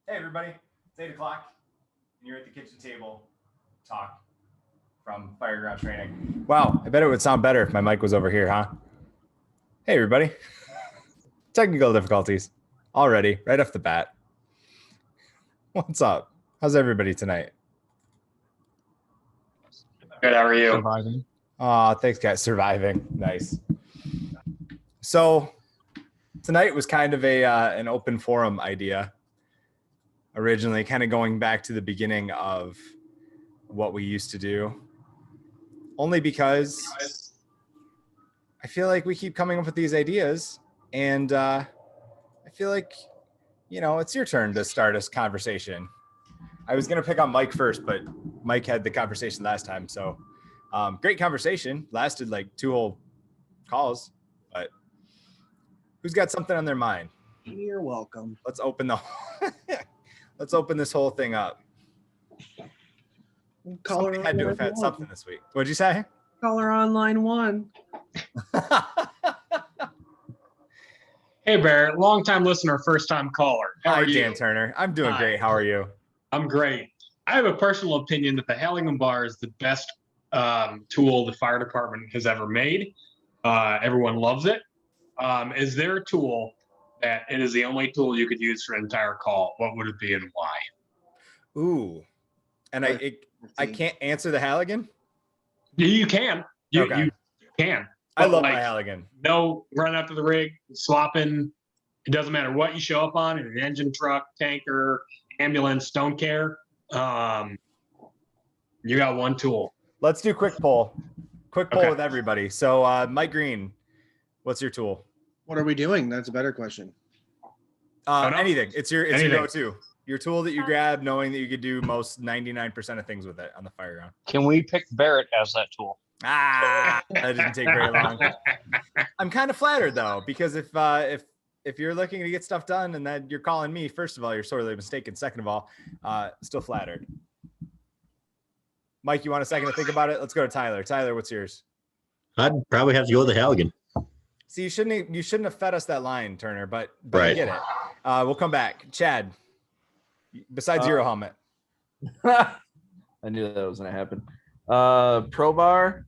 Hey everybody, it's 8 o'clock and you're at the kitchen table. Talk from Fireground Training. Wow, I bet it would sound better if my mic was over here, huh? Hey everybody. Technical difficulties already, right off the bat. What's up? How's everybody tonight? Good, how are you? Surviving. Thanks guys, surviving. Nice. So tonight was kind of an open forum idea. Originally kind of going back to the beginning of what we used to do. Only because I feel like we keep coming up with these ideas and I feel like, you know, it's your turn to start a conversation. I was going to pick on Mike first, but Mike had the conversation last time. So great conversation. Lasted like 2 whole calls, but who's got something on their mind? You're welcome. Let's open let's open this whole thing up. Somebody had to have had something this week. What'd you say? Caller on line 1. Hey, Barrett, long-time listener, first-time caller. How Hi, are you? Dan Turner. I'm doing Hi. great. How are you? I'm great. I have a personal opinion that the Halligan bar is the best tool the fire department has ever made. Everyone loves it. Is there a tool that it is the only tool you could use for an entire call? What would it be and why? Ooh. And I can't answer the Halligan? You can. You can. I But, love like, my Halligan. No run out to the rig, swapping. It doesn't matter what you show up on in an engine, truck, tanker, ambulance, don't care. You got one tool. Let's do quick poll. Quick poll Okay. with everybody. So Mike Green, what's your tool? What are we doing? That's a better question. no. Anything. It's your Anything. go-to. Your tool that you grab knowing that you could do most 99% of things with it on the fire ground. Can we pick Barrett as that tool? That didn't take very long. I'm kind of flattered though, because if you're looking to get stuff done and then you're calling me, first of all, you're sorely mistaken. Second of all, still flattered. Mike, you want a second to think about it? Let's go to Tyler. Tyler, what's yours? I'd probably have to go with the Halligan. See, you shouldn't have fed us that line, Turner, but Right. I get it. We'll come back. Chad, besides Zero Helmet. I knew that was gonna happen. Pro bar,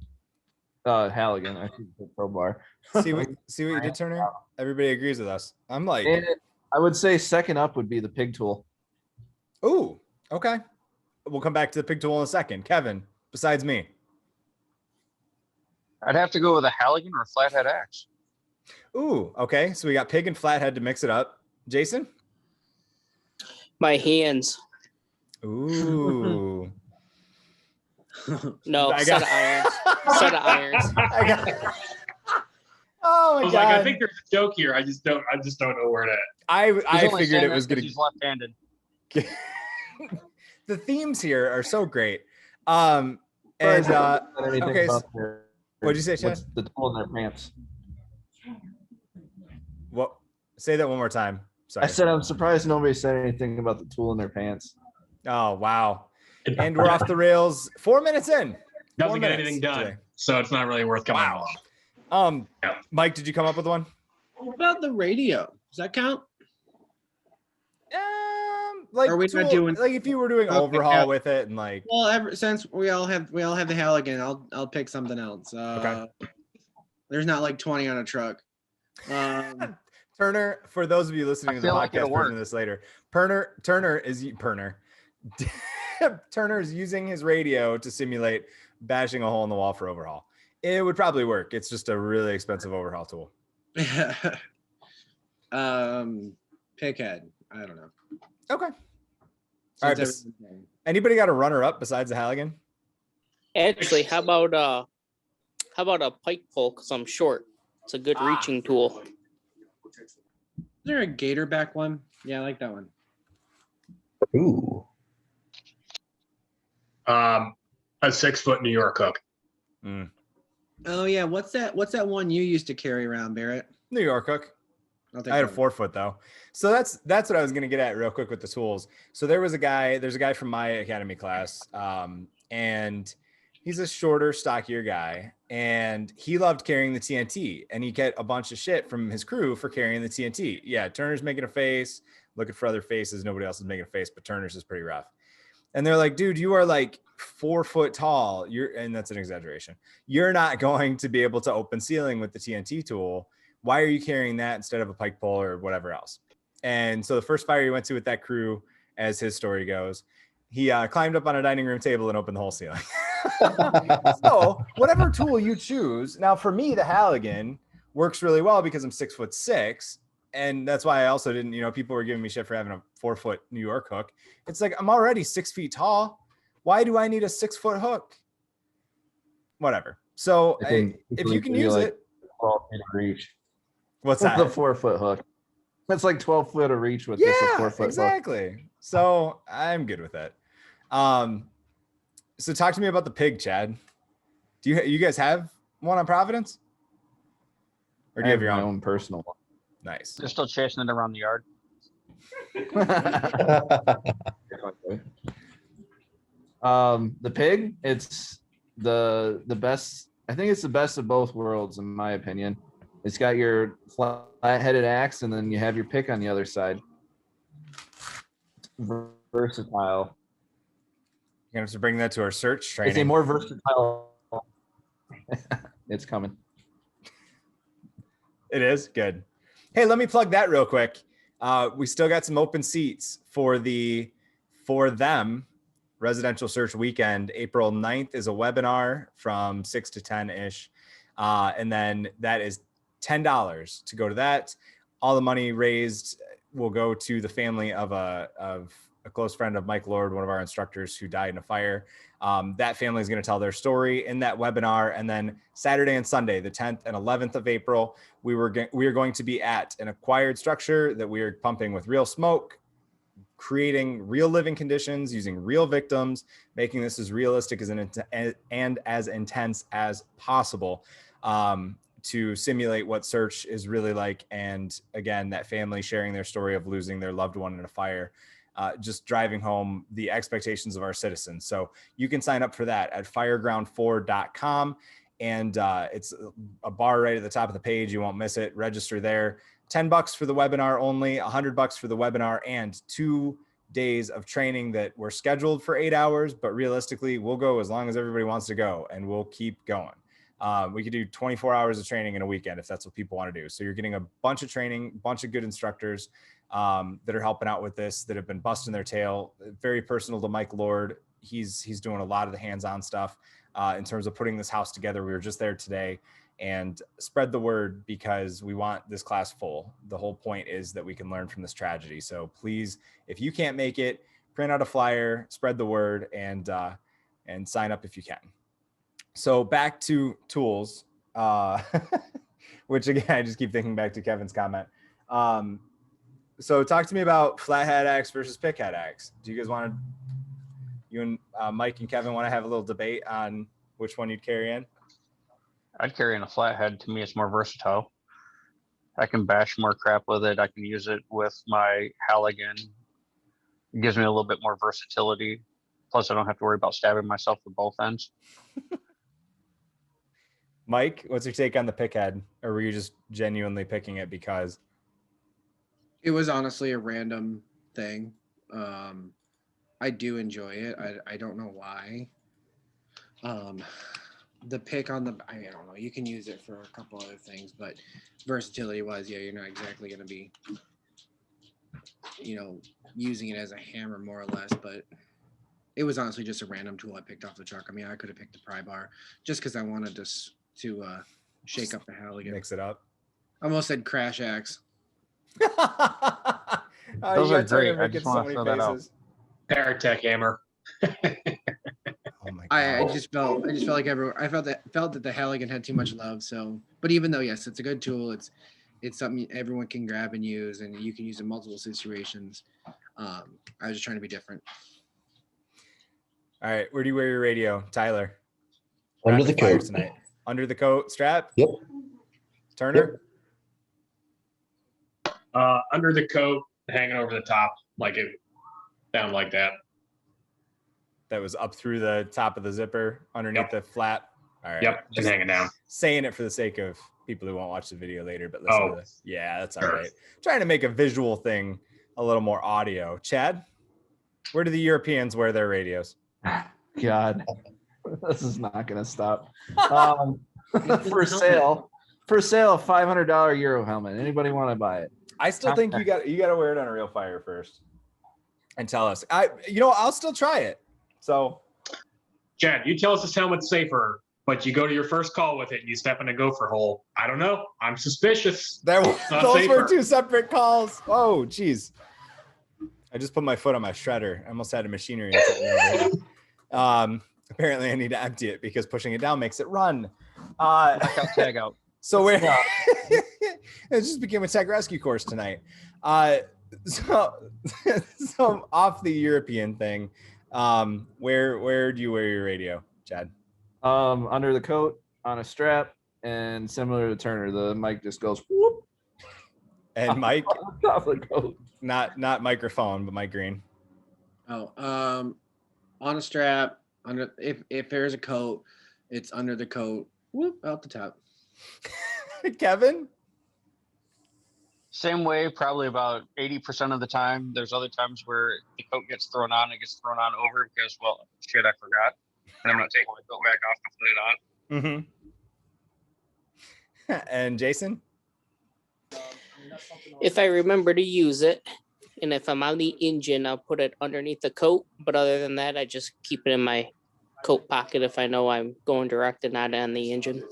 Halligan. I think pro bar. See what you did, Turner? Everybody agrees with us. I'm like, And I would say second up would be the pig tool. ooh, okay. We'll come back to the pig tool in a second. Kevin, besides me. I'd have to go with a Halligan or a flathead axe. Ooh, okay. So we got pig and flathead to mix it up. Jason? My hands. Ooh. No, I set got- of irons. Set of irons. I got- Oh my I was god. like, I think there's a joke here. I just don't know where to. I He's only figured saying it that was 'cause gonna He's left-handed. The themes here are so great. And okay, what'd you say, Chad? What's the tool in their pants? What? Say that one more time. Sorry. I said I'm surprised nobody said anything about the tool in their pants. Oh wow. And we're off the rails. 4 minutes in. 4 Doesn't get minutes anything done, today. so it's not really worth coming Wow. along. Yeah. Mike, did you come up with one? What about the radio? Does that count? Like, Are we not doing- like if you were doing Okay, overhaul yeah. with it and like, Well, ever since we all have the Halligan, I'll pick something else. There's not like 20 on a truck. Turner, for those of you listening to the feel like podcast it'll version work. of this later, Turner is using his radio to simulate bashing a hole in the wall for overhaul. It would probably work. It's just a really expensive overhaul tool. Pickhead. I don't know. Okay. All right. Since everything- Anybody got a runner up besides the Halligan? Actually, how about a pike pole? Because I'm short. It's a good reaching tool. Is there a gator back one? Yeah, I like that one. Ooh. A 6-foot New York hook. Oh yeah, what's that one you used to carry around, Barrett? New York hook. I'll take I had a that one. 4 foot though. So that's what I was going to get at real quick with the tools. So there's a guy from my academy class. And he's a shorter, stockier guy. And he loved carrying the TNT and he get a bunch of shit from his crew for carrying the TNT. Yeah. Turner's making a face. looking for other faces. Nobody else is making a face, but Turner's is pretty rough. And they're like, dude, you are like 4 foot tall. And that's an exaggeration. You're not going to be able to open ceiling with the TNT tool. Why are you carrying that instead of a pike pole or whatever else? And so the first fire he went to with that crew, as his story goes, he climbed up on a dining room table and opened the whole ceiling. So whatever tool you choose. Now for me, the Halligan works really well because I'm 6'6". And that's why I also didn't, people were giving me shit for having a 4 foot New York hook. It's like, I'm already 6 feet tall. Why do I need a 6 foot hook? Whatever. So if you can use it. 12 feet of reach. What's that? The 4 foot hook. That's like 12 foot of reach with this a 4 foot exactly. Hook. So I'm good with it. So talk to me about the pig, Chad. Do you guys have one on Providence? Or do you have your own personal one? Nice. They're still chasing it around the yard. The pig, it's the best. I think it's the best of both worlds, in my opinion. It's got your flat-headed axe, and then you have your pick on the other side. Versatile. You're gonna have to bring that to our search training. It's a more versatile. It's coming. It is good. Hey, let me plug that real quick. We still got some open seats for them residential search weekend. April 9th is a webinar from 6 to 10-ish. And then that is $10 to go to that. All the money raised will go to the family of a close friend of Mike Lord, one of our instructors who died in a fire. That family is going to tell their story in that webinar. And then Saturday and Sunday, the 10th and 11th of April, we are going to be at an acquired structure that we are pumping with real smoke, creating real living conditions, using real victims, making this as realistic and as intense as possible to simulate what search is really like. And again, that family sharing their story of losing their loved one in a fire. Just driving home the expectations of our citizens. So you can sign up for that at fireground4.com. And it's a bar right at the top of the page. You won't miss it. Register there. $10 for the webinar only, $100 for the webinar, and 2 days of training that were scheduled for 8 hours, but realistically we'll go as long as everybody wants to go, and we'll keep going. We could do 24 hours of training in a weekend if that's what people want to do. So you're getting a bunch of training, bunch of good instructors that are helping out with this, that have been busting their tail. Very personal to Mike Lord. He's doing a lot of the hands-on stuff in terms of putting this house together. We were just there today, and spread the word because we want this class full. The whole point is that we can learn from this tragedy. So please, if you can't make it, print out a flyer, spread the word, and sign up if you can. So back to tools, which again, I just keep thinking back to Kevin's comment. So talk to me about flathead axe versus pickhead axe. Do you guys want to, you and Mike and Kevin want to have a little debate on which one you'd carry in? I'd carry in a flathead. To me, it's more versatile. I can bash more crap with it. I can use it with my Halligan. It gives me a little bit more versatility. Plus, I don't have to worry about stabbing myself with both ends. Mike, what's your take on the pickhead? Or were you just genuinely picking it because? It was honestly a random thing. I do enjoy it. I don't know why. The pick on the, I don't know, you can use it for a couple other things, but versatility wise, yeah, you're not exactly going to be, using it as a hammer more or less, but it was honestly just a random tool I picked off the truck. I mean, I could have picked a pry bar just because I wanted to shake up the Halligan. Mix it up. I almost said crash axe. Those are great. I just want to throw that out. Paratech hammer. Oh my God. I just felt like I felt that the Halligan had too much love. So, but even though, yes, it's a good tool, it's something everyone can grab and use, and you can use in multiple situations. I was just trying to be different. All right, where do you wear your radio, Tyler? Under the Rapid fire coat. tonight. Under the coat strap. Yep. Turner. Under the coat, hanging over the top, like it down like that. That was up through the top of the zipper, underneath the flap. All right. Yep, just hanging down. Saying it for the sake of people who won't watch the video later, but listen to this. Yeah, that's all right. Trying to make a visual thing a little more audio. Chad, where do the Europeans wear their radios? God, this is not gonna stop. For sale, $500 Euro helmet. Anybody want to buy it? I still think you got to wear it on a real fire first, and tell us. I'll still try it. So, Chad, you tell us this helmet's safer, but you go to your first call with it and you step in a gopher hole. I don't know. I'm suspicious. those safer. were two separate calls. Oh, geez. I just put my foot on my shredder. I almost had a machinery incident over here. Apparently I need to empty it because pushing it down makes it run. Tag out. So we're it just became a tech rescue course tonight. So off the European thing, where do you wear your radio, Chad? Under the coat, on a strap, and similar to Turner, the mic just goes whoop. And Mike, off the coat. Not microphone, but Mike Green. Oh, on a strap, under if there's a coat, it's under the coat, whoop, out the top. Kevin? Same way, probably about 80% of the time. There's other times where the coat gets thrown on, it gets thrown on over because, well, shit, I forgot. And I'm going to take my coat back off and put it on. Mm-hmm. And Jason? If I remember to use it, and if I'm on the engine, I'll put it underneath the coat. But other than that, I just keep it in my coat pocket if I know I'm going direct and not on the engine.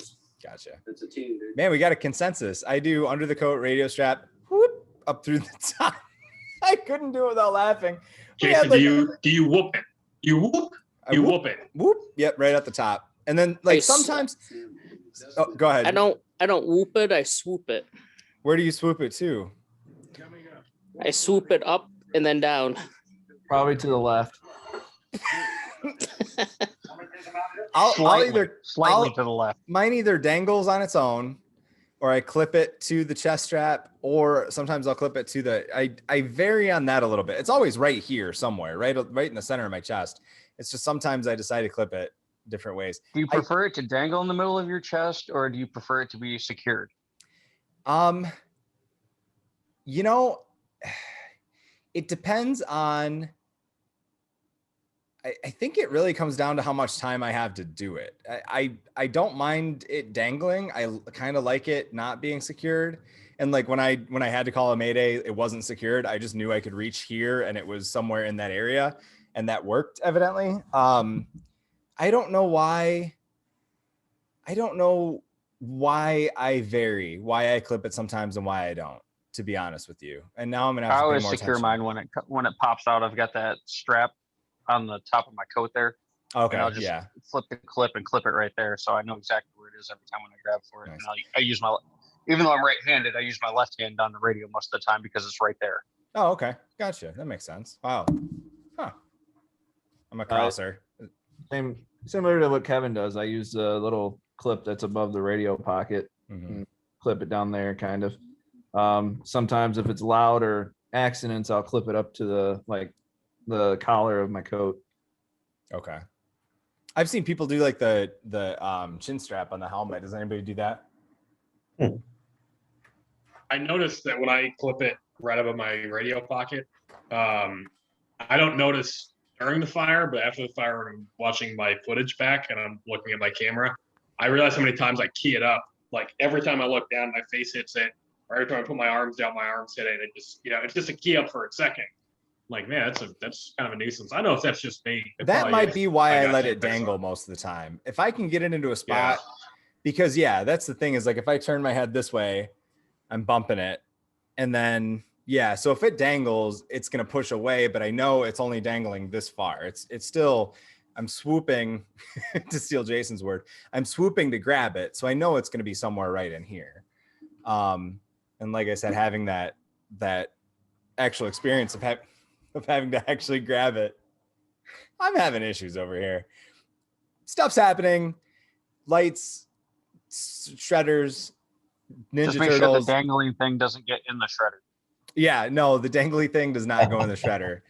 Gotcha. Man, we got a consensus. I do under the coat radio strap, whoop, up through the top. I couldn't do it without laughing. Jason, do you whoop it? You whoop? You whoop it. Whoop. Yep, right at the top. And then sometimes go ahead. I don't whoop it, I swoop it. Where do you swoop it to? I swoop it up and then down. Probably to the left. Slightly to the left. Mine either dangles on its own, or I clip it to the chest strap, or sometimes I'll clip it to the. I vary on that a little bit. It's always right here somewhere, right in the center of my chest. It's just sometimes I decide to clip it different ways. Do you prefer it to dangle in the middle of your chest, or do you prefer it to be secured? It depends on. I think it really comes down to how much time I have to do it. I don't mind it dangling. I kind of like it not being secured. And like when I had to call a mayday, it wasn't secured. I just knew I could reach here and it was somewhere in that area, and that worked evidently. I don't know why. I don't know why I vary, why I clip it sometimes and why I don't, to be honest with you. And now I'm gonna have to I pay always more secure attention. mine when it pops out. I've got that strap on the top of my coat there. Okay. And I'll just flip the clip and clip it right there, so I know exactly where it is every time when I grab for it. Nice. And I use even though I'm right-handed, I use my left hand on the radio most of the time because it's right there. Oh, okay. Gotcha. That makes sense. Wow. Huh. I'm a crosser. Similar to what Kevin does. I use a little clip that's above the radio pocket. Mhm. Clip it down there, kind of. Sometimes if it's loud or accidents, I'll clip it up to the collar of my coat. Okay. I've seen people do like the chin strap on the helmet. Does anybody do that? I noticed that when I clip it right above my radio pocket, I don't notice during the fire, but after the fire, when I'm watching my footage back and I'm looking at my camera, I realize how many times I key it up. Like every time I look down, my face hits it, or every time I put my arms down, my arms hit it. It just, it's just a key up for a second. Like, man, that's kind of a nuisance. I don't know if that's just me. That might be why I got let you. it dangle most of the time. If I can get it into a spot, because that's the thing is like if I turn my head this way, I'm bumping it. And then, so if it dangles, it's going to push away, but I know it's only dangling this far. It's still, I'm swooping to steal Jason's word. I'm swooping to grab it. So I know it's going to be somewhere right in here. And like I said, having that actual experience of having to actually grab it, I'm having issues over here. Stuff's happening. Lights, shredders, Ninja Just make Turtles. sure the dangling thing doesn't get in the shredder. Yeah, no, the dangly thing does not go in the shredder.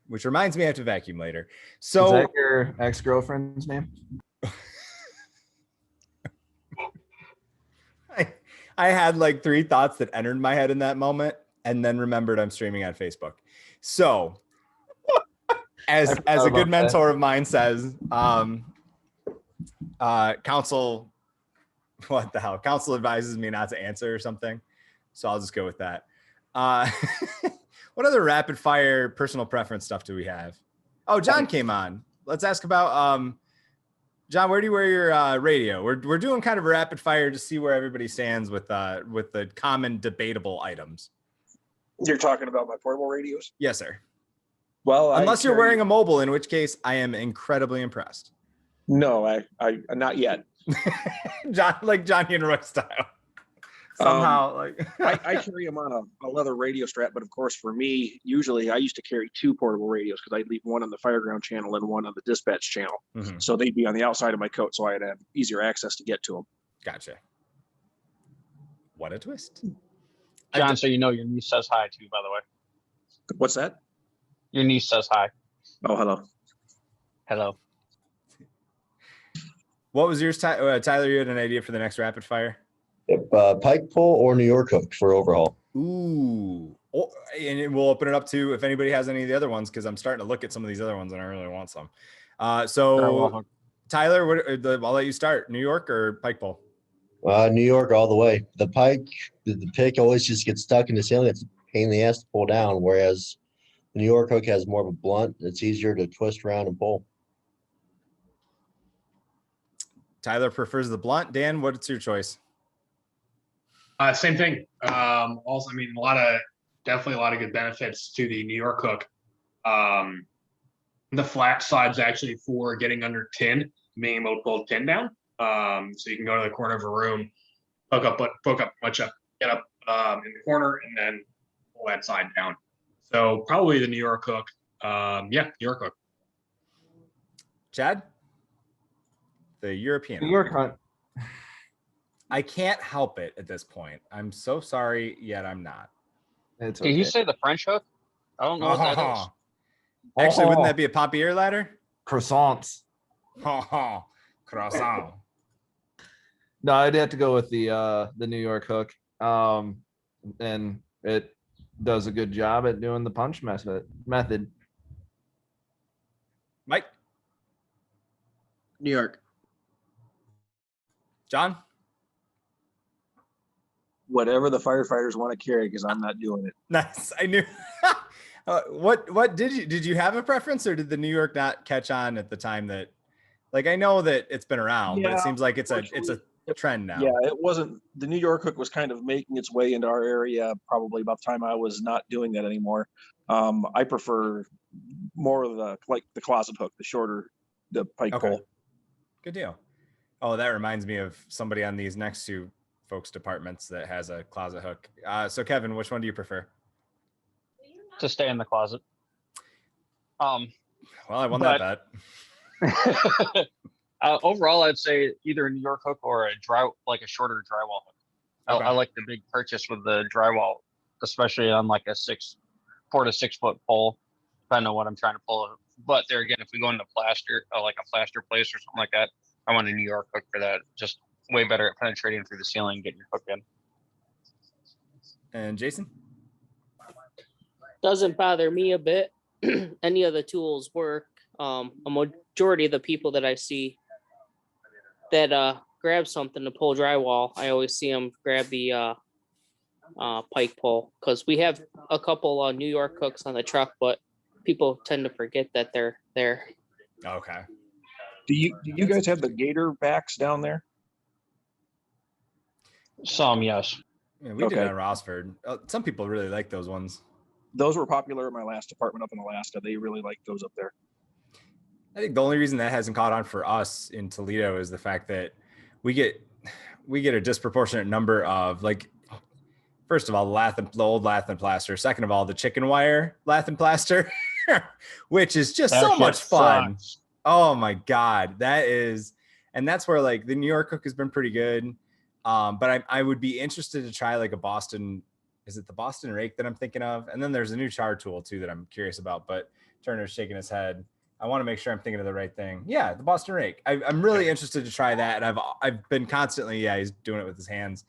Which reminds me I have to vacuum later. So is that your ex-girlfriend's name? I had like 3 thoughts that entered my head in that moment. and then remembered I'm streaming on Facebook. So as forgot a good about that. mentor of mine says, counsel, what the hell? Counsel advises me not to answer or something. So I'll just go with that. What other rapid fire personal preference stuff do we have? Oh, John came on. Let's ask about John, where do you wear your radio? We're doing kind of a rapid fire to see where everybody stands with the common debatable items. You're talking about my portable radios? Yes, sir. Well, Unless you're wearing a mobile, in which case I am incredibly impressed. No, I not yet. John Unroy style. Somehow, I carry them on a leather radio strap, but of course, for me, usually I used to carry 2 portable radios because I'd leave one on the fireground channel and one on the dispatch channel. Mhm. So they'd be on the outside of my coat, so I'd have easier access to get to them. Gotcha. What a twist. John, so you know your niece says hi too, by the way. What's that? Your niece says hi. Oh, hello. Hello. What was yours, Tyler? You had an idea for the next rapid fire? Yep, pike pole or New York hook for overhaul. Ooh. Oh, and we'll open it up to if anybody has any of the other ones, because I'm starting to look at some of these other ones and I really want some. So Tyler, I'll let you start. New York or pike pole? New York all the way. The pike, the pick always just gets stuck in the ceiling. It's a pain in the ass to pull down, whereas the New York hook has more of a blunt. It's easier to twist around and pull. Tyler prefers the blunt. Dan, what's your choice? Same thing. Also, I mean, definitely a lot of good benefits to the New York hook. The flat side's actually for getting under tin, being able to pull tin down. So you can go to the corner of a room, poke up, get up in the corner, and then pull that side down. So probably the New York hook. New York hook. Chad? The European. New York hunt. I can't help it at this point. I'm so sorry, yet I'm not. It's Did okay. you say the French hook? I don't know what that is. Actually, wouldn't that be a Papier ladder? Croissants. Croissant. No, I'd have to go with the New York hook. And it does a good job at doing the punch method. Mike? New York. John? Whatever the firefighters want to carry, because I'm not doing it. Nice. I knew. What did you have a preference, or did the New York not catch on at the time that, like, I know that it's been around, but it Yeah, seems like it's a trend now. Yeah, it wasn't. The New York hook was kind of making its way into our area probably about the time I was not doing that anymore. I prefer more of the closet hook, the shorter, the pike pole. Good deal. Oh, that reminds me of somebody on these next two folks' departments that has a closet hook. So Kevin, which one do you prefer? To stay in the closet. Well, I won that bet. Overall, I'd say either a New York hook or a shorter drywall hook. Okay. I like the big purchase with the drywall, especially on like a 4 to 6 foot pole, depending on what I'm trying to pull. But there again, if we go into plaster, like a plaster place or something like that, I want a New York hook for that. Just way better at penetrating through the ceiling, getting your hook in. And Jason? Doesn't bother me a bit. Any of the tools work. A majority of the people that I see that grab something to pull drywall, I always see them grab the pike pole, because we have a couple New York hooks on the truck, but people tend to forget that they're there. Okay. Do you guys have the gator backs down there? Some, yes. Yeah, we did Okay. it in Rossford. Some people really like those ones. Those were popular at my last department up in Alaska. They really like those up there. I think the only reason that hasn't caught on for us in Toledo is the fact that we get a disproportionate number of, like, first of all, the old lath and plaster. Second of all, the chicken wire lath and plaster, which is just so much fun. Sucks. Oh my God. And that's where, like, the New York hook has been pretty good. But I would be interested to try like a Boston. Is it the Boston Rake that I'm thinking of? And then there's a new char tool too that I'm curious about, but Turner's shaking his head. I want to make sure I'm thinking of the right thing. Yeah, the Boston Rake. I'm really interested to try that. And I've been constantly, he's doing it with his hands.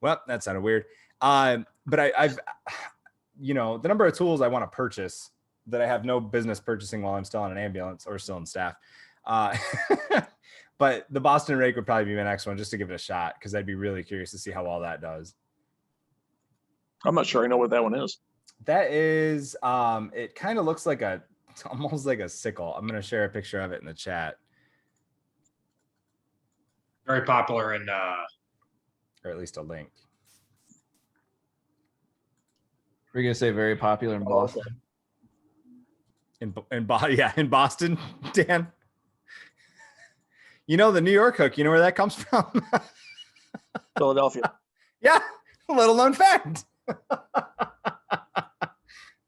Well, that sounded weird. But the number of tools I want to purchase that I have no business purchasing while I'm still on an ambulance or still in staff. But the Boston Rake would probably be my next one just to give it a shot because I'd be really curious to see how well that does. I'm not sure I know what that one is. That is, it kind of looks like almost like a sickle. I'm going to share a picture of it in the chat. Very popular in Or at least a link. We're gonna say very popular in Boston. In Boston, Dan. The New York hook, you know where that comes from? Philadelphia. Yeah, little known fact.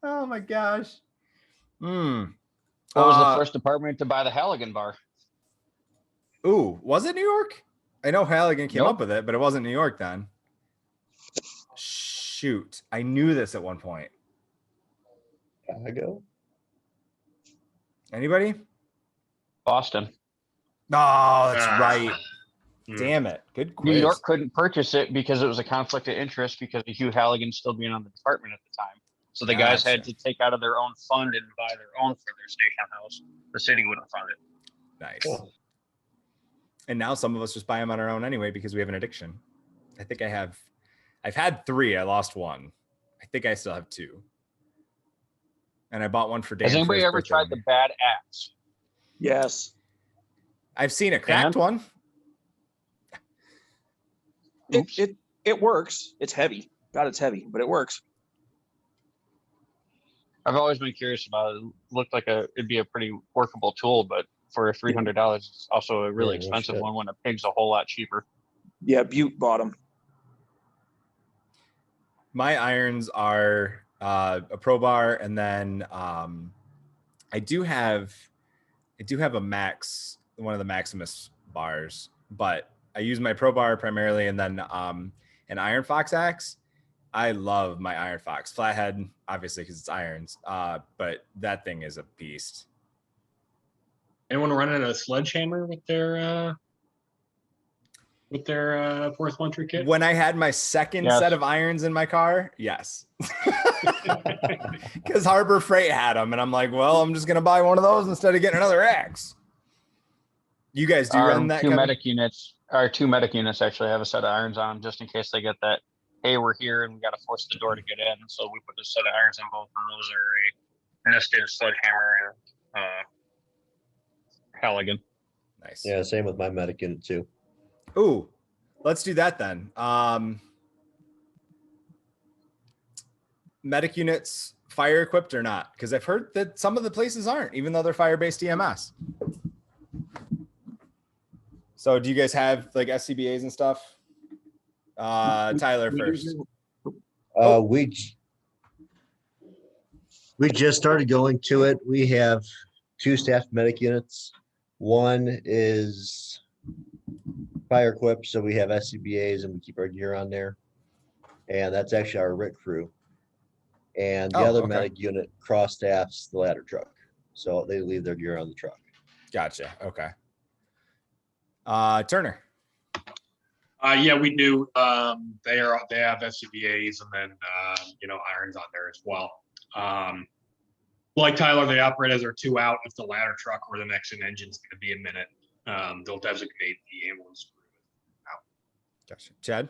Oh my gosh. What was the first department to buy the Halligan bar? Ooh, was it New York? I know Halligan came Nope. up with it, but it wasn't New York then. Shoot, I knew this at one point. Chicago. Anybody? Boston. No, that's Ah. right. Hmm. Damn it. Good New quiz. York couldn't purchase it because it was a conflict of interest because of Hugh Halligan still being on the department at the time. So the guys had Gotcha. to take out of their own fund and buy their own for their station house. The city wouldn't fund it. Nice. Cool. And now some of us just buy them on our own anyway because we have an addiction. I think I've had 3. I lost 1. I think I still have 2. And I bought one for Dan. Has for anybody his ever birthday. tried the bad axe? Yes. I've seen a cracked And? one. Oops. It works. It's heavy. God, it's heavy, but it works. I've always been curious about it. It looked like it'd be a pretty workable tool, but for $300, it's also a really Yeah, no expensive shit. one when a pig's a whole lot cheaper. Yeah, Butte bought them. My irons are a Pro Bar, and then I do have a Max, one of the Maximus bars, but I use my Pro Bar primarily, and then an Iron Fox axe. I love my Iron Fox flathead, obviously because it's irons, but that thing is a beast. anyone running a sledgehammer with their fourth launcher kit? When I had my second Yes. set of irons in my car, yes, because Harbor Freight had them, and I'm like, well, I'm just gonna buy one of those instead of getting another axe. You guys do run that? Our Kevin? two medic units actually have a set of irons on just in case they get that. Hey, we're here and we got to force the door to get in. So we put a set of irons on both, and those are a nested sledgehammer and Halligan. Nice. Yeah, same with my medic unit too. Ooh, let's do that then. Medic units fire equipped or not? Because I've heard that some of the places aren't, even though they're fire-based EMS. So do you guys have like SCBAs and stuff? Tyler first. We just started going to it. We have 2 staff medic units. One is fire equipped, so we have SCBAs and we keep our gear on there. And that's actually our RIC crew. And the Oh, other okay. medic unit cross staffs the ladder truck. So they leave their gear on the truck. Gotcha. Okay. Turner. Yeah, we do. They have SCBAs and then irons on there as well. Like Tyler, they operate as our 2 out. If the ladder truck or the next in engine's going to be a minute, they'll designate the ambulance crew out. Gotcha. Chad.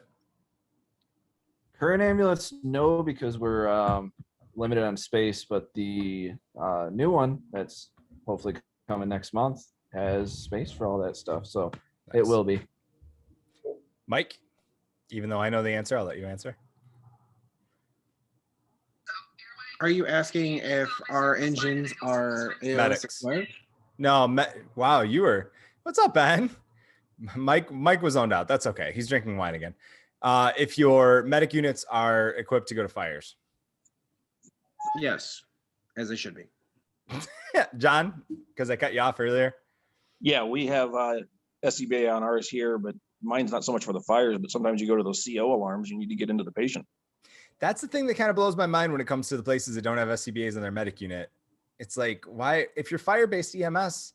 Current ambulance, no, because we're limited on space, but the new one that's hopefully coming next month has space for all that stuff. So it Nice. will be. Mike, even though I know the answer, I'll let you answer. Are you asking if our engines are ALS Medics. equipped? No, wow, you were. What's up, Ben? Mike was zoned out. That's okay. He's drinking wine again. If your medic units are equipped to go to fires. Yes, as they should be. John, because I cut you off earlier. Yeah, we have SCBA on ours here, but mine's not so much for the fires, but sometimes you go to those CO alarms, you need to get into the patient. That's the thing that kind of blows my mind when it comes to the places that don't have SCBAs in their medic unit. It's like, why, if you're fire-based EMS,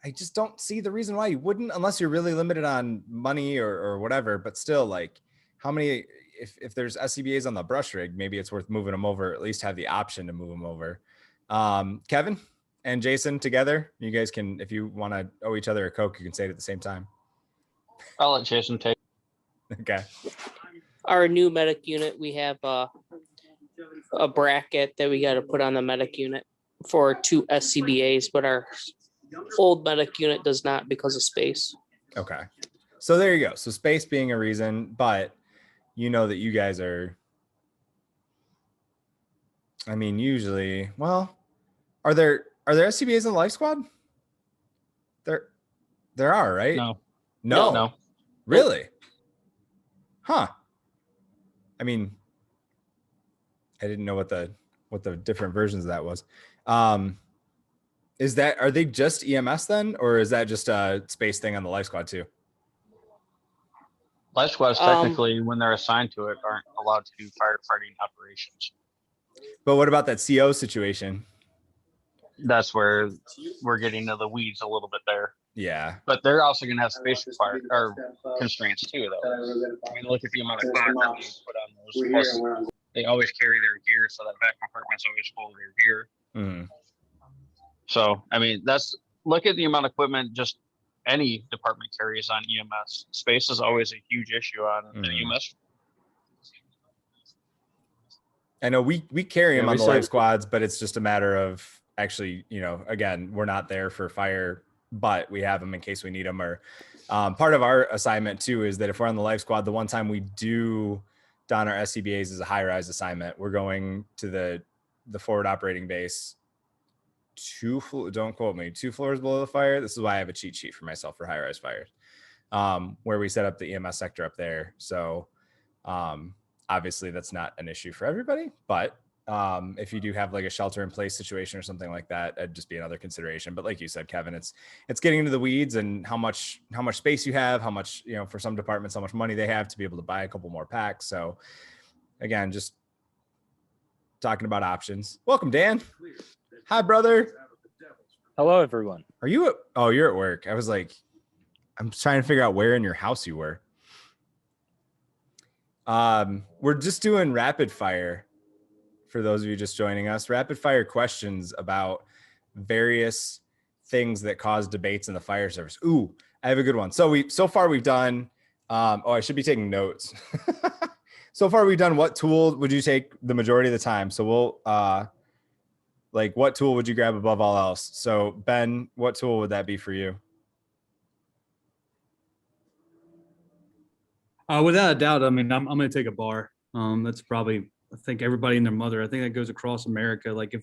I just don't see the reason why you wouldn't, unless you're really limited on money or whatever. But still, like, how many, if there's SCBAs on the brush rig, maybe it's worth moving them over, at least have the option to move them over. Kevin and Jason together, you guys can, if you want to owe each other a Coke, you can say it at the same time. I'll let Jason take. Okay. Our new medic unit, we have a bracket that we got to put on the medic unit for 2 SCBAs, but our old medic unit does not because of space. Okay. So there you go. So space being a reason, but you know that you guys are, I mean, usually, well, are there SCBAs in the life squad? There are, right? No. Really? Huh. I mean, I didn't know what the different versions of that was. Are they just EMS then, or is that just a space thing on the life squad too? Life squads technically, when they're assigned to it, aren't allowed to do firefighting operations. But what about that CO situation? That's where we're getting into the weeds a little bit there. Yeah. But they're also going to have space or constraints too, though. I mean, look at the amount of cloth that they put on those. Plus, they always carry their gear, so that back compartment's always full of their gear. Mm-hmm. So, I mean, look at the amount of equipment just any department carries on EMS. Space is always a huge issue on the EMS. I know we carry them on the life squads, but it's just a matter of actually, again, we're not there for fire, but we have them in case we need them. Or part of our assignment too is that if we're on the life squad, the one time we do don our SCBAs is a high-rise assignment. We're going to the forward operating base. Don't quote me, 2 floors below the fire. This is why I have a cheat sheet for myself for high-rise fires, where we set up the EMS sector up there. So obviously that's not an issue for everybody, but if you do have like a shelter in place situation or something like that, that'd just be another consideration. But like you said, Kevin, it's getting into the weeds and how much space you have, how much, for some departments, how much money they have to be able to buy a couple more packs. So again, just talking about options. Welcome, Dan. Hi, brother. Hello, everyone. Are you you're at work. I was like, I'm trying to figure out where in your house you were. We're just doing rapid fire for those of you just joining us. Rapid fire questions about various things that cause debates in the fire service. Ooh, I have a good one. So far we've done, I should be taking notes. So far we've done, what tool would you take the majority of the time? So we'll, what tool would you grab above all else? So Ben, what tool would that be for you? Without a doubt, I mean, I'm going to take a bar. That's probably, I think everybody and their mother. I think that goes across America. Like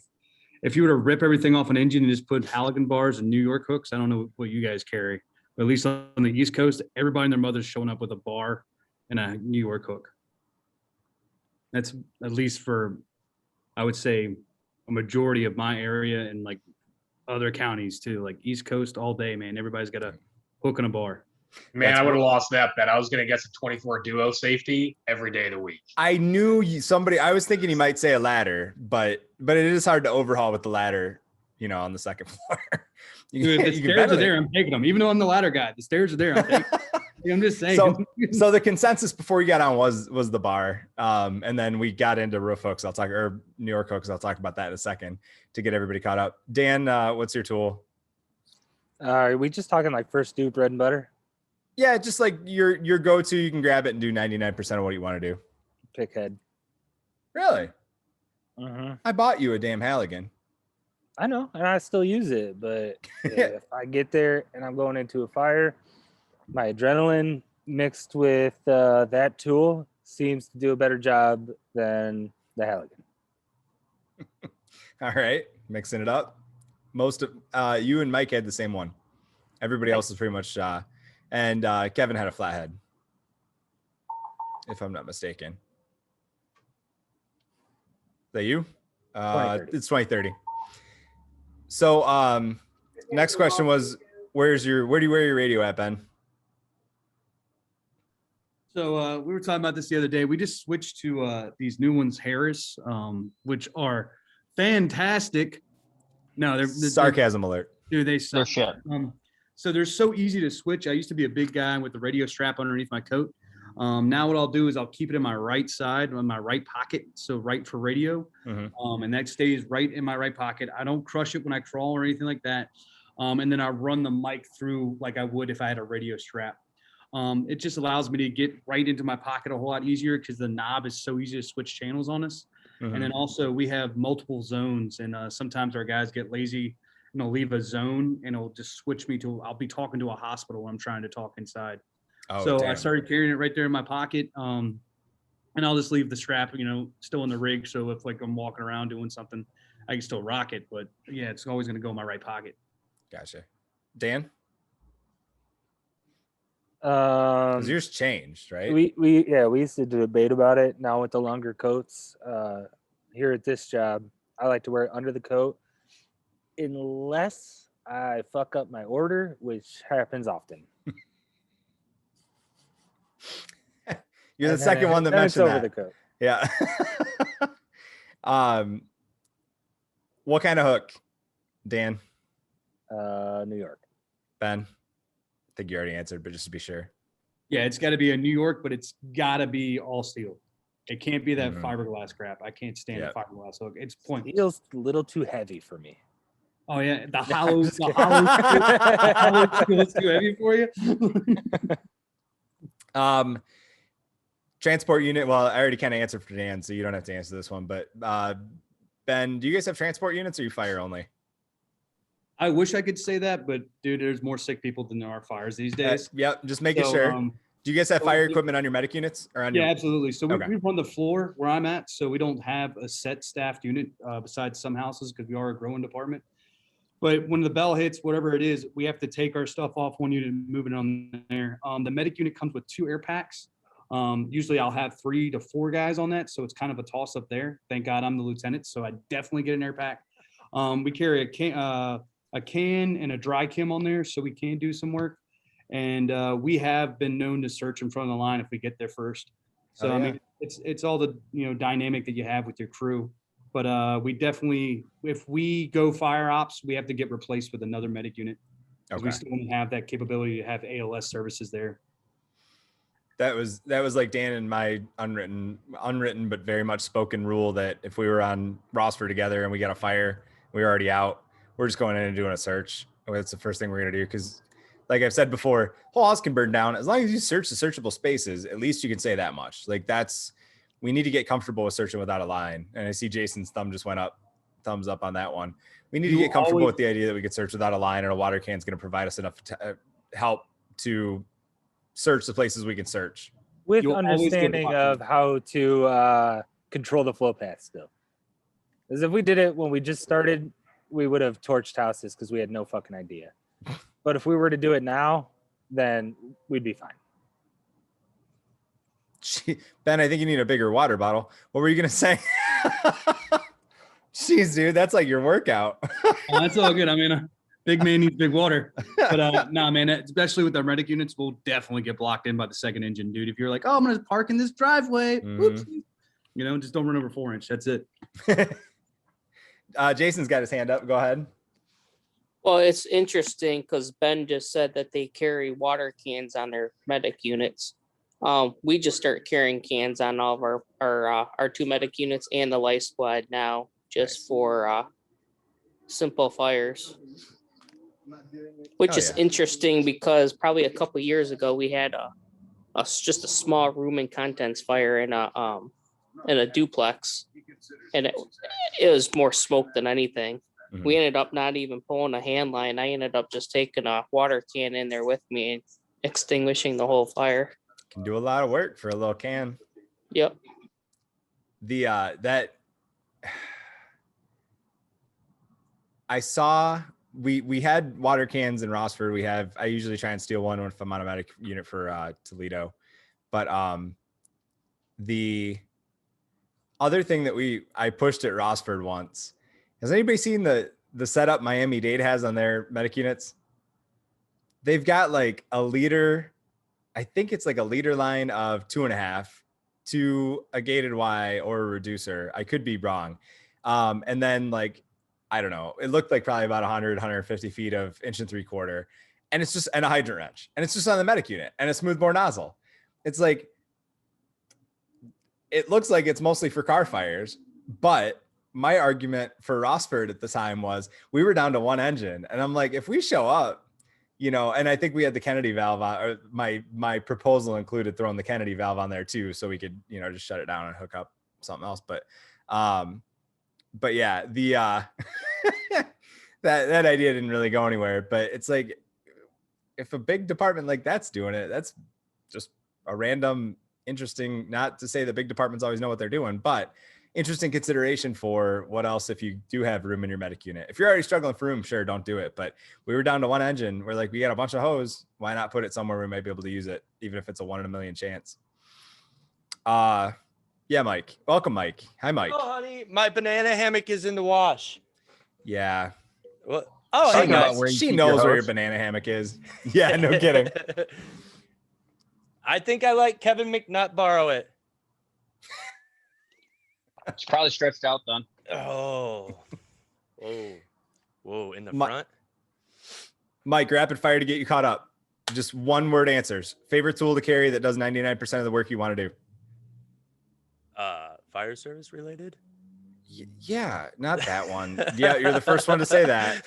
if you were to rip everything off an engine and just put Halligan bars and New York hooks, I don't know what you guys carry, but at least on the East Coast, everybody and their mother's showing up with a bar and a New York hook. That's at least for, I would say, a majority of my area and like other counties too, like East Coast all day, man. Everybody's got a hook and a bar. Man, I would have lost that bet. I was going to guess a 24 duo safety every day of the week. I knew I was thinking he might say a ladder, but it is hard to overhaul with the ladder, on the second floor. Dude, the stairs are there, I'm taking them. Even though I'm the ladder guy, the stairs are there, I'm taking them. I'm just saying. So the consensus before we got on was the bar. And then we got into roof hooks. Or New York hooks. I'll talk about that in a second to get everybody caught up. Dan, what's your tool? Are we just talking like first do bread and butter? Yeah, just like your go-to, you can grab it and do 99% of what you want to do. Pick head. Really? Mm-hmm. I bought you a damn Halligan. I know, and I still use it, but if I get there and I'm going into a fire, my adrenaline mixed with that tool seems to do a better job than the Halligan. All right, mixing it up. Most of you and Mike had the same one. Everybody else is pretty much, and Kevin had a flathead, if I'm not mistaken. Is that you? 2030. It's 2030. So next question was, where do you wear your radio at, Ben? So we were talking about this the other day. We just switched to these new ones, Harris, which are fantastic. No, they're sarcasm alert. Dude, they suck. They're shit. So they're so easy to switch. I used to be a big guy with the radio strap underneath my coat. Now what I'll do is I'll keep it in my right side, on my right pocket, so right for radio. And that stays right in my right pocket. I don't crush it when I crawl or anything like that. And then I run the mic through like I would if I had a radio strap. It just allows me to get right into my pocket a whole lot easier because the knob is so easy to switch channels on us. And then also we have multiple zones, and sometimes our guys get lazy and they'll leave a zone and it'll just switch me to, I'll be talking to a hospital when I'm trying to talk inside. So I started carrying it right there in my pocket. And I'll just leave the strap, still in the rig. So if like I'm walking around doing something, I can still rock it. But yeah, it's always going to go in my right pocket. Gotcha. Dan? Um, Because yours changed, right? we used to debate about it. Now with the longer coats, here at this job, I like to wear it under the coat unless I fuck up my order, which happens often. You're the And second then- one that then it's mentioned over that. the coat. Yeah. What kind of hook, Dan? New York. Ben? I think you already answered, but just to be sure. Yeah, it's got to be a New York, but it's got to be all steel. It can't be that Mhm. fiberglass crap. I can't stand Yep. the fiberglass hook. It's pointless. Feels a little too heavy for me. Oh yeah, the I'm hollow, just the kidding. hollow steel is too heavy for you. Transport unit. Well, I already kind of answered for Dan, so you don't have to answer this one. But Ben, do you guys have transport units or you fire only? I wish I could say that, but dude, there's more sick people than there are fires these days. Yep, just making So, sure. Do you guys have so fire we- equipment on your medic units or on Yeah, your? absolutely. So we, Okay. we run the floor where I'm at, so we don't have a set staffed unit besides some houses because we are a growing department. But when the bell hits, whatever it is, we have to take our stuff off one unit and move it on there. The medic unit comes with 2 air packs. Usually I'll have 3 to 4 guys on that, so it's kind of a toss up there. Thank God I'm the lieutenant, so I definitely get an air pack. We carry a can and a dry chem on there, so we can do some work. And we have been known to search in front of the line if we get there first. So Oh, I yeah. mean, it's all the dynamic that you have with your crew. But we definitely, if we go fire ops, we have to get replaced with another medic unit. 'Cause we Okay. still don't have that capability to have ALS services there. That was like Dan and my unwritten but very much spoken rule that if we were on Rossford together and we got a fire, we were already out, we're just going in and doing a search. That's the first thing we're gonna do because, like I've said before, whole house can burn down as long as you search the searchable spaces. At least you can say that much. Like we need to get comfortable with searching without a line. And I see Jason's thumb just went up, thumbs up on that one. We need to You get comfortable always- with the idea that we could search without a line, and a water can is going to provide us enough help to search the places we can search. With You'll always get understanding blocked. of how to control the flow path still. Because if we did it when we just started, we would have torched houses because we had no fucking idea. But if we were to do it now, then we'd be fine. Ben, I think you need a bigger water bottle. What were you going to say? Jeez, dude, that's like your workout. That's all good. I mean, big man needs big water. But nah, man, especially with our medic units, we'll definitely get blocked in by the second engine, dude. If you're like, oh, I'm going to park in this driveway. Mhm. Whoopsie. Just don't run over 4 inch. That's it. Jason's got his hand up. Go ahead. Well, it's interesting because Ben just said that they carry water cans on their medic units. We just start carrying cans on all of our 2 medic units and the life squad now, just for simple fires. Which Oh, is yeah. interesting because probably a couple years ago we had just a small room and contents fire in a duplex, and it was more smoke than anything. Mhm. We ended up not even pulling a hand line. I ended up just taking a water can in there with me and extinguishing the whole fire. Can do a lot of work for a little can. Yep. The that I saw we had water cans in Rossford. I usually try and steal one if I'm on a medic unit for Toledo. But the other thing that I pushed at Rossford once. Has anybody seen the setup Miami-Dade has on their medic units? They've got like a liter, I think it's like a liter line of 2.5 to a gated Y or a reducer. I could be wrong. And then like, I don't know, it looked like probably about 150 feet of 1 3/4. And it's just, and a hydrant wrench. And it's just on the medic unit and a smoothbore nozzle. It's like, it looks like it's mostly for car fires, but my argument for Rossford at the time was we were down to one engine. And I'm like, if we show up, you know, and I think we had the Kennedy valve on, or my proposal included throwing the Kennedy valve on there too, so we could, you know, just shut it down and hook up something else. But yeah, the that idea didn't really go anywhere. But it's like, if a big department like that's doing it, that's just a random, interesting, not to say that big departments always know what they're doing, but interesting consideration for what else if you do have room in your medic unit. If you're already struggling for room, sure, don't do it. But we were down to one engine. We're like, we got a bunch of hose. Why not put it somewhere we might be able to use it, even if it's a 1 in a million chance? Yeah, Mike. Welcome, Mike. Hi, Mike. Oh, honey, my banana hammock is in the wash. Yeah. What? Oh, She hey, knows, guys. she knows where your banana hammock is. Yeah, no kidding. I think I let Kevin McNutt borrow it. It's probably stretched out then. Oh. Whoa, in the Mi- front? Mike, rapid fire to get you caught up. Just one word answers. Favorite tool to carry that does 99% of the work you want to do? Fire service related? Yeah, not that one. Yeah, you're the first one to say that.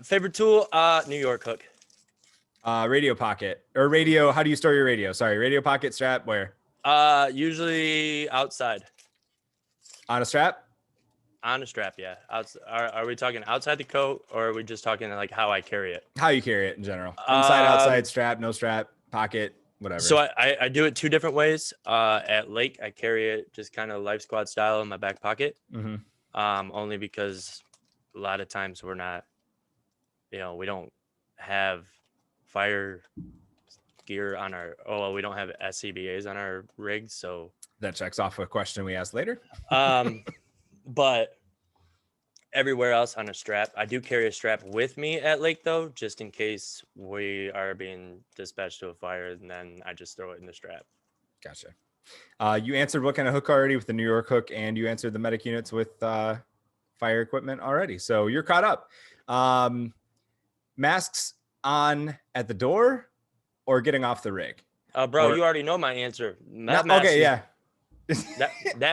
Favorite tool? New York hook. Radio pocket or radio. How do you store your radio? Sorry, radio pocket, strap, where? Usually outside. On a strap? On a strap, yeah. Are we talking outside the coat, or are we just talking like how I carry it? How you carry it in general. Inside, outside, strap, no strap, pocket, whatever. So I do it 2 different ways. At Lake, I carry it just kind of life squad style in my back pocket. Only because a lot of times we're not, we don't have fire gear on our, we don't have SCBAs on our rigs. So that checks off a question we asked later. But everywhere else on a strap, I do carry a strap with me at Lake though, just in case we are being dispatched to a fire, and then I just throw it in the strap. Gotcha. You answered what kind of hook already with the New York hook, and you answered the medic units with fire equipment already. So you're caught up. Masks on at the door or getting off the rig? Bro, you already know my answer. That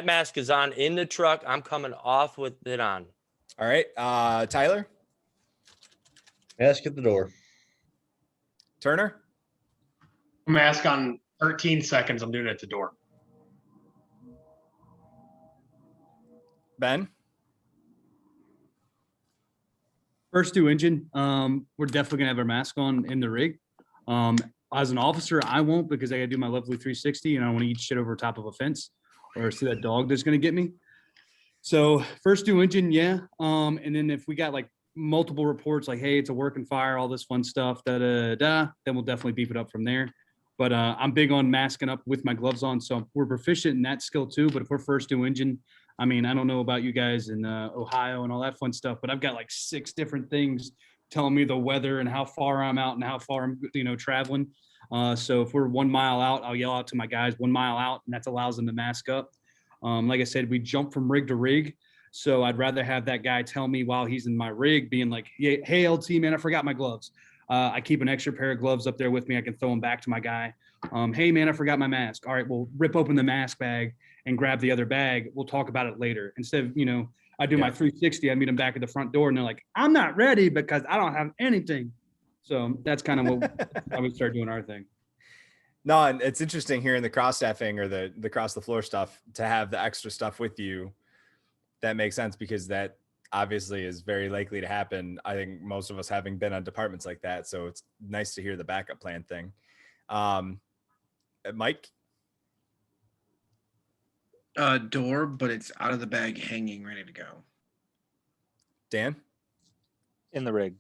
mask is on in the truck. I'm coming off with it on. All right. Tyler? Mask at the door. Turner? Mask on 13 seconds. I'm doing it at the door. Ben? First 2 engine, we're definitely gonna have our mask on in the rig. As an officer, I won't, because I gotta do my lovely 360 and I don't want to eat shit over top of a fence or see that dog that's gonna get me. So first 2 engine, yeah. And then if we got like multiple reports like, hey, it's a working fire, all this fun stuff, then we'll definitely beef it up from there. But I'm big on masking up with my gloves on, so we're proficient in that skill too. But if we're first 2 engine, I mean, I don't know about you guys in Ohio and all that fun stuff, but I've got like 6 different things telling me the weather and how far I'm out and how far I'm, traveling. So if we're 1 mile out, I'll yell out to my guys 1 mile out, and that allows them to mask up. Like I said, we jump from rig to rig. So I'd rather have that guy tell me while he's in my rig, being like, hey, LT, man, I forgot my gloves. I keep an extra pair of gloves up there with me. I can throw them back to my guy. Hey, man, I forgot my mask. All right, we'll rip open the mask bag and grab the other bag. We'll talk about it later. Instead of, I do my 360, I meet them back at the front door, and they're like, I'm not ready because I don't have anything. So that's kind of what I would start doing our thing. No, and it's interesting hearing the cross staffing or the cross the floor stuff to have the extra stuff with you. That makes sense, because that obviously is very likely to happen. I think most of us having been on departments like that. So it's nice to hear the backup plan thing. Mike? Door, but it's out of the bag, hanging, ready to go. Dan? In the rig.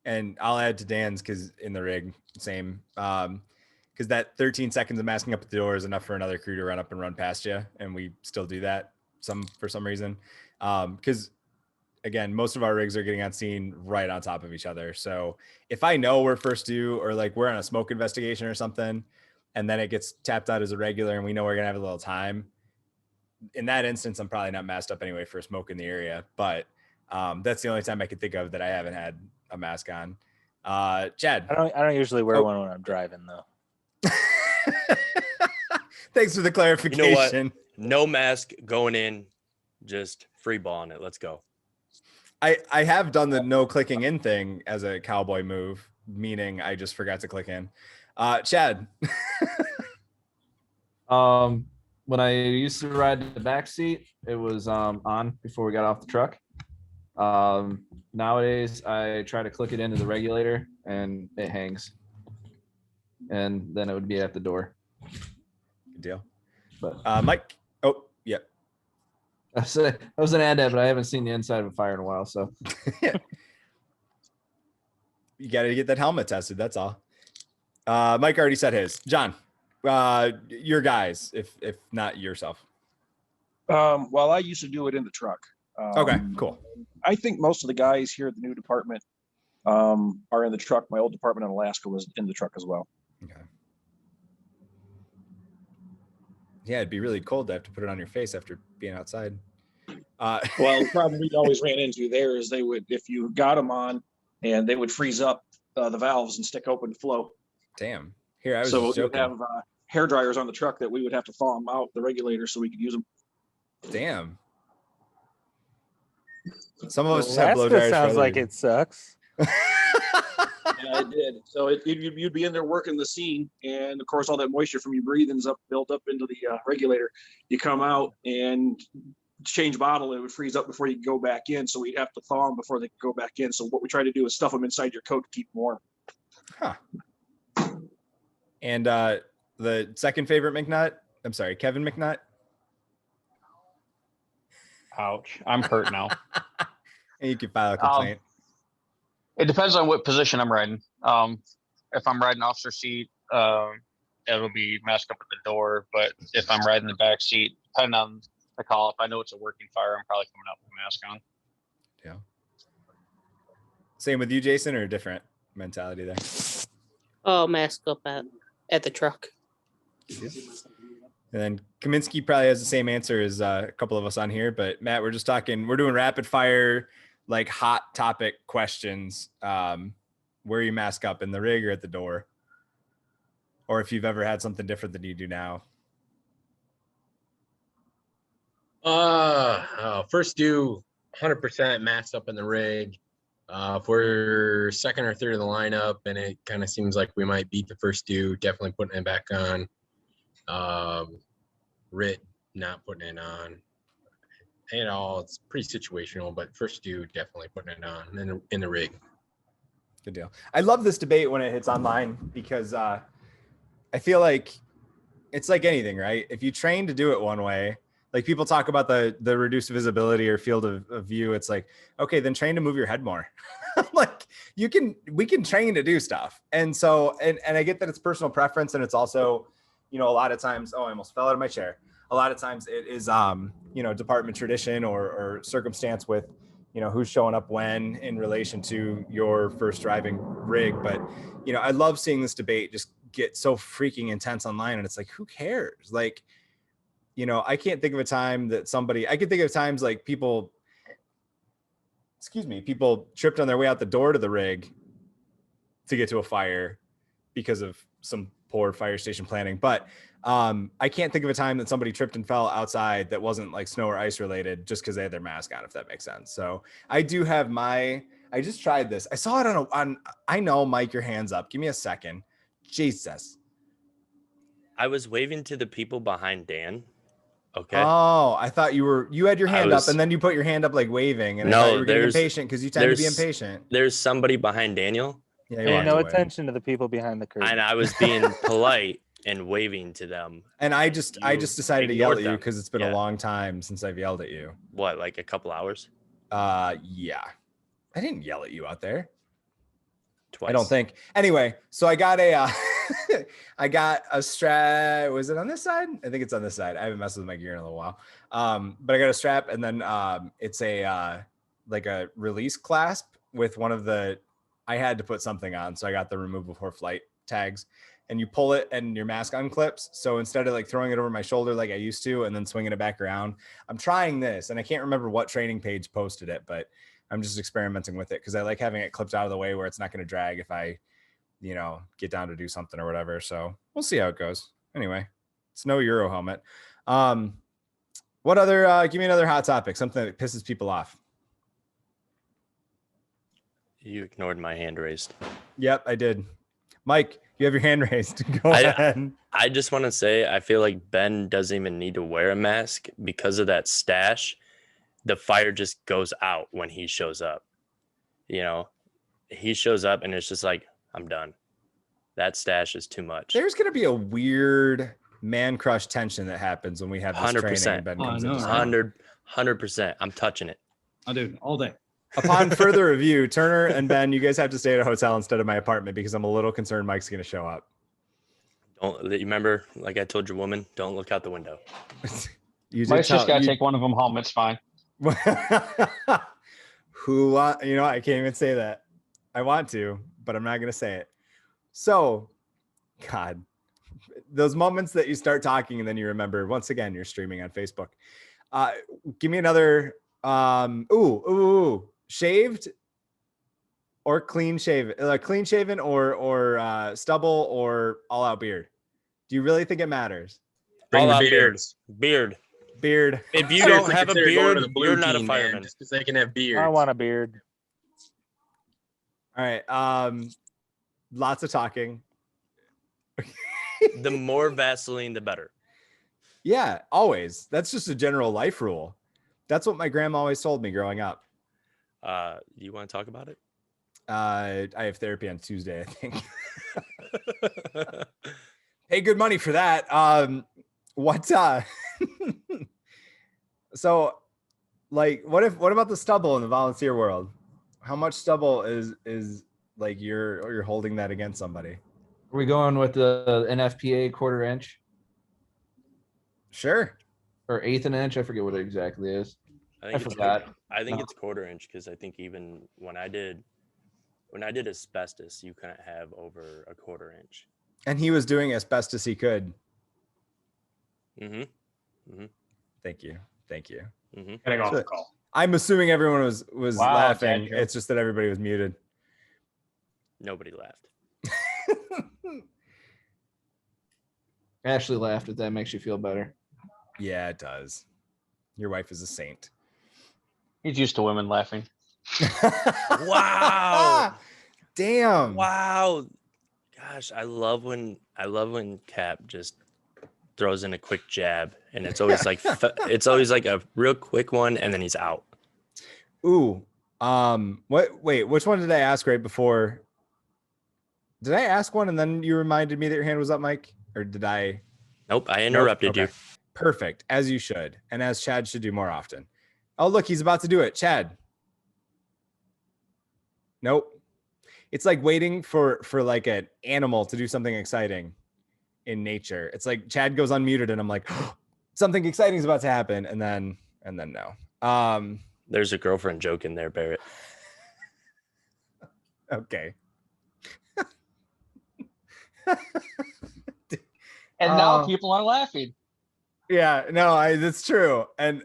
And I'll add to Dan's, because in the rig, same. Because that 13 seconds of masking up at the door is enough for another crew to run up and run past you. And we still do that for some reason. Because again, most of our rigs are getting on scene right on top of each other. So if I know we're first due, or like we're on a smoke investigation or something, and then it gets tapped out as a regular and we know we're going to have a little time, in that instance, I'm probably not masked up anyway for smoke in the area. But that's the only time I could think of that I haven't had a mask on. Chad? I don't usually wear one when I'm driving though. Thanks for the clarification. No mask going in, just free balling it. Let's go. I have done the no clicking in thing as a cowboy move, meaning I just forgot to click in. Chad. When I used to ride the back seat, it was on before we got off the truck. Nowadays, I try to click it into the regulator and it hangs. And then it would be at the door. Good deal. But Mike. Oh, yeah. I was an ad, but I haven't seen the inside of a fire in a while. So you got to get that helmet tested. That's all. Mike already said his. John, your guys, if not yourself. Well, I used to do it in the truck. Okay, cool. I think most of the guys here at the new department are in the truck. My old department in Alaska was in the truck as well. Okay. Yeah, it'd be really cold to have to put it on your face after being outside. Well, the problem we always ran into there is they would, if you got them on, and they would freeze up the valves and stick open to flow. Damn. Here, I was So just we joking. have hair dryers on the truck that we would have to thaw them out, the regulators, so we could use them. Damn. Some of us just have blow Alaska dryers. for sounds other like reasons. it sucks. Yeah, I did. So you'd be in there working the scene, and of course, all that moisture from your breathing's built up into the regulator. You come out and change bottle, it would freeze up before you could go back in. So we'd have to thaw them before they could go back in. So what we try to do is stuff them inside your coat to keep them warm. Huh. And the second favorite McNutt, I'm sorry, Kevin McNutt. Ouch. I'm hurt now. And you can file a complaint. It depends on what position I'm riding. If I'm riding officer seat, it'll be mask up at the door. But if I'm riding the back seat, depending on the call, if I know it's a working fire, I'm probably coming out with a mask on. Yeah. Same with you, Jason, or a different mentality there? Oh, mask up at the truck. And then Kaminsky probably has the same answer as a couple of us on here. But Matt, we're doing rapid fire, like hot topic questions. Where you mask up, in the rig or at the door? Or if you've ever had something different than you do now. First do 100% mask up in the rig. If we're second or third in the lineup and it kind of seems like we might beat the first due, definitely putting it back on. Rit, not putting it on. It's pretty situational, but first due, definitely putting it on in the rig. Good deal. I love this debate when it hits online because I feel like it's like anything, right? If you train to do it one way, like people talk about the reduced visibility or field of view, it's like, okay, then train to move your head more. Like we can train to do stuff. And so, and I get that it's personal preference, and it's also, a lot of times, I almost fell out of my chair. A lot of times it is, department tradition or circumstance with, who's showing up when in relation to your first driving rig. But, I love seeing this debate just get so freaking intense online. And it's like, who cares? Like, I can't think of a time that I could think of times like people tripped on their way out the door to the rig to get to a fire because of some poor fire station planning. But I can't think of a time that somebody tripped and fell outside that wasn't like snow or ice related just because they had their mask on, if that makes sense. So I do have I just tried this. I saw it on I know, Mike, your hand's up. Give me a second. Jesus. I was waving to the people behind Dan. Okay. Oh, I thought you had your hand up and then you put your hand up like waving, and I thought you were getting impatient because you tend to be impatient. There's somebody behind Daniel. Yeah, Pay no attention to the people behind the curtain. And I was being polite and waving to them. And I just decided to yell at you them. because it's been a long time since I've yelled at you. What, like a couple hours? Yeah. I didn't yell at you out there. Twice. I don't think. Anyway, so I got a strap. Was it on this side? I think it's on this side. I haven't messed with my gear in a little while. But I got a strap, and then it's like a release clasp with one of the. I had to put something on, so I got the remove before flight tags, and you pull it, and your mask unclips. So instead of like throwing it over my shoulder like I used to, and then swinging it back around, I'm trying this, and I can't remember what training page posted it, but I'm just experimenting with it because I like having it clipped out of the way where it's not going to drag if I get down to do something or whatever. So we'll see how it goes. Anyway, it's no Euro helmet. What other, give me another hot topic, something that pisses people off. You ignored my hand raised. Yep, I did. Mike, you have your hand raised. Go ahead. I just want to say, I feel like Ben doesn't even need to wear a mask because of that stash. The fire just goes out when he shows up. He shows up and it's just like, I'm done. That stash is too much. There's going to be a weird man crush tension that happens when we have this 100%. training. Ben comes in. 100%. I'm touching it. I'll do it all day. Upon further review, Turner and Ben, you guys have to stay at a hotel instead of my apartment because I'm a little concerned Mike's going to show up. You remember, like I told your woman, don't look out the window. Mike's just got to take one of them home. It's fine. Who, I can't even say that. I want to, but I'm not going to say it. So, God, those moments that you start talking and then you remember, once again, you're streaming on Facebook. Give me another, shaved or clean shaven, clean shaven or stubble or all out beard. Do you really think it matters? Bring All the out beards. Beard. If you Seriously don't have a consider going to beard, the blue you're not a team, man, fireman. just because they can have beards. I want a beard. All right. Lots of talking. The more Vaseline, the better. Yeah, always. That's just a general life rule. That's what my grandma always told me growing up. You want to talk about it? I have therapy on Tuesday, I think. Pay good money for that. So like, what about the stubble in the volunteer world? How much stubble is like you're holding that against somebody? Are we going with the NFPA 1/4 inch Sure. or 1/8 inch? I forget what it exactly is. I it's forgot. I think No. it's 1/4 inch because I think even when I did asbestos, you couldn't have over a 1/4 inch. And he was doing as best as he could. Mm-hmm. Mm-hmm. Thank you. Mm-hmm. Getting off So- the call. I'm assuming everyone was Wow, laughing. dad joke. It's just that everybody was muted. Nobody laughed. Ashley laughed if that makes you feel better. Yeah, it does. Your wife is a saint. He's used to women laughing. Wow. Damn. Wow. Gosh, I love when Cap just throws in a quick jab, and it's always like a real quick one, and then he's out. Ooh. Wait, which one did I ask right before? Did I ask one and then you reminded me that your hand was up, Mike? Or did I? Nope, I interrupted you. Perfect, as you should, and as Chad should do more often. Oh, look, he's about to do it. Chad. Nope. It's like waiting for like an animal to do something exciting in nature. It's like Chad goes unmuted and I'm like, oh, something exciting is about to happen, and then no. There's a girlfriend joke in there, Barrett. Okay. And now people are laughing. Yeah, no, that's true. And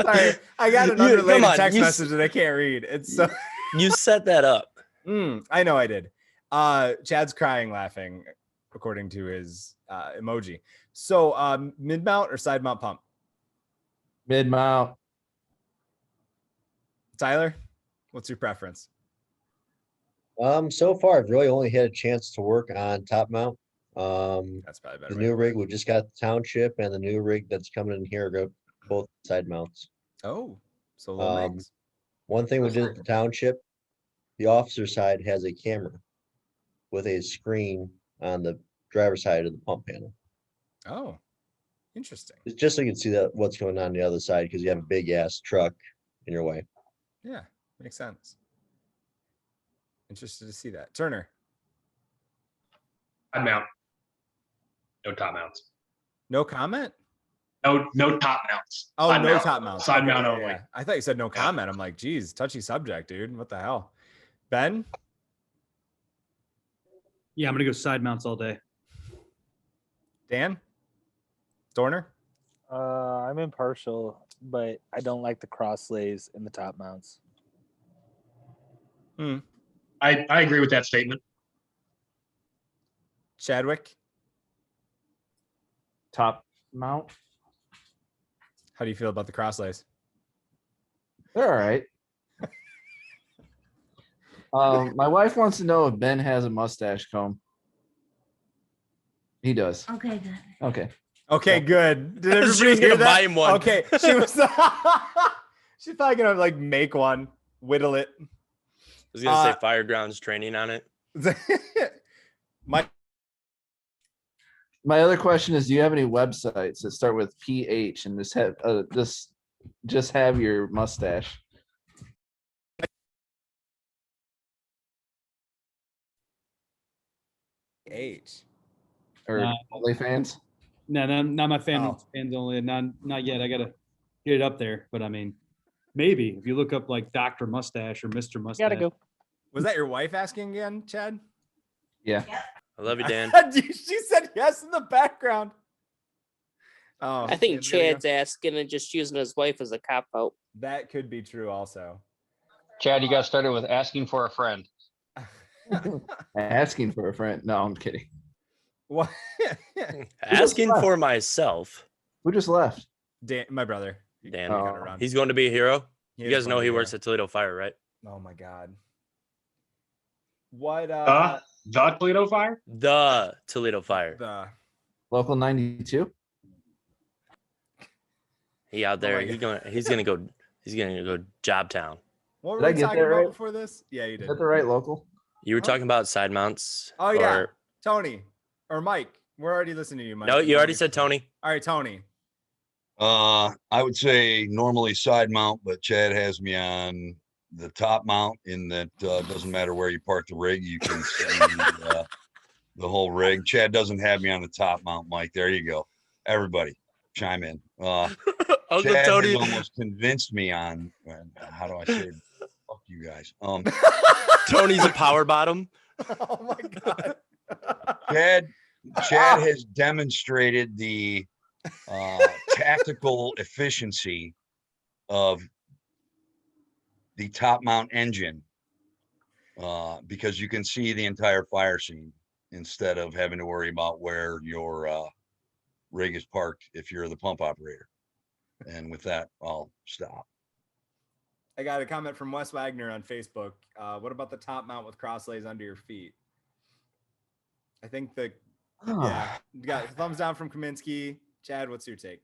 sorry, I got an unrelated text message that I can't read. It's so You set that up. I know I did. Chad's crying laughing according to his emoji. So mid mount or side mount pump? Mid mount. Tyler, what's your preference? So far I've really only had a chance to work on top mount. That's probably better. The new rig we just got the township and the new rig that's coming in here go both side mounts. Oh, so low mics. One thing we did at the township, the officer side has a camera with a screen on the driver's side of the pump panel. Oh, interesting. It's just so you can see that what's going on the other side because you have a big ass truck in your way. Yeah, makes sense. Interested to see that. Turner. Side mount. No top mounts. No comment? No top mounts. Oh, Side no mount. top mount. Side Okay, mount yeah, only. yeah. I thought you said no comment. I'm like, geez, touchy subject, dude. What the hell? Ben? Yeah, I'm gonna go side mounts all day. Dan? Dorner? I'm impartial, but I don't like the cross lays in the top mounts. I agree with that statement. Chadwick, Top mount. how do you feel about the crosslays? They're all right. My wife wants to know if Ben has a mustache comb. He does. Okay, good. Okay. Okay, good. Did She everybody was hear gonna that? buy him one. Okay, she was. She's probably gonna like make one, whittle it. I was gonna say Fireground's training on it. My My other question is, do you have any websites that start with PH and just have your mustache? H. Or Nah. OnlyFans? No, not my Oh. fans only. Not yet. I gotta get it up there. But I mean, maybe if you look up like Dr. Mustache or Mr. Mustache. Gotta go. Was that your wife asking again, Chad? Yeah. I love you, Dan. She said yes in the background. Oh, I think there we go. Chad's asking and just using his wife as a cop out. That could be true also. Chad, you got started with asking for a friend. Asking for a friend. No, I'm kidding. What? Asking for myself. Who just left? Dan, my brother. Dan. Oh. Gotta run. He's going to be a hero. He You is guys going know to he be works there. at Toledo Fire, right? Oh my god. What? The Toledo Fire? The Toledo Fire. The Local 92? He out there. my He's gonna go Jobtown. what Did were I we get talking that about right? before this? Yeah, you Is did. that the right local? You were talking about side mounts. Oh yeah, or- Tony or Mike. We're already listening to you, Mike. No, you already said Tony. All right, Tony. I would say normally side mount, but Chad has me on the top mount in that doesn't matter where you park the rig, you can see the whole rig. Chad doesn't have me on the top mount, Mike. There you go. Everybody chime in. Uncle Chad Tony. has almost convinced me on how do I say it? Fuck you guys. Tony's a power bottom. Oh my god. Chad has demonstrated the tactical efficiency of the top mount engine because you can see the entire fire scene instead of having to worry about where your rig is parked if you're the pump operator. And with that, I'll stop. I got a comment from Wes Wagner on Facebook. What about the top mount with crosslays under your feet? I think yeah, you got a thumbs down from Kaminsky. Chad, what's your take?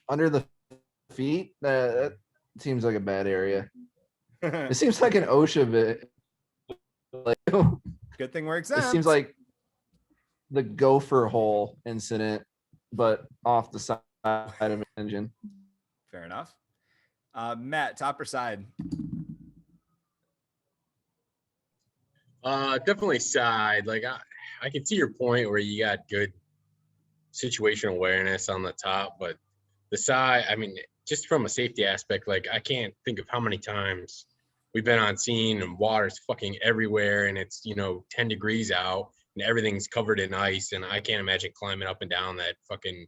Under the feet? That seems like a bad area. It seems like an OSHA bit. Like, Good thing we're it exempt. seems like the gopher hole incident, but off the side of an engine. Fair enough. Matt, top or side? Definitely side. Like I can see your point where you got good situational awareness on the top, but the side, I mean, just from a safety aspect, like I can't think of how many times we've been on scene and water's fucking everywhere and it's, 10 degrees out and everything's covered in ice. And I can't imagine climbing up and down that fucking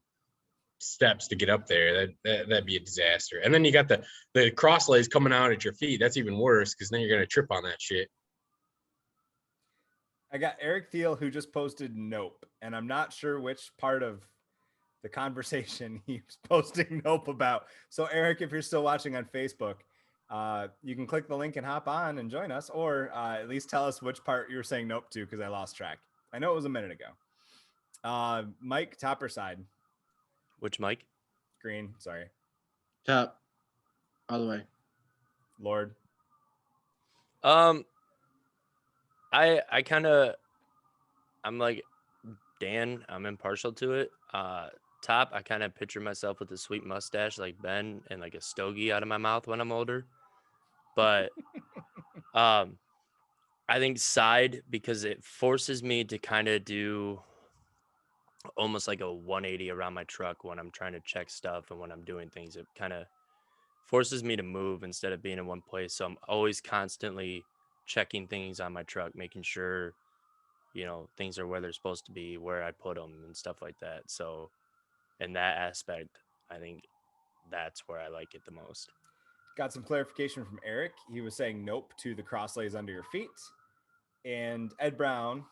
steps to get up there. That'd be a disaster. And then you got the crosslays coming out at your feet. That's even worse because then you're going to trip on that shit. I got Eric Thiel who just posted nope, and I'm not sure which part of the conversation he was posting nope about. So Eric, if you're still watching on Facebook, you can click the link and hop on and join us, or at least tell us which part you were saying nope to because I lost track. I know it was a minute ago. Mike, top or side? Which Mike? Green, sorry. Top. All the way. Lord. I'm like Dan, I'm impartial to it. Top, I kind of picture myself with a sweet mustache like Ben and like a stogie out of my mouth when I'm older. But I think side because it forces me to kind of do almost like a 180 around my truck when I'm trying to check stuff and when I'm doing things. It kind of forces me to move instead of being in one place. So I'm always constantly checking things on my truck, making sure, things are where they're supposed to be, where I put them and stuff like that. So in that aspect, I think that's where I like it the most. Got some clarification from Eric. He was saying nope to the cross lays under your feet. And Ed Brown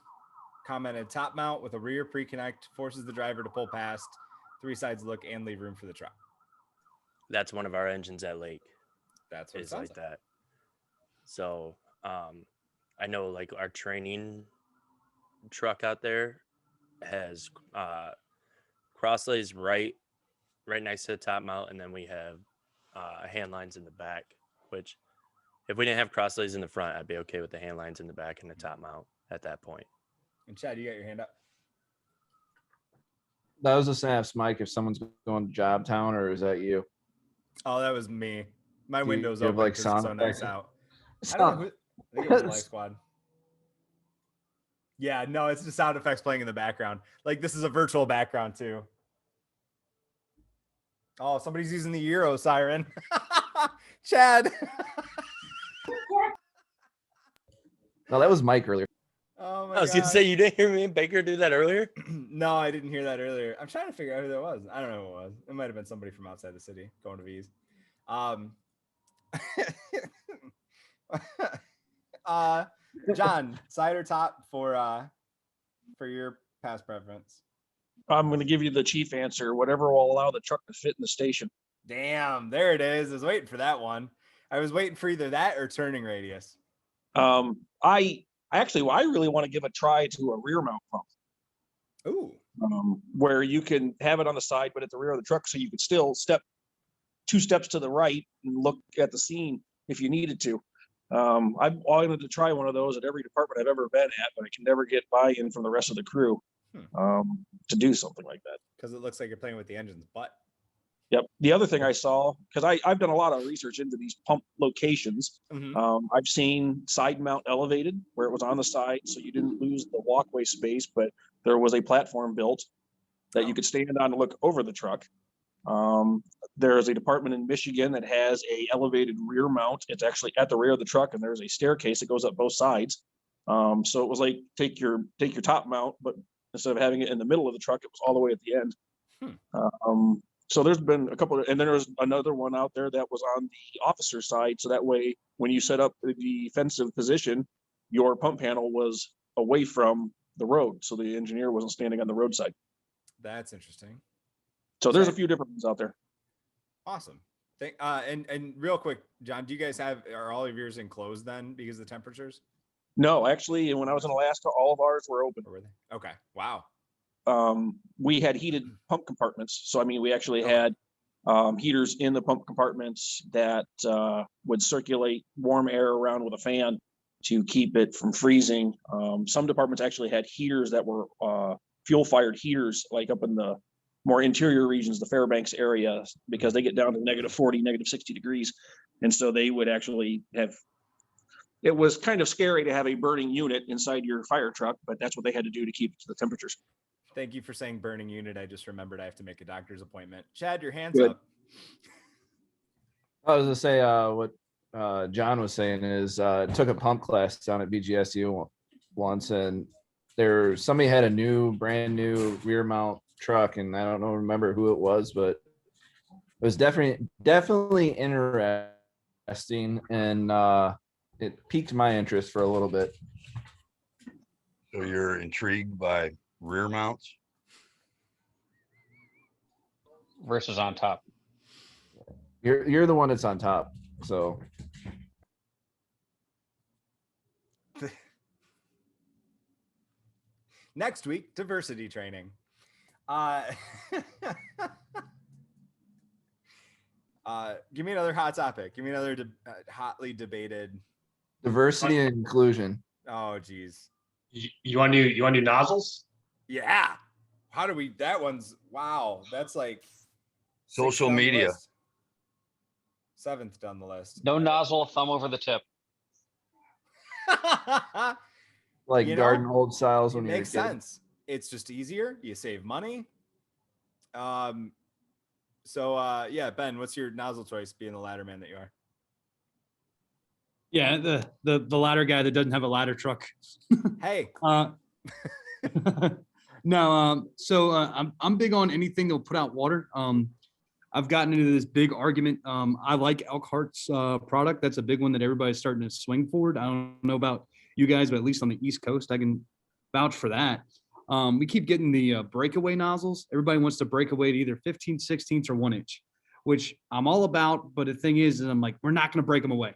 commented top mount with a rear pre-connect forces the driver to pull past 3 sides look and leave room for the truck. That's one of our engines at Lake. That's what it Is sounds like that. So I know like our training truck out there has cross lays right next to the top mount, and then we have hand lines in the back, which if we didn't have cross lays in the front, I'd be okay with the hand lines in the back and the top mount at that point. And Chad, you got your hand up. That was just ask Mike if someone's going to Job Town, or is that you? Oh, that was me. My Do you window's have, open like, because it's so sound nice effects? out. I don't know who, I think it was the Life Squad. Yeah, no, it's the sound effects playing in the background. Like this is a virtual background too. Oh, somebody's using the Euro siren. Chad. No, that was Mike earlier. Oh my I was gonna say, you didn't hear me and Baker do that earlier? No, I didn't hear that earlier. I'm trying to figure out who that was. I don't know who it was. It might have been somebody from outside the city going to V's. John, side or top for your pass preference? I'm going to give you the chief answer. Whatever will allow the truck to fit in the station. Damn, there it is. I was waiting for that one. I was waiting for either that or turning radius. I really want to give a try to a rear mount pump. Ooh. Where you can have it on the side, but at the rear of the truck, so you could still step 2 steps to the right and look at the scene if you needed to. I've wanted to try one of those at every department I've ever been at, but I can never get buy-in from the rest of the crew to do something like that. Because it looks like you're playing with the engine's butt. Yep. The other thing I saw, because I've done a lot of research into these pump locations. I've seen side mount elevated where it was on the side, so you didn't lose the walkway space, but there was a platform built that you could stand on to look over the truck. There is a department in Michigan that has a elevated rear mount. It's actually at the rear of the truck, and there's a staircase that goes up both sides. So it was like take your top mount, but instead of having it in the middle of the truck, it was all the way at the end. So there's been a couple, and then there was another one out there that was on the officer side. So that way, when you set up the defensive position, your pump panel was away from the road, so the engineer wasn't standing on the roadside. That's interesting. So there's a few different ones out there. Awesome. And real quick, John, do you guys are all of yours enclosed then because of the temperatures? No, actually, when I was in Alaska, all of ours were open. Or were they? Okay. Wow. We had heated pump compartments. So, I mean, we actually had heaters in the pump compartments that would circulate warm air around with a fan to keep it from freezing. Some departments actually had heaters that were fuel-fired heaters, like up in the more interior regions, the Fairbanks area, because they get down to -40, -60 degrees. And so they would actually have, it was kind of scary to have a burning unit inside your fire truck, but that's what they had to do to keep it to the temperatures. Thank you for saying burning unit. I just remembered I have to make a doctor's appointment. Chad, your hand's Good. up. I was gonna say what John was saying is took a pump class down at BGSU once, and somebody had a brand new rear mount truck, and I don't remember who it was, but it was definitely interesting, and it piqued my interest for a little bit. So you're intrigued by rear mounts versus on top. You're the one that's on top, so. Next week, diversity training. Give me another hot topic. Give me another hotly debated. Diversity and inclusion. Oh, geez. You want to do nozzles? Yeah. How do we? That one's wow. That's like social media. 7th down the list. No nozzle, thumb over the tip. Like garden hold styles when it you're makes sense. It's just easier. You save money. So yeah, Ben, what's your nozzle choice being the ladder man that you are? Yeah, the ladder guy that doesn't have a ladder truck. Hey. No, so I'm big on anything that'll put out water. I've gotten into this big argument. I like Elkhart's product. That's a big one that everybody's starting to swing forward. I don't know about you guys, but at least on the East Coast, I can vouch for that. We keep getting the breakaway nozzles. Everybody wants to break away to either 15, 16 or 1 inch, which I'm all about. But the thing is I'm like, we're not going to break them away.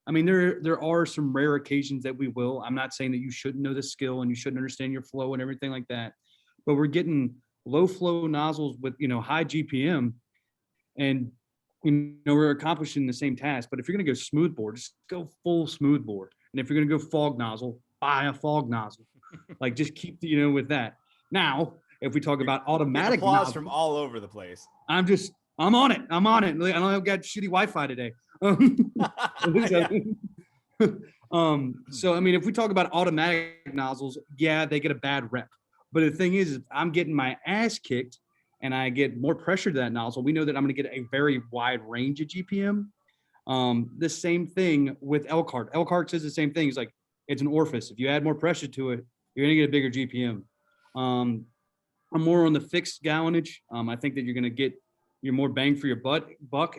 I mean, there are some rare occasions that we will. I'm not saying that you shouldn't know the skill and you shouldn't understand your flow and everything like that, but we're getting low flow nozzles with, high GPM, and, we're accomplishing the same task. But if you're going to go smooth bore, just go full smooth bore. And if you're going to go fog nozzle, buy a fog nozzle. Like, just keep, with that. Now, if we talk about automatic applause nozzles, from all over the place. I'm on it. I don't got shitty Wi-Fi today. So, I mean, if we talk about automatic nozzles, yeah, they get a bad rep. But the thing is, if I'm getting my ass kicked and I get more pressure to that nozzle, we know that I'm going to get a very wide range of GPM. The same thing with Elkhart. Elkhart says the same thing. It's like, it's an orifice. If you add more pressure to it, you're going to get a bigger GPM. I'm more on the fixed gallonage. I think that you're going to get your more bang for your buck,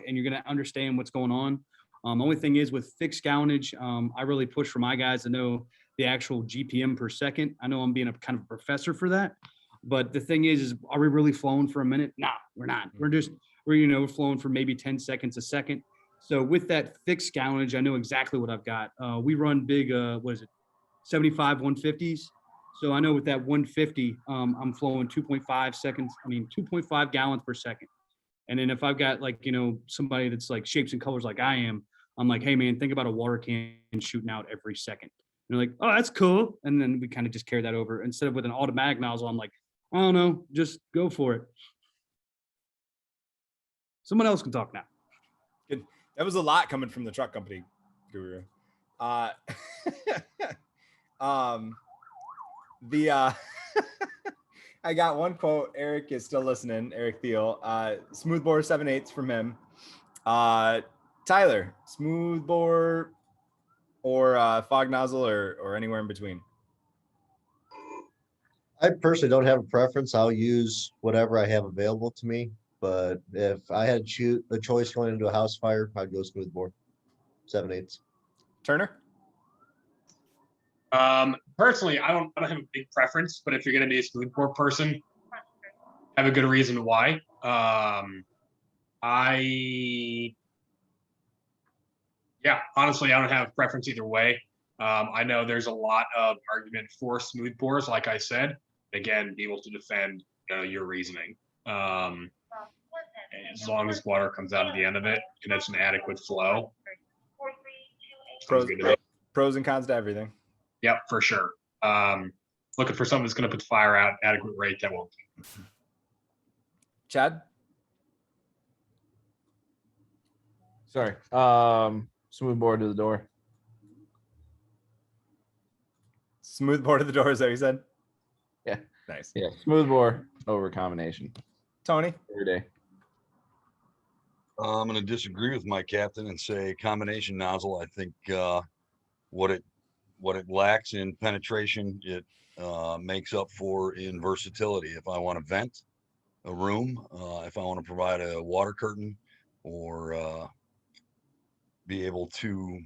and you're going to understand what's going on. The only thing is with fixed gallonage, I really push for my guys to know the actual GPM per second. I know I'm being a kind of professor for that, but the thing is are we really flowing for a minute? Nah, we're not. We're flowing for maybe 10 seconds a second. So with that fixed gallonage, I know exactly what I've got. We run big, 75 150s. So I know with that 150, I'm flowing 2.5 gallons per second. And then if I've got somebody that's like shapes and colors like I am, I'm like, hey man, think about a water can shooting out every second. And they're like, oh, that's cool. And then we kind of just carry that over. Instead of with an automatic nozzle, I'm like, I don't know, just go for it. Someone else can talk now. Good. That was a lot coming from the truck company guru. I got one quote. Eric is still listening. Eric Thiel, smooth bore 7/8 from him. Tyler, smooth bore or fog nozzle or anywhere in between? I personally don't have a preference. I'll use whatever I have available to me. But if I had a choice going into a house fire, I'd go smooth bore 7/8. Turner? Personally, I don't have a big preference, but if you're going to be a smooth bore person, have a good reason why. Honestly, I don't have a preference either way. I know there's a lot of argument for smooth bores, like I said. Again, be able to defend your reasoning. As long as water comes out at the end of it and it's an adequate flow. Pros and cons to everything. Yep, for sure. Looking for something that's going to put the fire out at adequate rate that won't. Chad? Sorry. Smooth bore to the door. Smooth bore to the door, is that what you said? Yeah. Nice. Yeah. Smooth bore over combination. Tony? Every day. I'm going to disagree with my captain and say combination nozzle. I think what it lacks in penetration, it makes up for in versatility. If I want to vent a room, if I want to provide a water curtain or be able to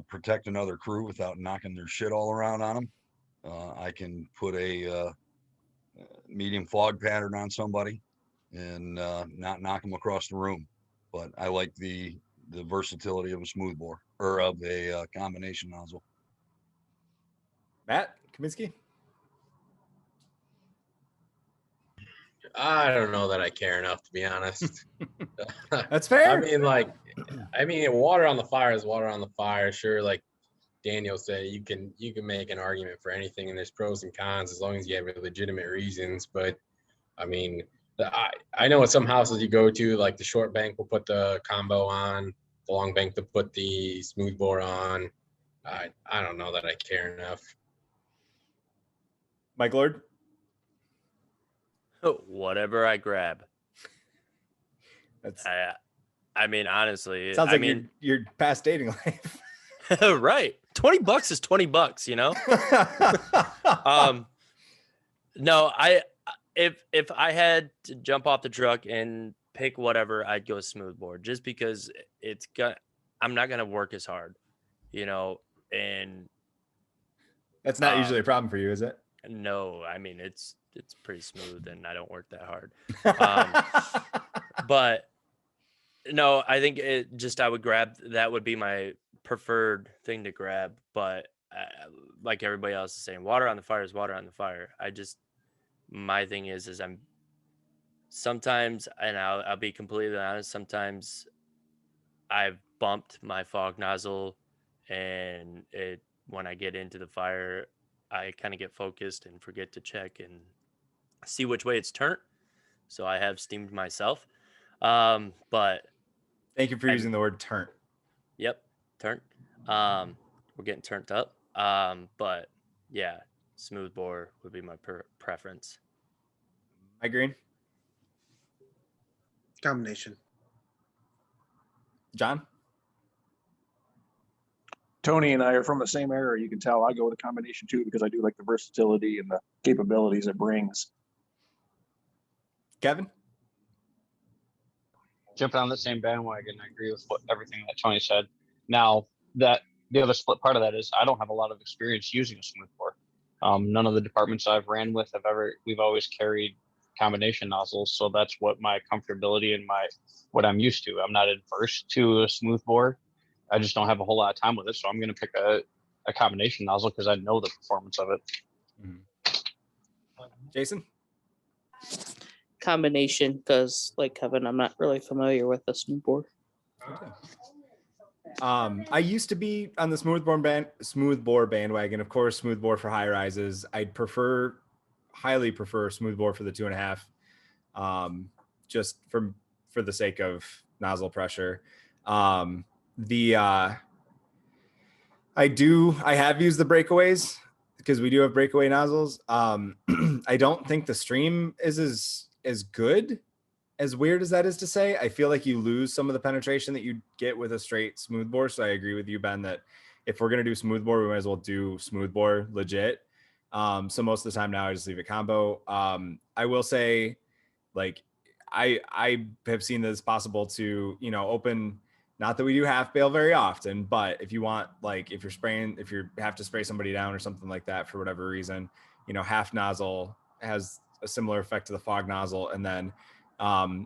protect another crew without knocking their shit all around on them, I can put a medium fog pattern on somebody and not knock them across the room. But I like the versatility of a smooth bore or of a combination nozzle. Matt Kaminsky? I don't know that I care enough, to be honest. That's fair. I mean, water on the fire is water on the fire. Sure, like Daniel said, you can make an argument for anything, and there's pros and cons as long as you have legitimate reasons. But I mean, I know in some houses you go to, like the short bank will put the combo on, the long bank to put the smooth bore on. I don't know that I care enough. Mike Lord? Whatever I grab. That's. I mean, honestly, Sounds like your past dating life. Right. $20 is $20, No, if I had to jump off the truck and pick whatever, I'd go smoothbore just because I'm not gonna work as hard, and That's not usually a problem for you, is it? no, I mean it's pretty smooth and I don't work that hard. But no, I think I would grab, that would be my preferred thing to grab. But like everybody else is saying, water on the fire is water on the fire. My thing is I'm sometimes, and I'll be completely honest, sometimes I've bumped my fog nozzle and when I get into the fire, I kind of get focused and forget to check and see which way it's turned. So I have steamed myself. But thank you for using the word turn. Yep, turn. We're getting turned up. But yeah, smoothbore would be my preference. My green. Combination. John? Tony and I are from the same area. You can tell I go with a combination too, because I do like the versatility and the capabilities it brings. Kevin? Jumping on the same bandwagon, I agree with everything that Tony said. Now, that the other split part of that is I don't have a lot of experience using a smoothbore. None of the departments I've ran with we've always carried combination nozzles, so that's what my comfortability and what I'm used to. I'm not adverse to a smoothbore. I just don't have a whole lot of time with it, so I'm going to pick a combination nozzle because I know the performance of it. Jason? Combination, because like Kevin, I'm not really familiar with the smoothbore. I used to be on the smoothbore bandwagon. Of course, smoothbore for high rises. I'd highly prefer smoothbore for the 2.5, just for the sake of nozzle pressure. I have used the breakaways because we do have breakaway nozzles. I don't think the stream is as good, as weird as that is to say. I feel like you lose some of the penetration that you get with a straight smoothbore. So I agree with you, Ben, that if we're going to do smoothbore, we might as well do smoothbore legit. So most of the time now I just leave it combo. I will say, like, I have seen that it's possible to, open, not that we do half bail very often, but if you want, like, if you have to spray somebody down or something like that for whatever reason, half nozzle has a similar effect to the fog nozzle. And then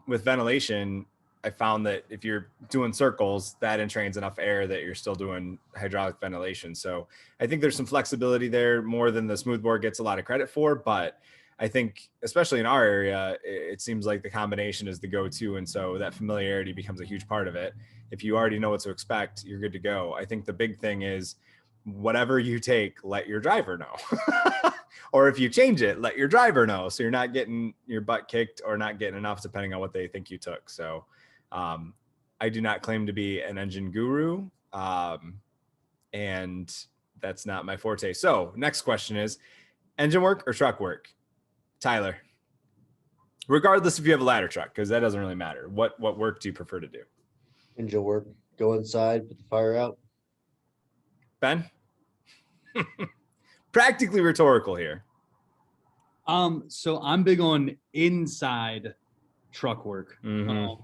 with ventilation, I found that if you're doing circles, that entrains enough air that you're still doing hydraulic ventilation. So I think there's some flexibility there, more than the smoothbore gets a lot of credit for. But I think, especially in our area, it seems like the combination is the go-to. And so that familiarity becomes a huge part of it. If you already know what to expect, you're good to go. I think the big thing is whatever you take, let your driver know. Or if you change it, let your driver know. So you're not getting your butt kicked or not getting enough, depending on what they think you took. So I do not claim to be an engine guru. And that's not my forte. So next question is engine work or truck work? Tyler, regardless if you have a ladder truck, because that doesn't really matter. What work do you prefer to do? Engine work. Go inside, put the fire out. Ben? Practically rhetorical here. So I'm big on inside truck work. Even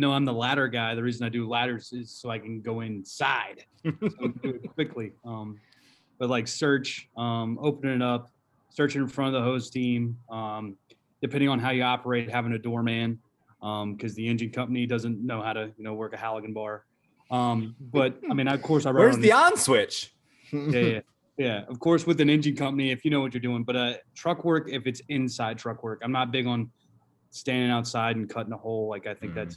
though I'm the ladder guy, the reason I do ladders is so I can go inside, so I can do it quickly. But like search, opening it up, searching in front of the hose team, depending on how you operate, having a doorman, because the engine company doesn't know how to, work a Halligan bar. But I mean, of course, where's the on switch? Yeah. Of course, with an engine company, if you know what you're doing. But truck work, if it's inside truck work, I'm not big on standing outside and cutting a hole. Like, I think that's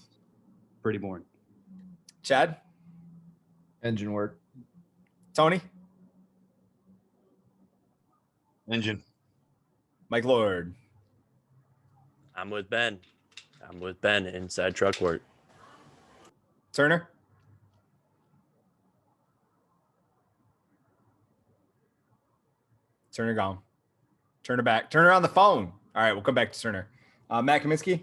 pretty boring. Chad? Engine work. Tony? Engine. Mike Lord? I'm with Ben. Inside truck work. Turner? Turner gone. Turner back. Turner on the phone. All right, we'll come back to Turner. Matt Kaminsky?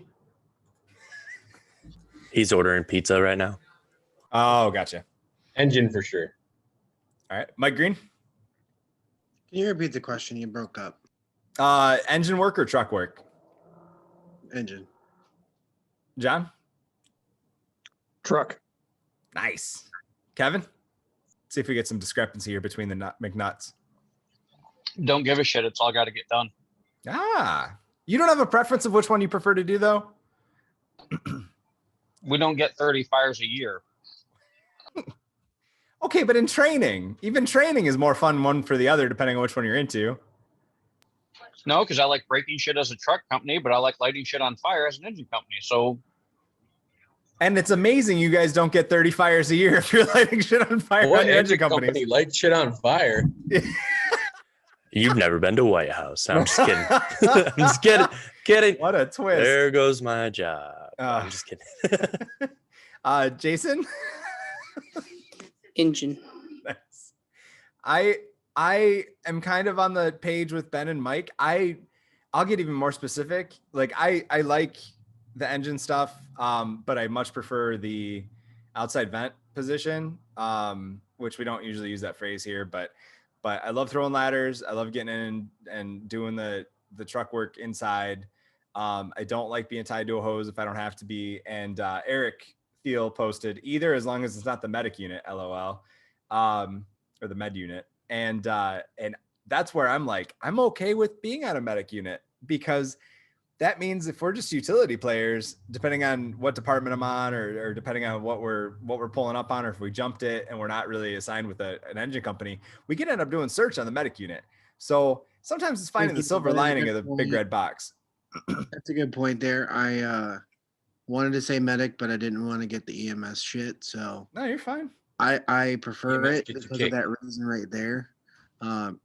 He's ordering pizza right now. Oh, gotcha. Engine for sure. All right. Mike Green? Can you repeat the question? You broke up. Engine work or truck work? Engine. John? Truck. Nice. Kevin? See if we get some discrepancy here between the McNuts. Don't give a shit. It's all got to get done. Ah, you don't have a preference of which one you prefer to do, though? We don't get 30 fires a year. Okay, but in training, even training is more fun one for the other, depending on which one you're into. No, because I like breaking shit as a truck company, but I like lighting shit on fire as an engine company. So, and it's amazing you guys don't get 30 fires a year if you're lighting shit on fire What on your engine company companies. light shit on fire? You've never been to White House. I'm just kidding. I'm just kidding. What a twist. There goes my job. I'm just kidding. Jason? Engine. Nice. I am kind of on the page with Ben and Mike. I'll get even more specific. Like I like the engine stuff, but I much prefer the outside vent position, which we don't usually use that phrase here, but I love throwing ladders. I love getting in and doing the truck work inside. I don't like being tied to a hose if I don't have to be. And Eric Thiel posted either, as long as it's not the medic unit, LOL, or the med unit. And that's where I'm like, I'm okay with being on a medic unit, because that means if we're just utility players, depending on what department I'm on, or depending on what we're pulling up on, or if we jumped it and we're not really assigned with an engine company, we can end up doing search on the medic unit. So sometimes it's finding the silver lining of the big red box. That's a good point there. I wanted to say medic, but I didn't want to get the EMS shit. So no, you're fine. I prefer EMS it gets you because of kicked. that reason right there.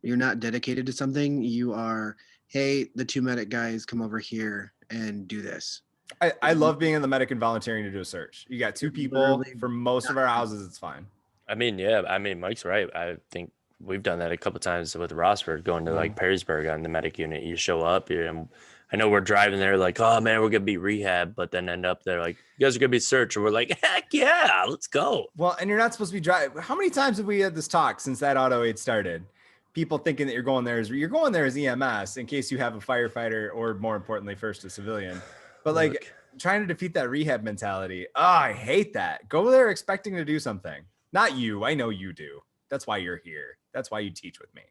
You're not dedicated to something. You are, hey, the 2 medic guys come over here and do this. I love being in the medic and volunteering to do a search. You got 2 people for most of our houses. It's fine. I mean, yeah. I mean, Mike's right. I think we've done that a couple times with Rossford, going to like Perrysburg on the medic unit. You show up, and I know we're driving there like, oh man, we're gonna be rehab, but then end up there like, you guys are gonna be search, and we're like, heck yeah, let's go. Well, and you're not supposed to be driving. How many times have we had this talk since that auto aid started? People thinking that you're going there as EMS in case you have a firefighter, or more importantly, first a civilian. But like trying to defeat that rehab mentality. Oh, I hate that. Go there expecting to do something. Not you. I know you do. That's why you're here. That's why you teach with me.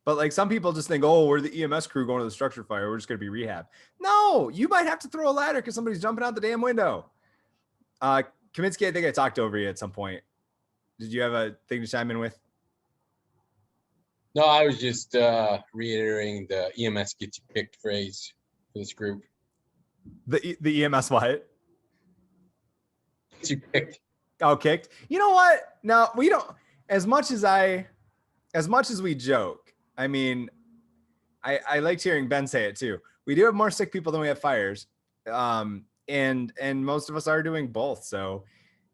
But like some people just think, oh, we're the EMS crew going to the structure fire. We're just going to be rehab. No, you might have to throw a ladder because somebody's jumping out the damn window. Kaminsky, I think I talked over you at some point. Did you have a thing to chime in with? No, I was just reiterating the EMS gets you picked phrase for this group. The EMS what? Gets you picked. Oh, kicked. You know what? No, we don't. As much as we joke, I mean, I liked hearing Ben say it too. We do have more sick people than we have fires. And most of us are doing both. So,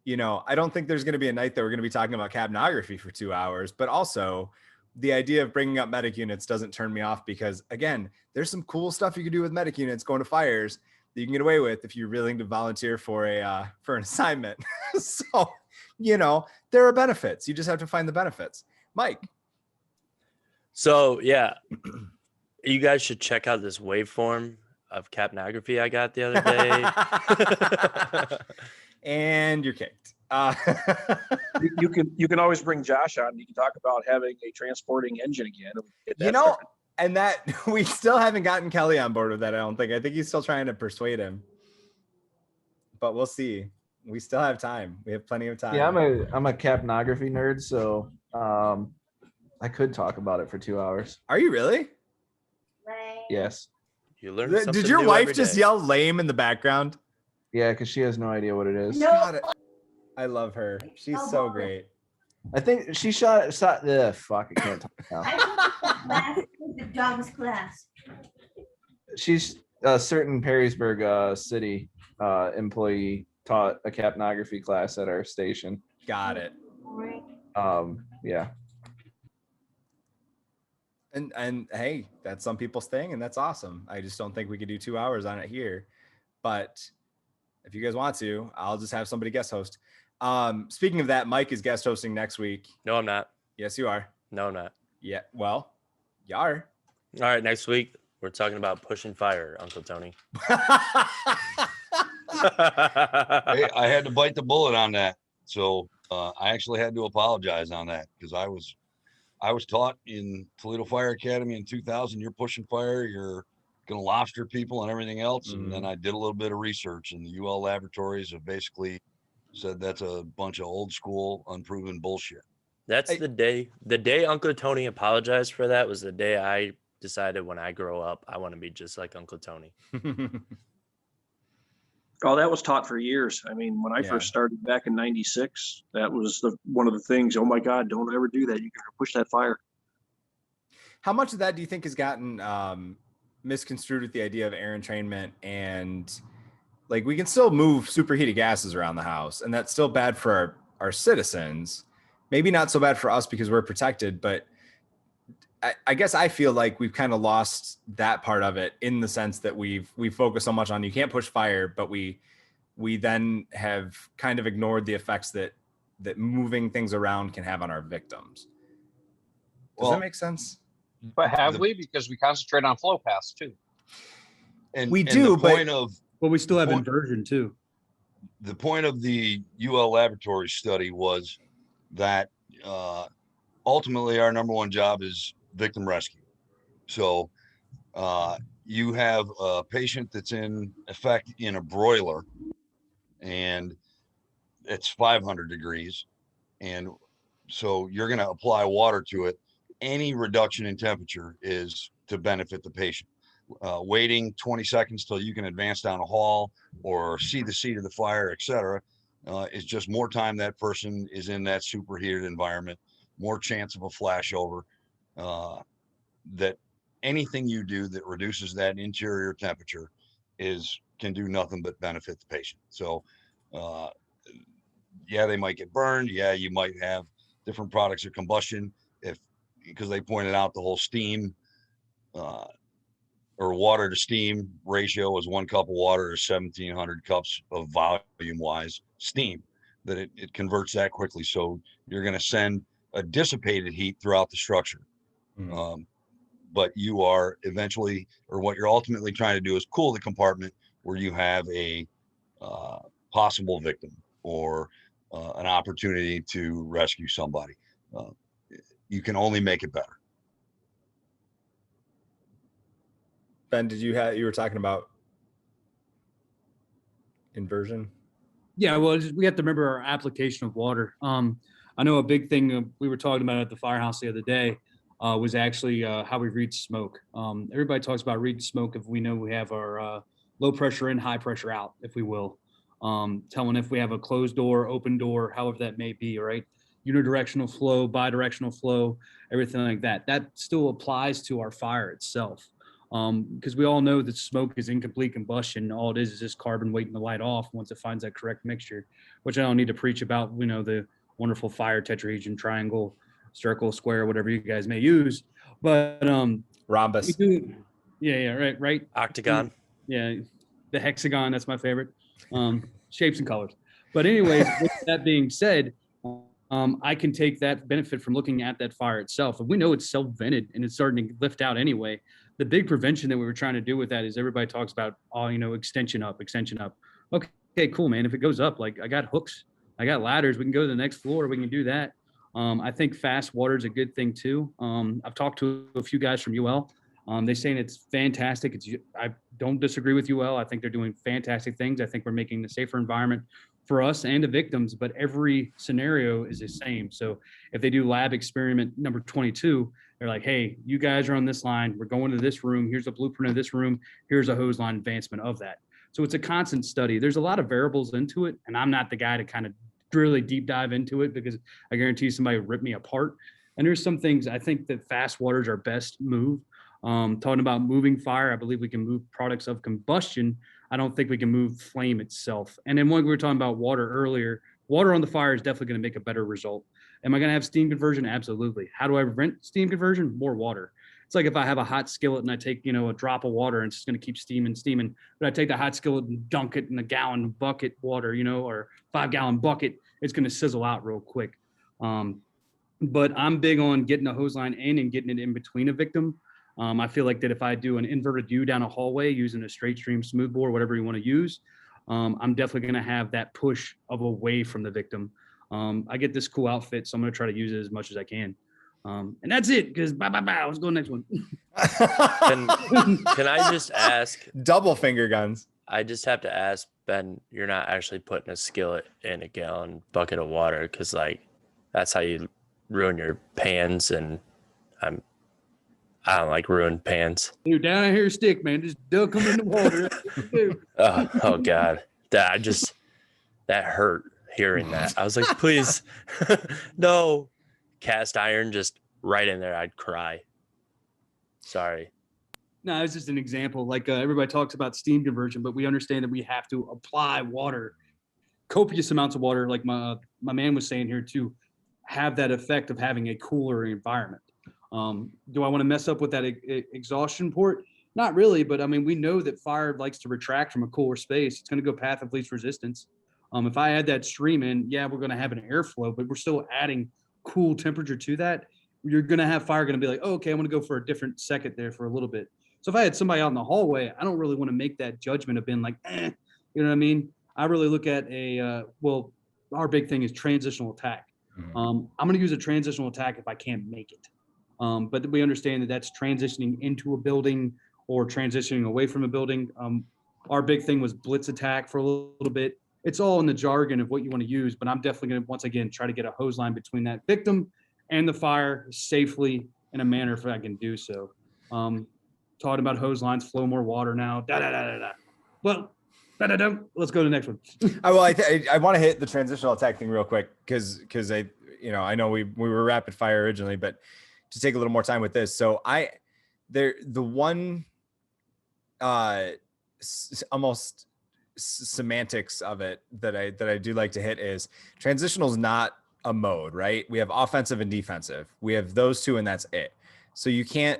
you know, I don't think there's going to be a night that we're going to be talking about capnography for 2 hours, but also the idea of bringing up medic units doesn't turn me off, because again, there's some cool stuff you can do with medic units going to fires that you can get away with if you're willing to volunteer for an assignment. So, you know, there are benefits. You just have to find the benefits. Mike. So yeah, you guys should check out this waveform of capnography I got the other day. And you're kicked. You can always bring Josh on. You can talk about having a transporting engine again. You know, and that we still haven't gotten Kelly on board with that. I don't think. I think he's still trying to persuade him, but we'll see. We still have time. We have plenty of time. Yeah, I'm a capnography nerd, so I could talk about it for 2 hours. Are you really? Yes. You learn. Did your wife just yell lame in the background? Yeah, because she has no idea what it is. God, I love her. She's so great. I think she shot. Fuck, I can't talk now. The dog's class. She's a certain Perrysburg city employee taught a capnography class at our station. Got it. Yeah. And hey, that's some people's thing, and that's awesome. I just don't think we could do 2 hours on it here. But if you guys want to, I'll just have somebody guest host. Speaking of that, Mike is guest hosting next week. No, I'm not. Yes, you are. No, I'm not. Yeah, well, you are. All right, next week we're talking about pushing fire, Uncle Tony. Hey, I had to bite the bullet on that. So I actually had to apologize on that because I was taught in Toledo Fire Academy in 2000, you're pushing fire, you're going to lobster people and everything else. And then I did a little bit of research, and the UL laboratories have basically said that's a bunch of old school, unproven bullshit. That's the day Uncle Tony apologized for that was the day I decided when I grow up, I want to be just like Uncle Tony. Oh, that was taught for years. I mean, when I first started back in '96, that was one of the things. Oh my God, don't ever do that. You're going to push that fire. How much of that do you think has gotten misconstrued with the idea of air entrainment, and like we can still move superheated gases around the house, and that's still bad for our citizens. Maybe not so bad for us because we're protected, but I guess I feel like we've kind of lost that part of it in the sense that we focus so much on you can't push fire, but we then have kind of ignored the effects that moving things around can have on our victims. Does that make sense? But have we? Because we concentrate on flow paths too. And we do, but we still have inversion too. The point of the UL laboratory study was that ultimately our number one job is victim rescue. So you have a patient that's in effect in a broiler and it's 500 degrees. And so you're going to apply water to it. Any reduction in temperature is to benefit the patient. Waiting 20 seconds till you can advance down a hall or see the seat of the fire, etc., is just more time that person is in that superheated environment, more chance of a flashover. That anything you do that reduces that interior temperature can do nothing but benefit the patient. So they might get burned. Yeah, you might have different products of combustion because they pointed out the whole steam or water to steam ratio is 1 cup of water to 1,700 cups of volume wise steam, that it converts that quickly. So you're going to send a dissipated heat throughout the structure. But you are eventually, or what you're ultimately trying to do is cool the compartment where you have a possible victim or an opportunity to rescue somebody. You can only make it better. Ben, you were talking about inversion? Yeah, well, we have to remember our application of water. I know a big thing we were talking about at the firehouse the other day was actually how we read smoke. Everybody talks about reading smoke if we know we have our low pressure in, high pressure out, if we will. Telling if we have a closed door, open door, however that may be, right? Unidirectional flow, bidirectional flow, everything like that. That still applies to our fire itself. Because we all know that smoke is incomplete combustion. All it is just carbon waiting to light off once it finds that correct mixture, which I don't need to preach about, the wonderful fire tetrahedron, triangle, circle, square, whatever you guys may use. But rhombus. Right. Octagon. Yeah, the hexagon, that's my favorite. Shapes and colors. But anyways, with that being said, I can take that benefit from looking at that fire itself. And we know it's self-vented and it's starting to lift out anyway. The big prevention that we were trying to do with that is everybody talks about, extension up. Okay, cool, man. If it goes up, like I got hooks, I got ladders, we can go to the next floor, we can do that. I think fast water is a good thing too. I've talked to a few guys from UL. They're saying it's fantastic. I don't disagree with UL. I think they're doing fantastic things. I think we're making a safer environment for us and the victims, but every scenario is the same. So if they do lab experiment number 22, they're like, hey, you guys are on this line. We're going to this room. Here's a blueprint of this room. Here's a hose line advancement of that. So it's a constant study. There's a lot of variables into it. And I'm not the guy to kind of really deep dive into it because I guarantee somebody would rip me apart. And there's some things I think that fast water is our best move. Talking about moving fire, I believe we can move products of combustion. I don't think we can move flame itself. And then when we were talking about water earlier, water on the fire is definitely going to make a better result. Am I going to have steam conversion? Absolutely. How do I prevent steam conversion? More water. It's like if I have a hot skillet and I take, a drop of water and it's just going to keep steaming, but I take the hot skillet and dunk it in a gallon bucket water, or 5-gallon bucket, it's going to sizzle out real quick. But I'm big on getting a hose line in and getting it in between a victim. I feel like that if I do an inverted U down a hallway using a straight stream smooth bore, whatever you want to use, I'm definitely going to have that push of away from the victim. I get this cool outfit, so I'm going to try to use it as much as I can. And that's it, because bye. Let's go next one. Can I just ask? Double finger guns. I just have to ask, Ben, you're not actually putting a skillet in a gallon bucket of water, because like that's how you ruin your pans, and I don't like ruined pans. You're down here, stick, man. Just dunk them in the water. Oh God, that hurt hearing that. I was like, please, no. Cast iron just right in there. I'd cry. Sorry. No, it's just an example. Like everybody talks about steam conversion, but we understand that we have to apply water, copious amounts of water, like my man was saying here, to have that effect of having a cooler environment. Do I want to mess up with that exhaustion port? Not really, but I mean, we know that fire likes to retract from a cooler space. It's going to go path of least resistance. If I add that stream in, yeah, we're going to have an airflow, but we're still adding cool temperature to that. You're going to have fire going to be like, oh, okay, I'm going to go for a different second there for a little bit. So if I had somebody out in the hallway, I don't really want to make that judgment of being like, you know what I mean? I really look at well, our big thing is transitional attack. I'm going to use a transitional attack if I can't make it. But we understand that that's transitioning into a building or transitioning away from a building. Our big thing was blitz attack for a little bit. It's all in the jargon of what you want to use, but I'm definitely going to, once again, try to get a hose line between that victim and the fire safely in a manner if I can do so. Talking about hose lines, flow more water now. Well, let's go to the next one. I want to hit the transitional attack thing real quick because I know we were rapid fire originally, but to take a little more time with this. So the one almost semantics of it that I do like to hit is transitional is not a mode, right? We have offensive and defensive. We have those two, and that's it. So you can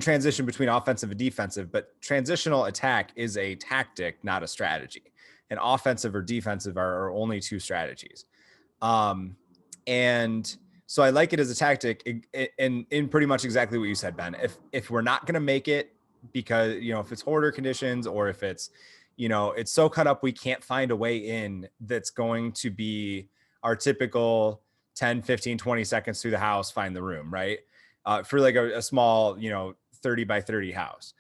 transition between offensive and defensive, but transitional attack is a tactic, not a strategy. And offensive or defensive are only two strategies. And so I like it as a tactic in pretty much exactly what you said, Ben. If we're not going to make it because, if it's hoarder conditions or if it's, it's so cut up, we can't find a way in that's going to be our typical 10, 15, 20 seconds through the house, find the room, right? For like a small, 30 by 30 house.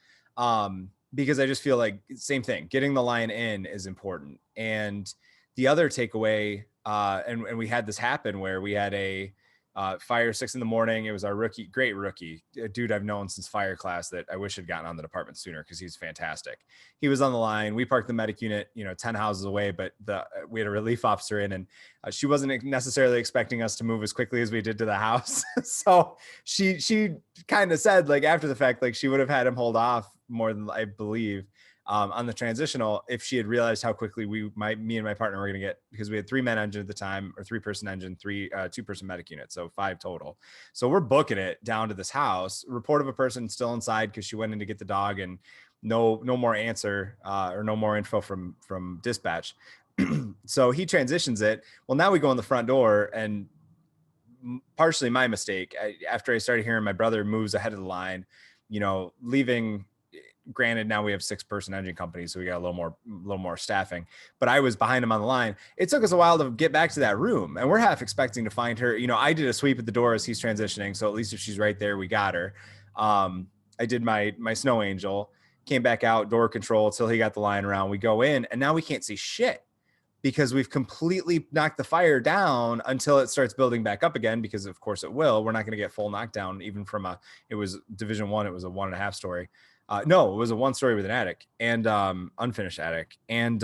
Because I just feel like same thing, getting the line in is important. And the other takeaway, and we had this happen where we had a fire 6 a.m. It was our great rookie, a dude I've known since fire class that I wish had gotten on the department sooner because he's fantastic. He was on the line. We parked the medic unit, 10 houses away, but we had a relief officer in, and she wasn't necessarily expecting us to move as quickly as we did to the house. So she kind of said, like, after the fact, like she would have had him hold off more than I believe. On the transitional, if she had realized how quickly me and my partner were going to get, because we had 3-man engine at the time, or 3-person engine, 2-person medic unit, so 5 total. So we're booking it down to this house. Report of a person still inside because she went in to get the dog, and no more answer or no more info from dispatch. So he transitions it. Well, now we go in the front door, and partially my mistake. After I started hearing my brother moves ahead of the line, leaving. Granted, now we have 6-person engine company, so we got a little more staffing, but I was behind him on the line. It took us a while to get back to that room, and we're half expecting to find her. I did a sweep at the door as he's transitioning, so at least if she's right there, we got her. I did my snow angel, came back out, door control till he got the line around. We go in, and now we can't see shit because we've completely knocked the fire down until it starts building back up again, because of course it will. We're not going to get full knockdown even from it was Division 1. It was a 1.5 story. No, it was a 1-story with an attic and unfinished attic. And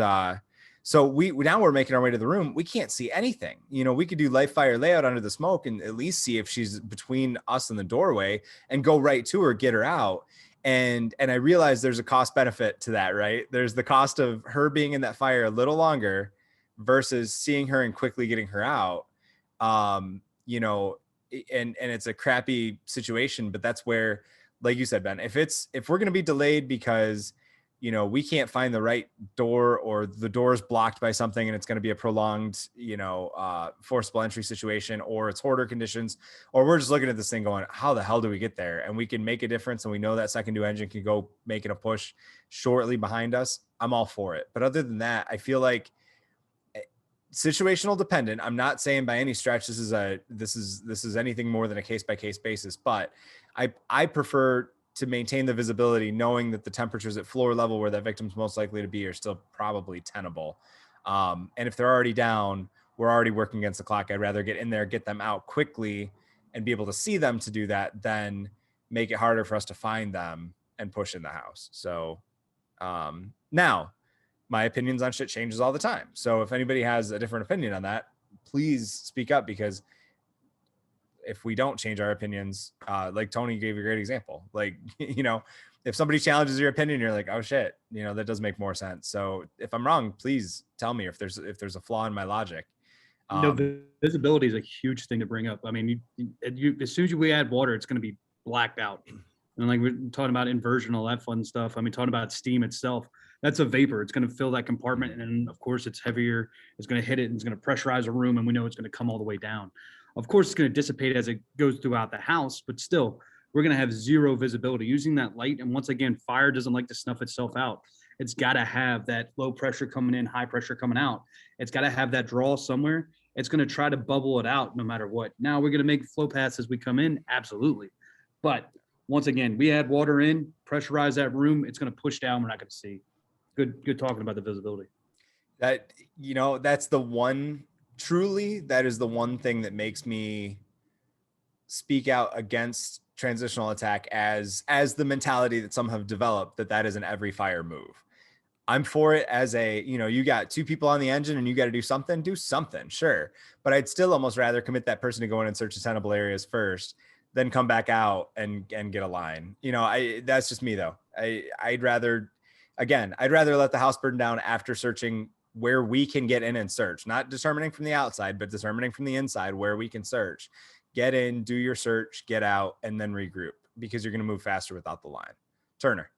so we're making our way to the room. We can't see anything. We could do live fire layout under the smoke and at least see if she's between us and the doorway and go right to her, get her out. And I realized there's a cost benefit to that, right? There's the cost of her being in that fire a little longer versus seeing her and quickly getting her out. And it's a crappy situation, but that's where, like you said, Ben, if we're going to be delayed because, we can't find the right door or the door is blocked by something and it's going to be a prolonged, forcible entry situation, or it's hoarder conditions, or we're just looking at this thing going, how the hell do we get there? And we can make a difference. And we know that second due engine can go making a push shortly behind us. I'm all for it. But other than that, I feel like situational dependent. I'm not saying by any stretch this is anything more than a case by case basis, but I prefer to maintain the visibility, knowing that the temperatures at floor level where that victim's most likely to be are still probably tenable. And if they're already down, we're already working against the clock. I'd rather get in there, get them out quickly and be able to see them to do that than make it harder for us to find them and push in the house. So now my opinions on shit changes all the time. So if anybody has a different opinion on that, please speak up, because if we don't change our opinions, like Tony gave a great example, like, you know, if somebody challenges your opinion, you're like, oh shit, you know, that does make more sense. So if I'm wrong, please tell me if there's a flaw in my logic. Visibility is a huge thing to bring up. I mean, you as soon as we add water, it's going to be blacked out. And like we're talking about inversion, all that fun stuff. I mean, talking about steam itself, that's a vapor. It's going to fill that compartment. And then of course it's heavier. It's going to hit it and it's going to pressurize a room. And we know it's going to come all the way down. Of course, it's going to dissipate as it goes throughout the house, but still we're going to have zero visibility using that light. And once again, fire doesn't like to snuff itself out. It's got to have that low pressure coming in, high pressure coming out. It's got to have that draw somewhere. It's going to try to bubble it out no matter what. Now we're going to make flow paths as we come in. Absolutely. But once again, we add water in, pressurize that room. It's going to push down. We're not going to see. Good talking about the visibility. That, you know, that's the one, truly, that is the one thing that makes me speak out against transitional attack as the mentality that some have developed, that is an every fire move. I'm for it as a, you know, you got two people on the engine and you got to do something, sure. But I'd still almost rather commit that person to go in and search the tenable areas first, then come back out and get a line. You know, that's just me though. I'd rather let the house burn down after searching where we can get in and search, not determining from the outside, but determining from the inside where we can search. Get in, do your search, get out, and then regroup, because you're going to move faster without the line. Turner.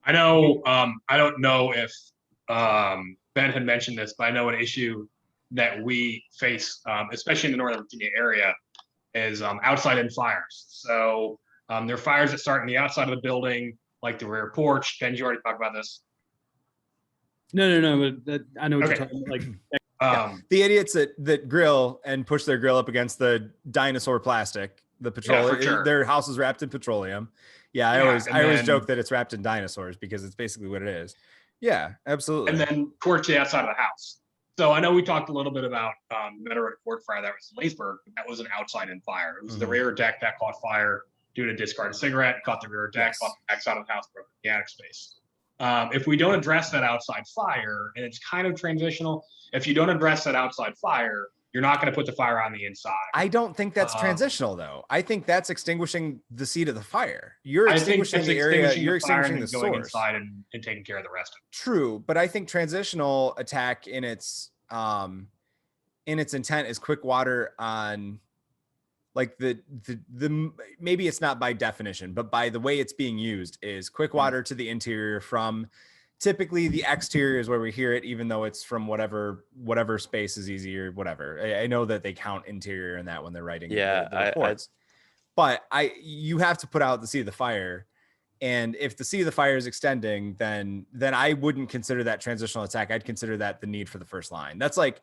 I know, I don't know if Ben had mentioned this, but I know an issue that we face, especially in the Northern Virginia area, is outside in fires. So there are fires that start in the outside of the building, like the rear porch. Ben, you already talked about this. No, but I know what you're talking about. Like, the idiots that grill and push their grill up against the dinosaur plastic, the petroleum, sure. Their house is wrapped in petroleum. Yeah, I always joke that it's wrapped in dinosaurs because it's basically what it is. Yeah, absolutely. And then torch the outside of the house. So I know we talked a little bit about Meteoric Court fire that was in Leesburg, but that was an outside in fire. It was the rear deck that caught fire due to discarded cigarette, caught the rear deck, caught the backside of the house, broke the attic space. If we don't address that outside fire, and it's kind of transitional, if you don't address that outside fire, you're not going to put the fire on the inside. I don't think that's transitional though. I think that's extinguishing the seat of the fire. You're extinguishing the area, you're extinguishing the source. Inside and taking care of the rest of it. True, but I think transitional attack in its intent is quick water on, like the maybe it's not by definition, but by the way it's being used, is quick water to the interior from typically the exterior is where we hear it, even though it's from whatever space is easier, whatever. I know that they count interior in that when they're writing the reports. But you have to put out the seat of the fire. And if the seat of the fire is extending, then I wouldn't consider that transitional attack. I'd consider that the need for the first line. That's like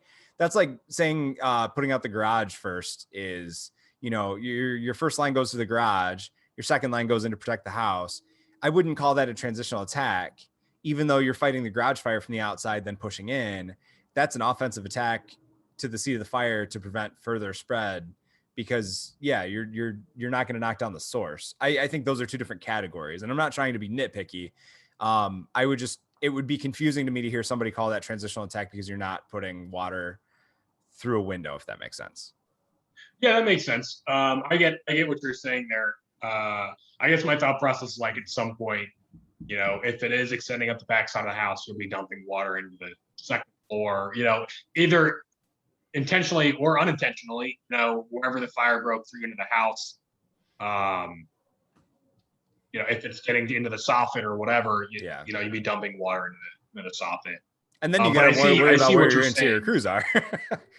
saying putting out the garage first is, you know, your first line goes to the garage, your second line goes in to protect the house. I wouldn't call that a transitional attack, even though you're fighting the garage fire from the outside, then pushing in. That's an offensive attack to the seat of the fire to prevent further spread, because you're not going to knock down the source. I think those are two different categories, and I'm not trying to be nitpicky. It would be confusing to me to hear somebody call that transitional attack because you're not putting water through a window, if that makes sense. Yeah, that makes sense. I get what you're saying there. I guess my thought process is like, at some point, you know, if it is extending up the backside of the house, you'll be dumping water into the second floor, you know, either intentionally or unintentionally, you know, wherever the fire broke through into the house. You know, if it's getting into the soffit or whatever, you know, you'd be dumping water into the soffit. And then you got to worry about where your interior saying. crews are.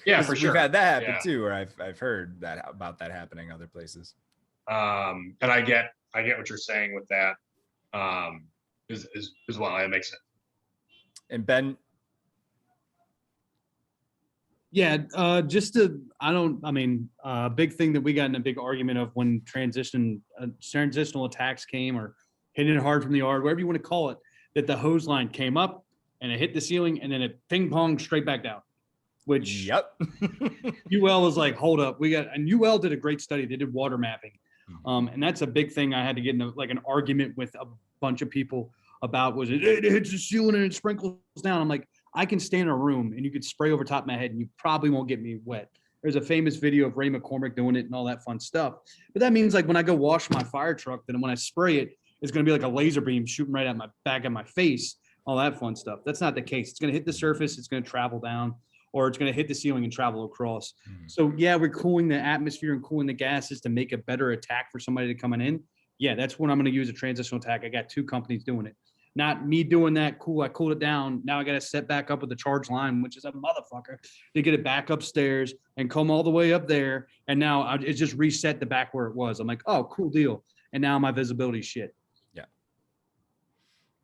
Yeah, for sure. We've had that happen too, where I've heard about that happening other places. And I get what you're saying with that. as well. That makes sense. And Ben, Yeah, big thing that we got in a big argument of when transitional attacks came, or hitting it hard from the yard, whatever you want to call it, that the hose line came up and it hit the ceiling and then it ping ponged straight back down, which yep. UL was like, hold up, and UL did a great study. They did water mapping. And that's a big thing I had to get into like an argument with a bunch of people about, was it hits the ceiling and it sprinkles down. I'm like, I can stay in a room and you could spray over top of my head and you probably won't get me wet. There's a famous video of Ray McCormick doing it and all that fun stuff. But that means like when I go wash my fire truck, then when I spray it, it's going to be like a laser beam shooting right at my back of my face, all that fun stuff. That's not the case. It's going to hit the surface. It's going to travel down, or it's going to hit the ceiling and travel across. So yeah, we're cooling the atmosphere and cooling the gases to make a better attack for somebody to coming in. Yeah, that's when I'm going to use a transitional attack. I got 2 companies doing it. Not me doing that. Cool, I cooled it down. Now I got to set back up with the charge line, which is a motherfucker, to get it back upstairs and come all the way up there. And now it just reset the back where it was. I'm like, oh, cool deal. And now my visibility shit. Yeah.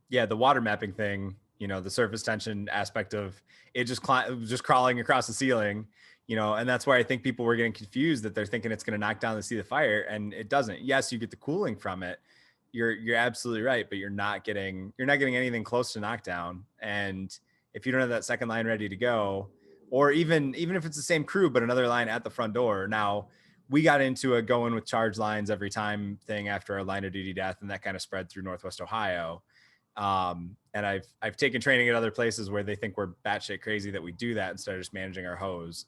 Yeah, the water mapping thing, the surface tension aspect of it just crawling across the ceiling, and that's where I think people were getting confused, that they're thinking it's going to knock down the seat of fire, and it doesn't. Yes, you get the cooling from it. You're absolutely right, but you're not getting anything close to knockdown. And if you don't have that second line ready to go, or even if it's the same crew but another line at the front door. Now, we got into a going with charge lines every time thing after our line of duty death, and that kind of spread through Northwest Ohio. And I've taken training at other places where they think we're batshit crazy that we do that instead of just managing our hose,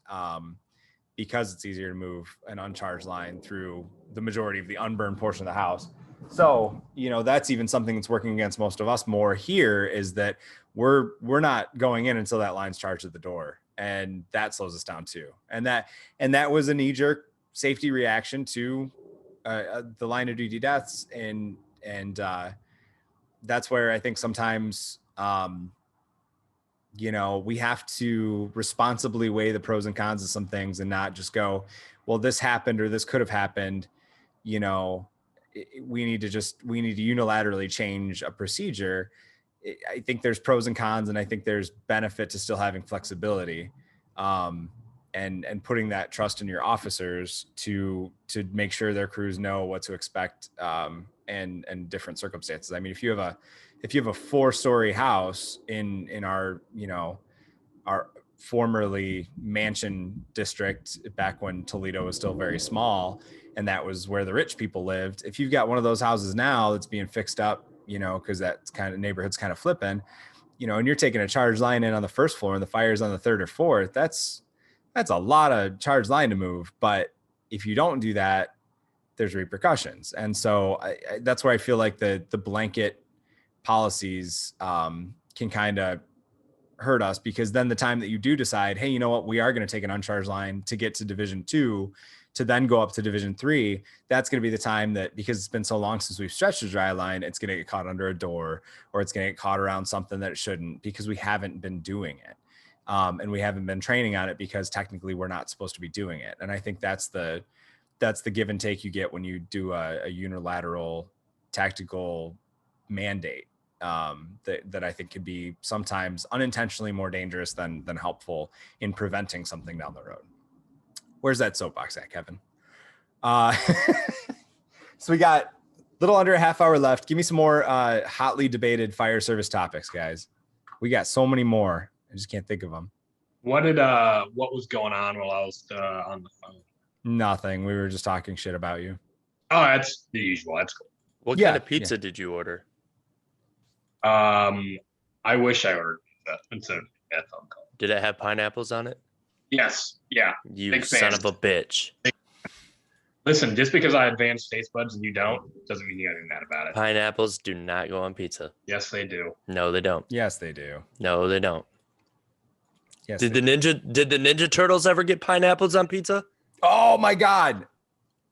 because it's easier to move an uncharged line through the majority of the unburned portion of the house. So, that's even something that's working against most of us more here, is that we're not going in until that line's charged at the door, and that slows us down too. And that was a knee-jerk safety reaction to the line of duty deaths, and that's where I think sometimes we have to responsibly weigh the pros and cons of some things and not just go, well, this happened or this could have happened. We need to unilaterally change a procedure. I think there's pros and cons, and I think there's benefit to still having flexibility, and putting that trust in your officers to make sure their crews know what to expect, and different circumstances. I mean, if you have a 4-story house in our formerly mansion district, back when Toledo was still very small, and that was where the rich people lived. If you've got one of those houses now that's being fixed up, because that kind of neighborhood's kind of flipping, and you're taking a charge line in on the first floor and the fire's on the 3rd or 4th, that's a lot of charge line to move. But if you don't do that, there's repercussions. And so that's where I feel like the blanket policies can kind of hurt us, because then the time that you do decide, hey, you know what, we are going to take an uncharged line to get to Division 2, to then go up to Division 3, that's going to be the time that, because it's been so long since we've stretched a dry line, it's going to get caught under a door, or it's going to get caught around something that it shouldn't, because we haven't been doing it. And we haven't been training on it because technically we're not supposed to be doing it. And I think that's the give and take you get when you do a unilateral tactical mandate, that I think could be sometimes unintentionally more dangerous than helpful in preventing something down the road. Where's that soapbox at, Kevin? So we got a little under a half hour left. Give me some more hotly debated fire service topics, guys. We got so many more. I just can't think of them. What was going on while I was on the phone? Nothing. We were just talking shit about you. Oh, that's the usual. That's cool. What kind of pizza did you order? I wish I ordered pizza instead of that phone call. Did it have pineapples on it? Yes. Yeah. You Big son fan. of a bitch. Listen, just because I advanced taste buds and you don't, doesn't mean you gotta do that about it. Pineapples do not go on pizza. Yes, they do. No, they don't. Yes, they do. No, they don't. Yes. Did the Ninja Turtles ever get pineapples on pizza? Oh my God.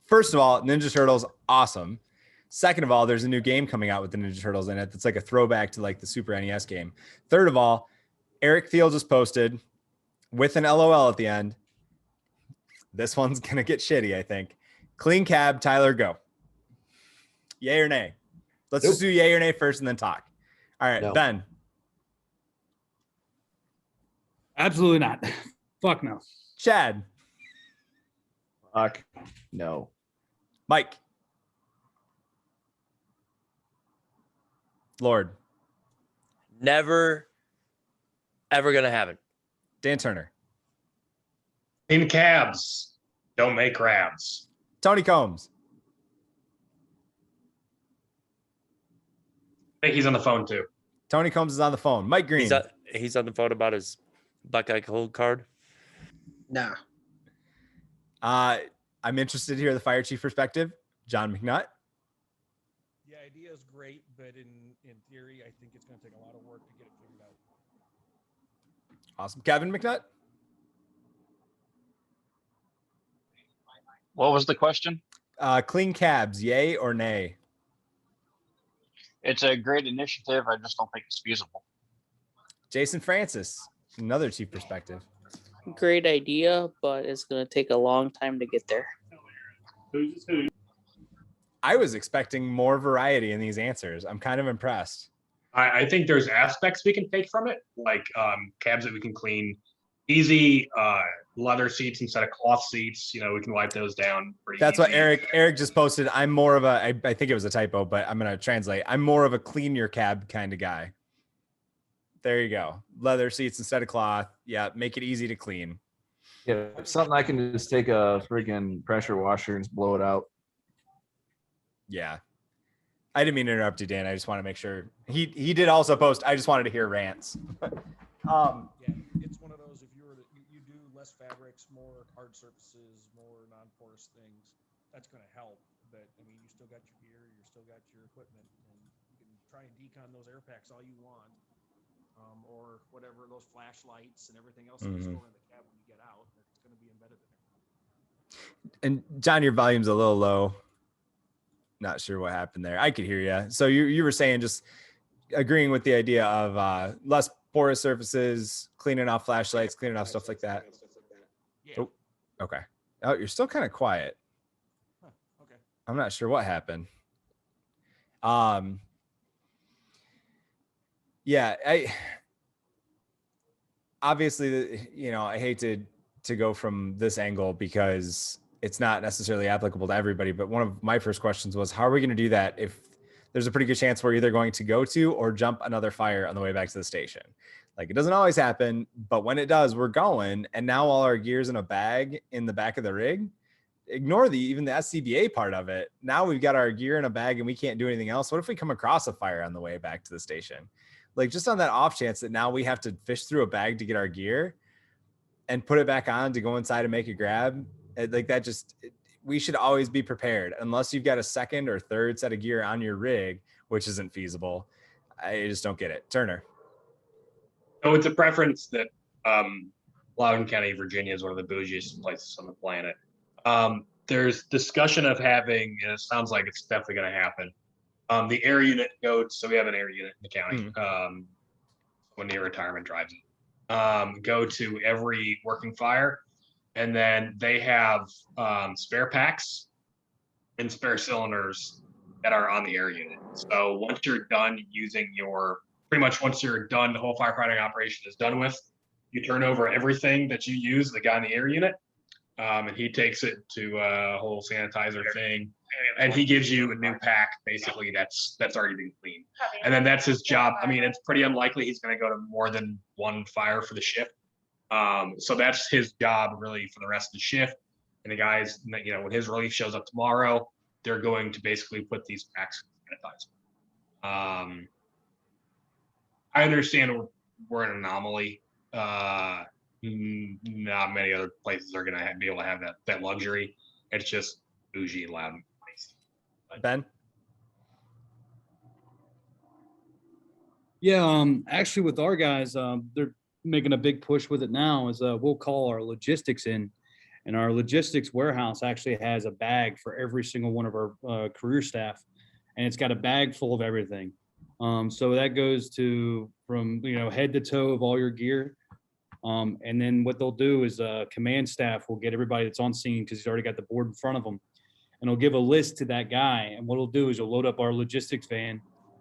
First of all, Ninja Turtles, awesome. Second of all, there's a new game coming out with the Ninja Turtles in it that's like a throwback to like the Super NES game. Third of all, Eric Thiel just posted with an LOL at the end. This one's going to get shitty, I think. Clean cab, Tyler, go. Yay or nay? Let's just do yay or nay first and then talk. All right, No. Ben. Absolutely not. Fuck no. Chad. Fuck. No. Mike. Lord. Never, ever gonna happen. Dan Turner. In cabs, don't make crabs. Tony Combs. I think he's on the phone too. Tony Combs is on the phone. Mike Green. He's on the phone about his Buckeye Cold card. Nah. I'm interested to hear the fire chief perspective. John McNutt. The idea is great, but in theory, I think it's going to take a lot of work to get it figured out. Awesome. Kevin McNutt. What was the question? Clean cabs, yay or nay? It's a great initiative. I just don't think it's feasible. Jason Francis. Another chief perspective. Great idea, but it's going to take a long time to get there. I was expecting more variety in these answers. I'm kind of impressed. I think there's aspects we can take from it, like cabs that we can clean easy, leather seats instead of cloth seats. You know, we can wipe those down pretty That's easy. what Eric just posted. I'm more of a, I think it was a typo, but I'm going to translate. I'm more of a clean your cab kind of guy. There you go. Leather seats instead of cloth. Yeah. Make it easy to clean. Yeah, something I can just take a freaking pressure washer and just blow it out. Yeah. I didn't mean to interrupt you, Dan. I just want to make sure he did also post. I just wanted to hear rants. Yeah, it's one of those, if you do less fabrics, more hard surfaces, more non-porous things, that's going to help. But I mean, you still got your gear, you still got your equipment, and you can try and decon those air packs all you want, or whatever, those flashlights and everything else that you store in the cab when you get out, it's going to be embedded in there. And John, your volume's a little low. Not sure what happened there. I could hear you. So you were saying, just agreeing with the idea of less porous surfaces, cleaning off flashlights, cleaning off stuff like that. Yeah. Oh, okay. Oh, you're still kind of quiet. Huh, okay. I'm not sure what happened. Yeah, obviously, you know, I hate to go from this angle because it's not necessarily applicable to everybody. But one of my first questions was, how are we going to do that if there's a pretty good chance we're either going to go to or jump another fire on the way back to the station? Like, it doesn't always happen, but when it does, we're going. And now all our gear's in a bag in the back of the rig. Ignore even the SCBA part of it. Now we've got our gear in a bag and we can't do anything else. What if we come across a fire on the way back to the station? Like, just on that off chance that now we have to fish through a bag to get our gear and put it back on to go inside and make a grab. Like that, we should always be prepared unless you've got a second or third set of gear on your rig, which isn't feasible. I just don't get it. Turner. So it's a preference that Loudoun County, Virginia is one of the bougiest places on the planet. There's discussion of having, and it sounds like it's definitely going to happen, the air unit goes, so we have an air unit in the county, when near retirement drives it, go to every working fire, and then they have spare packs and spare cylinders that are on the air unit. So once you're done using once you're done, the whole firefighting operation is done with, you turn over everything that you use, the guy in the air unit, and he takes it to a whole sanitizer thing, and he gives you a new pack, basically, that's already been cleaned. And then that's his job. I mean, it's pretty unlikely he's going to go to more than one fire for the shift. So that's his job really for the rest of the shift. And the guys, you know, when his relief shows up tomorrow, they're going to basically put these packs in sanitizer. I understand we're an anomaly. Not many other places are going to be able to have that luxury. It's just bougie and loud. Ben? Yeah, actually with our guys, they're making a big push with it now. Is we'll call our logistics in, and our logistics warehouse actually has a bag for every single one of our career staff, and it's got a bag full of everything. So that goes from head to toe of all your gear. And then what they'll do is command staff will get everybody that's on scene, because he's already got the board in front of them, and he'll give a list to that guy. And what he'll do is he'll load up our logistics van,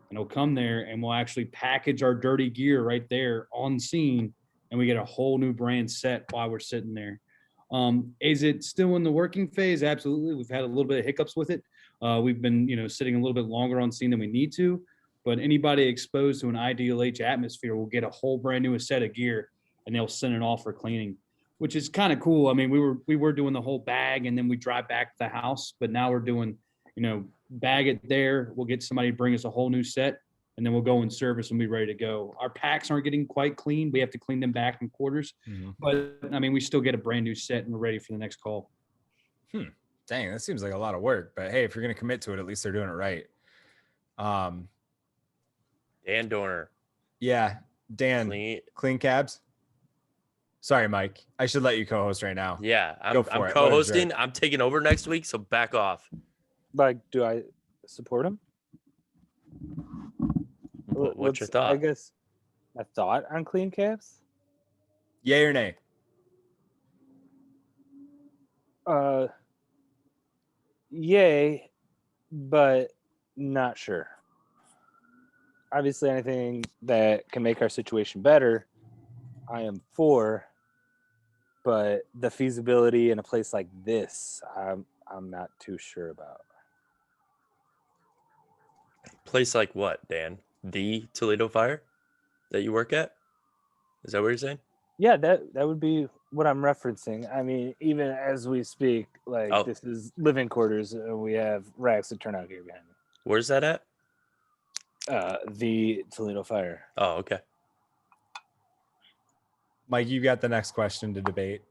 and he'll come there and we'll actually package our dirty gear right there on scene, and we get a whole new brand set while we're sitting there. Is it still in the working phase? Absolutely. We've had a little bit of hiccups with it. We've been, sitting a little bit longer on scene than we need to, but anybody exposed to an Ideal H atmosphere will get a whole brand new set of gear, and they'll send it off for cleaning, which is kind of cool. I mean, we were doing the whole bag and then we drive back to the house, but now we're doing, bag it there. We'll get somebody to bring us a whole new set, and then we'll go in service and be ready to go. Our packs aren't getting quite clean. We have to clean them back in quarters, but I mean, we still get a brand new set and we're ready for the next call. Dang, that seems like a lot of work, but hey, if you're going to commit to it, at least they're doing it right. Dan Dorner. Yeah. Dan, clean cabs. Sorry, Mike. I should let you co-host right now. Yeah, Go I'm for it. co-hosting. I'm taking over next week, so back off. Like, do I support him? What's your thought? I guess a thought on clean cabs. Yay or nay? Yay, but not sure. Obviously, anything that can make our situation better, I am for. But the feasibility in a place like this, I'm not too sure about. Place like what, Dan? The Toledo Fire that you work at? Is that what you're saying? Yeah, that would be what I'm referencing. I mean, even as we speak, like this is living quarters, and we have racks of turnout gear behind me. Where's that at? The Toledo Fire. Oh, okay. Mike, you got the next question to debate.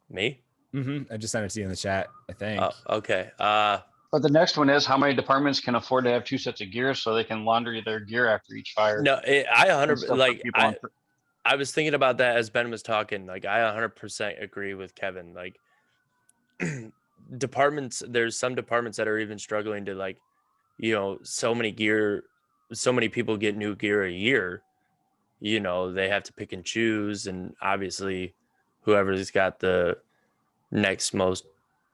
Me? I just sent it to you in the chat, I think. Okay. But the next one is, how many departments can afford to have 2 sets of gear so they can laundry their gear after each fire? No, I 100 I was thinking about that as Ben was talking. Like, I 100% agree with Kevin. Like, departments, there's some departments that are even struggling to so many people get new gear a year. They have to pick and choose, and obviously whoever's got the next most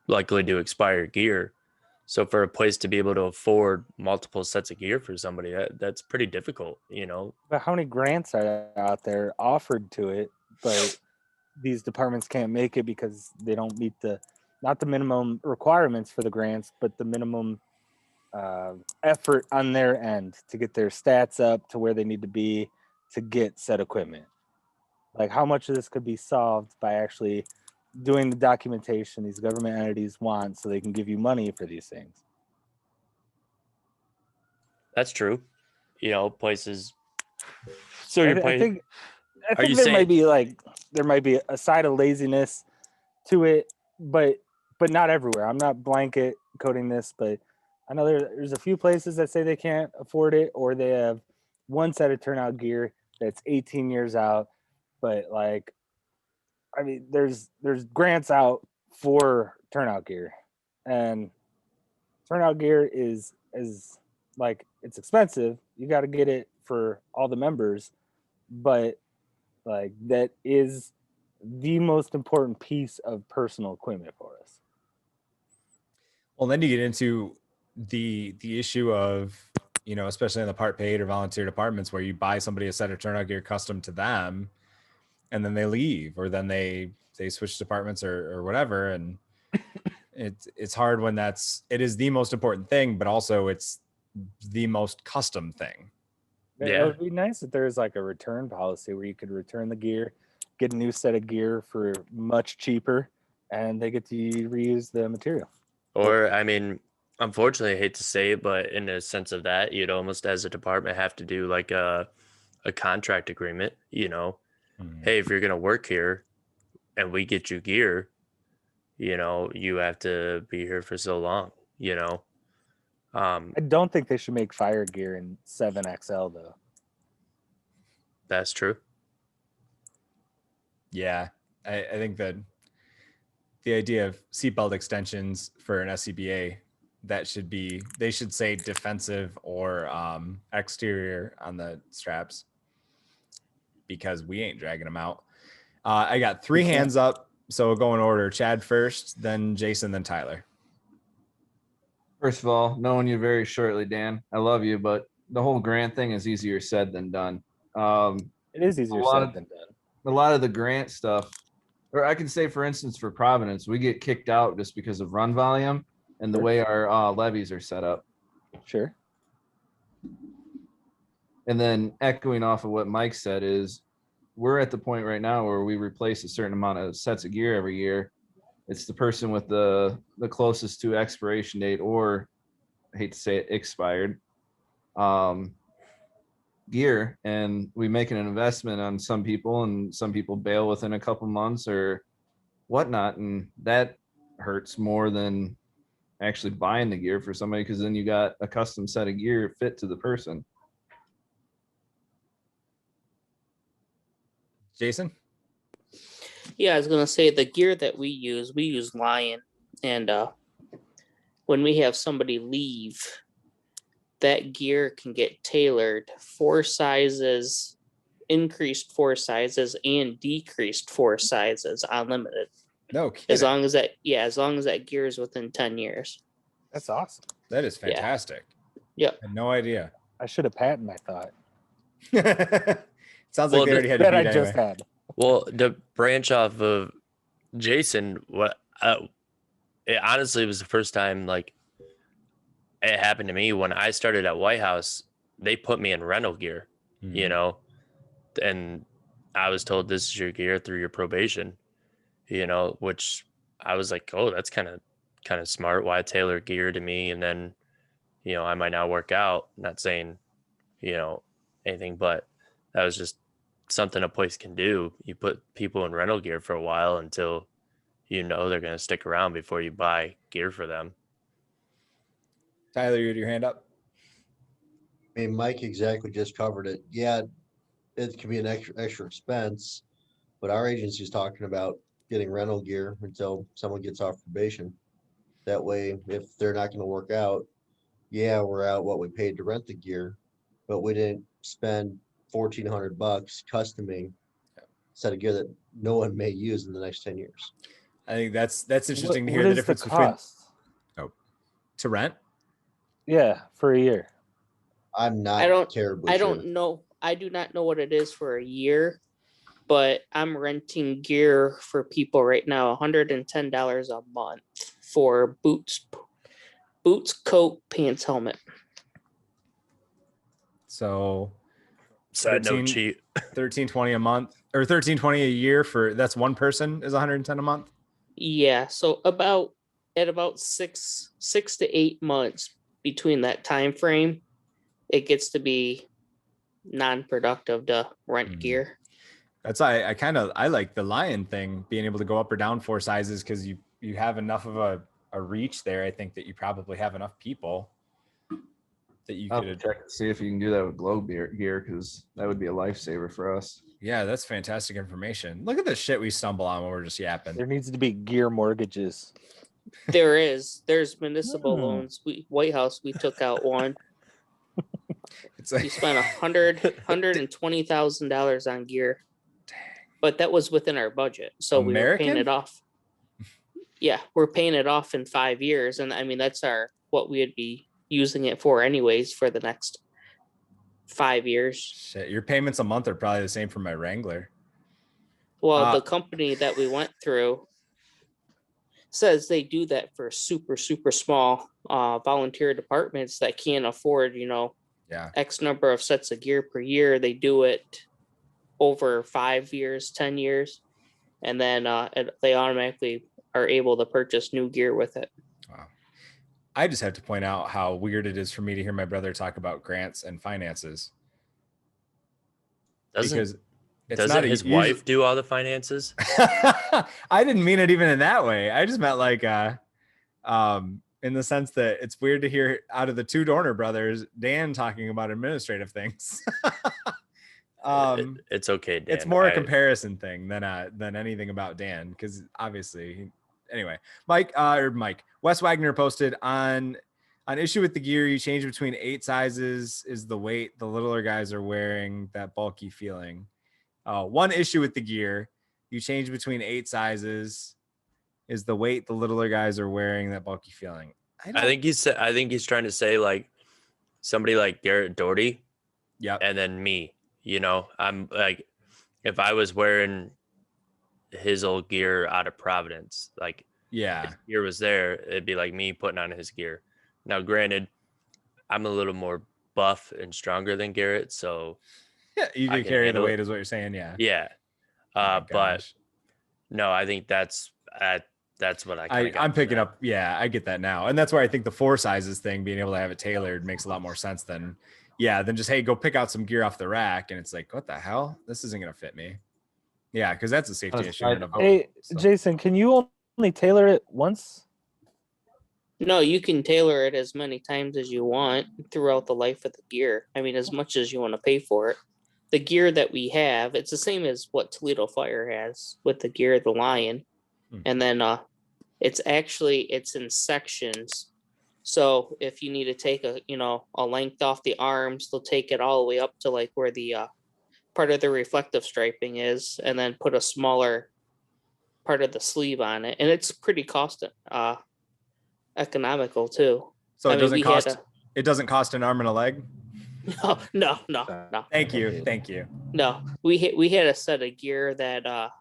likely to expire gear. So for a place to be able to afford multiple sets of gear for somebody, that's pretty difficult, But how many grants are out there offered to it, but these departments can't make it because they don't meet not the minimum requirements for the grants, but the minimum effort on their end to get their stats up to where they need to be to get said equipment. Like, how much of this could be solved by actually doing the documentation these government entities want so they can give you money for these things? That's true. Places. So I think there might be a side of laziness to it, but not everywhere. I'm not blanket coding this, but I know there's a few places that say they can't afford it, or they have one set of turnout gear that's 18 years out. But there's grants out for turnout gear, and turnout gear is it's expensive. You got to get it for all the members, but that is the most important piece of personal equipment for us. Well, then you get into the issue of, especially in the part paid or volunteer departments, where you buy somebody a set of turnout gear custom to them, and then they leave, or then they switch departments or whatever. And it's hard when it is the most important thing, but also it's the most custom thing. Yeah. It would be nice if there's a return policy where you could return the gear, get a new set of gear for much cheaper, and they get to reuse the material. Or, unfortunately, I hate to say it, but in a sense of that, you'd almost, as a department, have to do a contract agreement. Hey, if you're going to work here and we get you gear, you have to be here for so long, I don't think they should make fire gear in 7XL though. That's true. Yeah. I think that the idea of seatbelt extensions for an SCBA, they should say defensive or exterior on the straps, because we ain't dragging them out. I got 3 hands up, so we'll go in order. Chad first, then Jason, then Tyler. First of all, knowing you very shortly, Dan, I love you, but the whole grant thing is easier said than done. It is easier lot said of- than done. A lot of the grant stuff, or I can say, for instance, for Providence, we get kicked out just because of run volume and the Sure. way our levies are set up. Sure. And then echoing off of what Mike said is we're at the point right now where we replace a certain amount of sets of gear every year. It's the person with the closest to expiration date, or I hate to say it, expired gear, and we make an investment on some people, and some people bail within a couple months or whatnot, and that hurts more than actually buying the gear for somebody, because then you got a custom set of gear fit to the person. Jason? Yeah, I was gonna say the gear that we use Lion, and when we have somebody leave, that gear can get tailored 4 sizes, increased 4 sizes, and decreased 4 sizes, unlimited. No kidding. As long as that gear is within 10 years. That's awesome. That is fantastic. Yep. I had no idea. I should have patented my thought. Sounds Well, like they already had That to I beat just anyway. had. Well, to branch off of Jason, it honestly was the first time like it happened to me when I started at White House. They put me in rental gear, you know, and I was told this is your gear through your probation, you know, which I was like, oh, that's kind of smart. Why tailor gear to me? And then, you know, I might not work out. Not saying, you know, anything, but that was just something a place can do. You put people in rental gear for a while until you know they're going to stick around before you buy gear for them. Tyler, you had your hand up? I mean, Mike exactly just covered it. Yeah, it can be an extra expense, but our agency is talking about getting rental gear until someone gets off probation. That way, if they're not going to work out, yeah, we're out what we paid to rent the gear, but we didn't spend $1,400 customing a set of gear that no one may use in the next 10 years. I think that's interesting to What hear the is difference cost? between to rent. Yeah, for a year. I'm not terribly I sure. don't know. I do not know what it is for a year, but I'm renting gear for people right now, $110 a month for boots, coat, pants, helmet. So Side note cheat. 13.20 a month, or 13.20 a year for that's one person is 110 a month. Yeah, so about 6 to 8 months between that time frame, it gets to be non-productive to rent gear. That's I like the Lion thing, being able to go up or down 4 sizes, because you have enough of a reach there. I think that you probably have enough people that you I'll could check to see if you can do that with glow gear, because that would be a lifesaver for us. Yeah, that's fantastic information. Look at the shit we stumble on when we're just yapping. There needs to be gear mortgages. There's municipal loans. White House, we took out one. It's like we spent $120,000 on gear, but that was within our budget, so we were paying it off. Yeah, we're paying it off in 5 years, and I mean that's what we would be using it for anyways for the next 5 years. Shit, your payments a month are probably the same for my Wrangler. Well, the company that we went through says they do that for super small volunteer departments that can't afford, X number of sets of gear per year. They do it over 5 years, 10 years, and then they automatically are able to purchase new gear with it. Wow. I just have to point out how weird it is for me to hear my brother talk about grants and finances. Doesn't his wife do all the finances? I didn't mean it even in that way. I just meant like in the sense that it's weird to hear out of the 2 Dorner brothers, Dan talking about administrative things. It's okay, Dan. It's more a comparison thing than anything about Dan, because obviously, anyway, Mike, Wes Wagner posted on issue with the gear. You change between 8 sizes is the weight the littler guys are wearing, that bulky feeling. One issue with the gear, you change between 8 sizes is the weight the littler guys are wearing, that bulky feeling. I think he's trying to say, like, somebody like Garrett Doherty, yeah, and then me. You know, I'm like, if I was wearing his old gear out of Providence, like yeah, his gear was there, it'd be like me putting on his gear. Now, granted, I'm a little more buff and stronger than Garrett, so yeah. You I could can carry the handle it. weight, is what you're saying. Yeah. Yeah. My But gosh. no, I think that's what I kind of got. I'm from picking that. up. Yeah, I get that now, and that's why I think the 4 sizes thing, being able to have it tailored, makes a lot more sense than just, hey, go pick out some gear off the rack, and it's like, what the hell? This isn't gonna fit me. Yeah, because that's a safety issue. in and of Hey, itself. Jason, can you only tailor it once? No, you can tailor it as many times as you want throughout the life of the gear. I mean, as much as you want to pay for it. The gear that we have, it's the same as what Toledo Fire has with the gear of the Lion. And then it's in sections. So if you need to take a length off the arms, they'll take it all the way up to like where the part of the reflective striping is, and then put a smaller part of the sleeve on it. And it's pretty cost economical too. So it doesn't cost an arm and a leg. No. Thank you. No, we had a set of gear that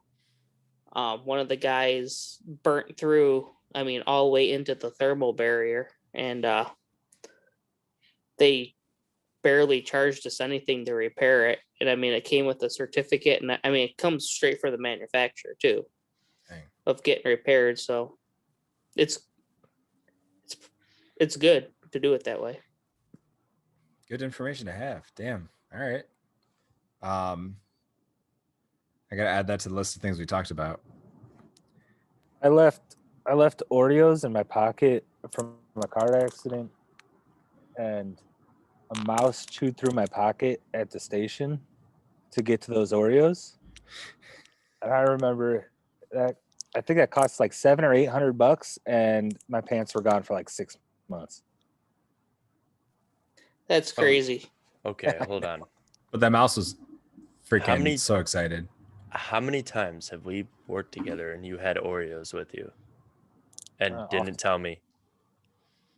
one of the guys burnt through. I mean, all the way into the thermal barrier, and they barely charged us anything to repair it. And I mean, it came with a certificate, and I mean, it comes straight from the manufacturer too, of getting repaired. So it's good to do it that way. Good information to have. Damn. All right. I gotta add that to the list of things we talked about. I left Oreos in my pocket from a car accident, and a mouse chewed through my pocket at the station to get to those Oreos. And I remember that I think that cost like $700 or $800, and my pants were gone for like 6 months. That's crazy. Okay, hold on. But that mouse was freaking so excited. How many times have we worked together and you had Oreos with you and didn't tell me?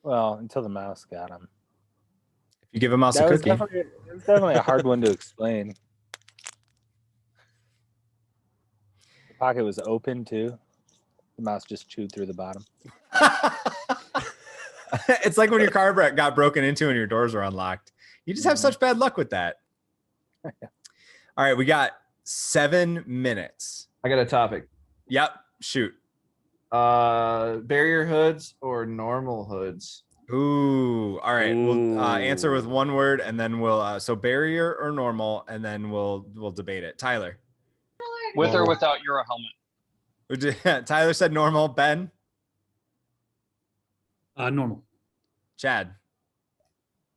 Well, until the mouse got them. If you give a mouse a It was cookie. definitely a hard one to explain. The pocket was open too. The mouse just chewed through the bottom. It's like when your car got broken into and your doors were unlocked. You just have such bad luck with that. All right, we got 7 minutes. I got a topic. Yep, shoot. Barrier hoods or normal hoods? Ooh, all right. We'll answer with one word, and then we'll so barrier or normal, and then we'll debate it. Tyler. With or without Euro helmet? Tyler said normal. Ben. Normal. Chad.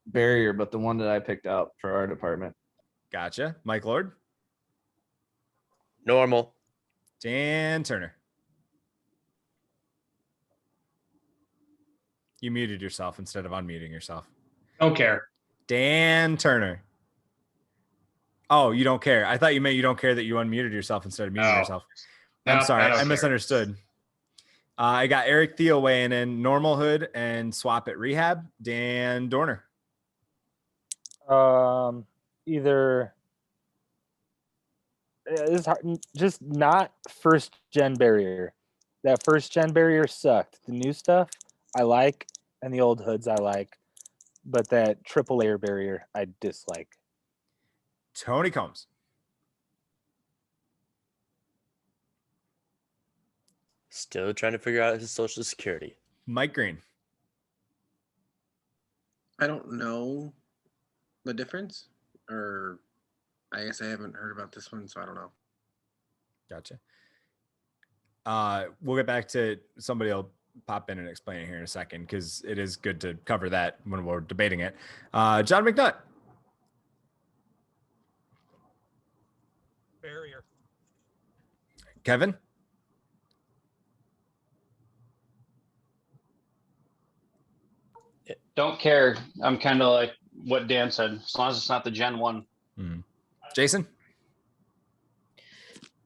Barrier, but the one that I picked out for our department. Gotcha. Mike Lord. Normal. Dan Turner. You muted yourself instead of unmuting yourself. Don't care. Dan Turner. Oh, you don't care. I thought you meant you don't care that you unmuted yourself instead of muting yourself. I'm sorry. I misunderstood. I got Eric Theo weighing in normal hood and swap at rehab. Dan Dorner. Either it's hard, just not first gen barrier. That first gen barrier sucked. The new stuff I like, and the old hoods I like, but that triple layer barrier I dislike. Tony Combs. Still trying to figure out his social security. Mike Green. I don't know the difference, or I guess I haven't heard about this one, so I don't know. Gotcha. We'll get back to somebody will pop in and explain it here in a second, because it is good to cover that when we're debating it. John McNutt. Barrier. Kevin. Don't care. I'm kind of like what Dan said. As long as it's not the Gen 1. Jason.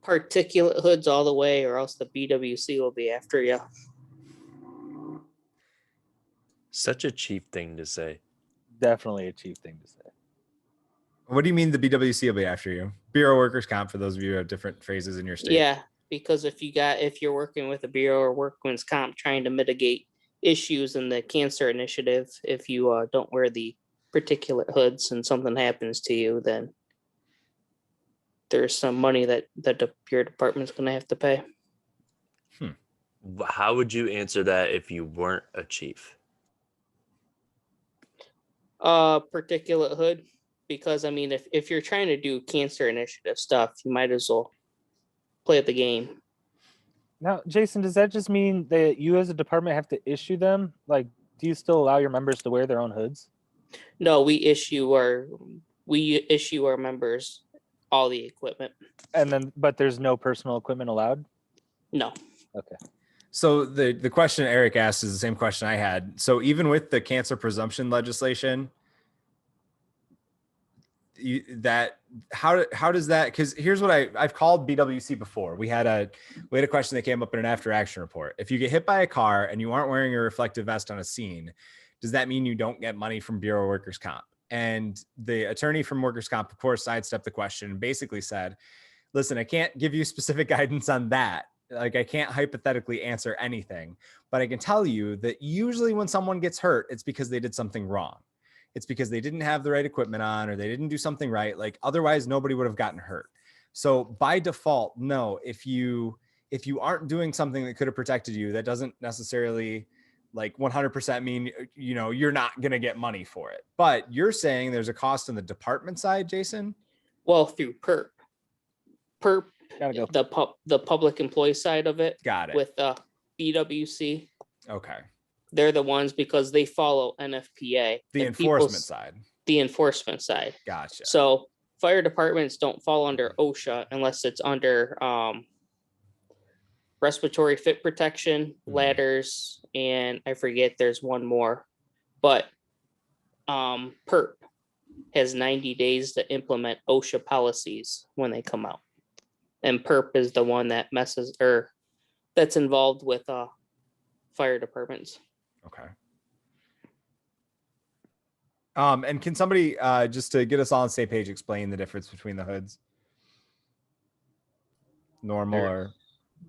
Particulate hoods all the way, or else the BWC will be after you. Such a cheap thing to say. definitely a chief thing to say. What do you mean the BWC will be after you? Bureau Workers Comp, for those of you who have different phrases in your state. Yeah, because if you're working with a bureau or workman's comp trying to mitigate issues in the cancer initiative, if you don't wear the particulate hoods and something happens to you, then there's some money that your department's going to have to pay. How would you answer that if you weren't a chief? Particulate hood, because I mean, if you're trying to do cancer initiative stuff, you might as well play the game. Now, Jason, does that just mean that you as a department have to issue them? Like, do you still allow your members to wear their own hoods? No, we issue our members all the equipment. And then, but there's no personal equipment allowed? No. Okay. So the question Eric asked is the same question I had. So even with the cancer presumption legislation, how does that, because here's what I've called BWC before. We had a question that came up in an after action report. If you get hit by a car and you aren't wearing a reflective vest on a scene, does that mean you don't get money from Bureau Workers Comp? And the attorney from Workers Comp, of course, sidestepped the question and basically said, listen, I can't give you specific guidance on that. Like, I can't hypothetically answer anything, but I can tell you that usually when someone gets hurt, it's because they did something wrong. It's because they didn't have the right equipment on, or they didn't do something right. Like, otherwise nobody would have gotten hurt. So by default, no, if you aren't doing something that could have protected you, that doesn't necessarily like 100% mean, you're not going to get money for it. But you're saying there's a cost on the department side, Jason? Well, through PERP. The public employee side of it. Got it. With BWC. Okay. They're the ones, because they follow NFPA. The enforcement side. The enforcement side. Gotcha. So fire departments don't fall under OSHA unless it's under respiratory fit protection, ladders, and I forget there's one more. But PERP has 90 days to implement OSHA policies when they come out. And PERP is the one that that's involved with fire departments. Okay. And can somebody, just to get us all on the same page, explain the difference between the hoods? Normal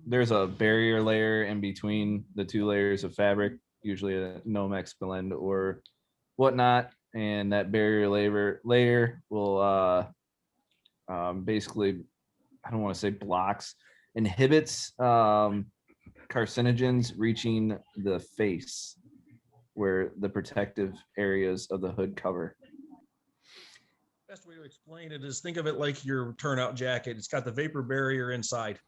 There's a barrier layer in between the two layers of fabric, usually a Nomex blend or whatnot. And that barrier layer will basically, I don't want to say blocks, inhibits carcinogens reaching the face where the protective areas of the hood cover. Best way to explain it is think of it like your turnout jacket. It's got the vapor barrier inside.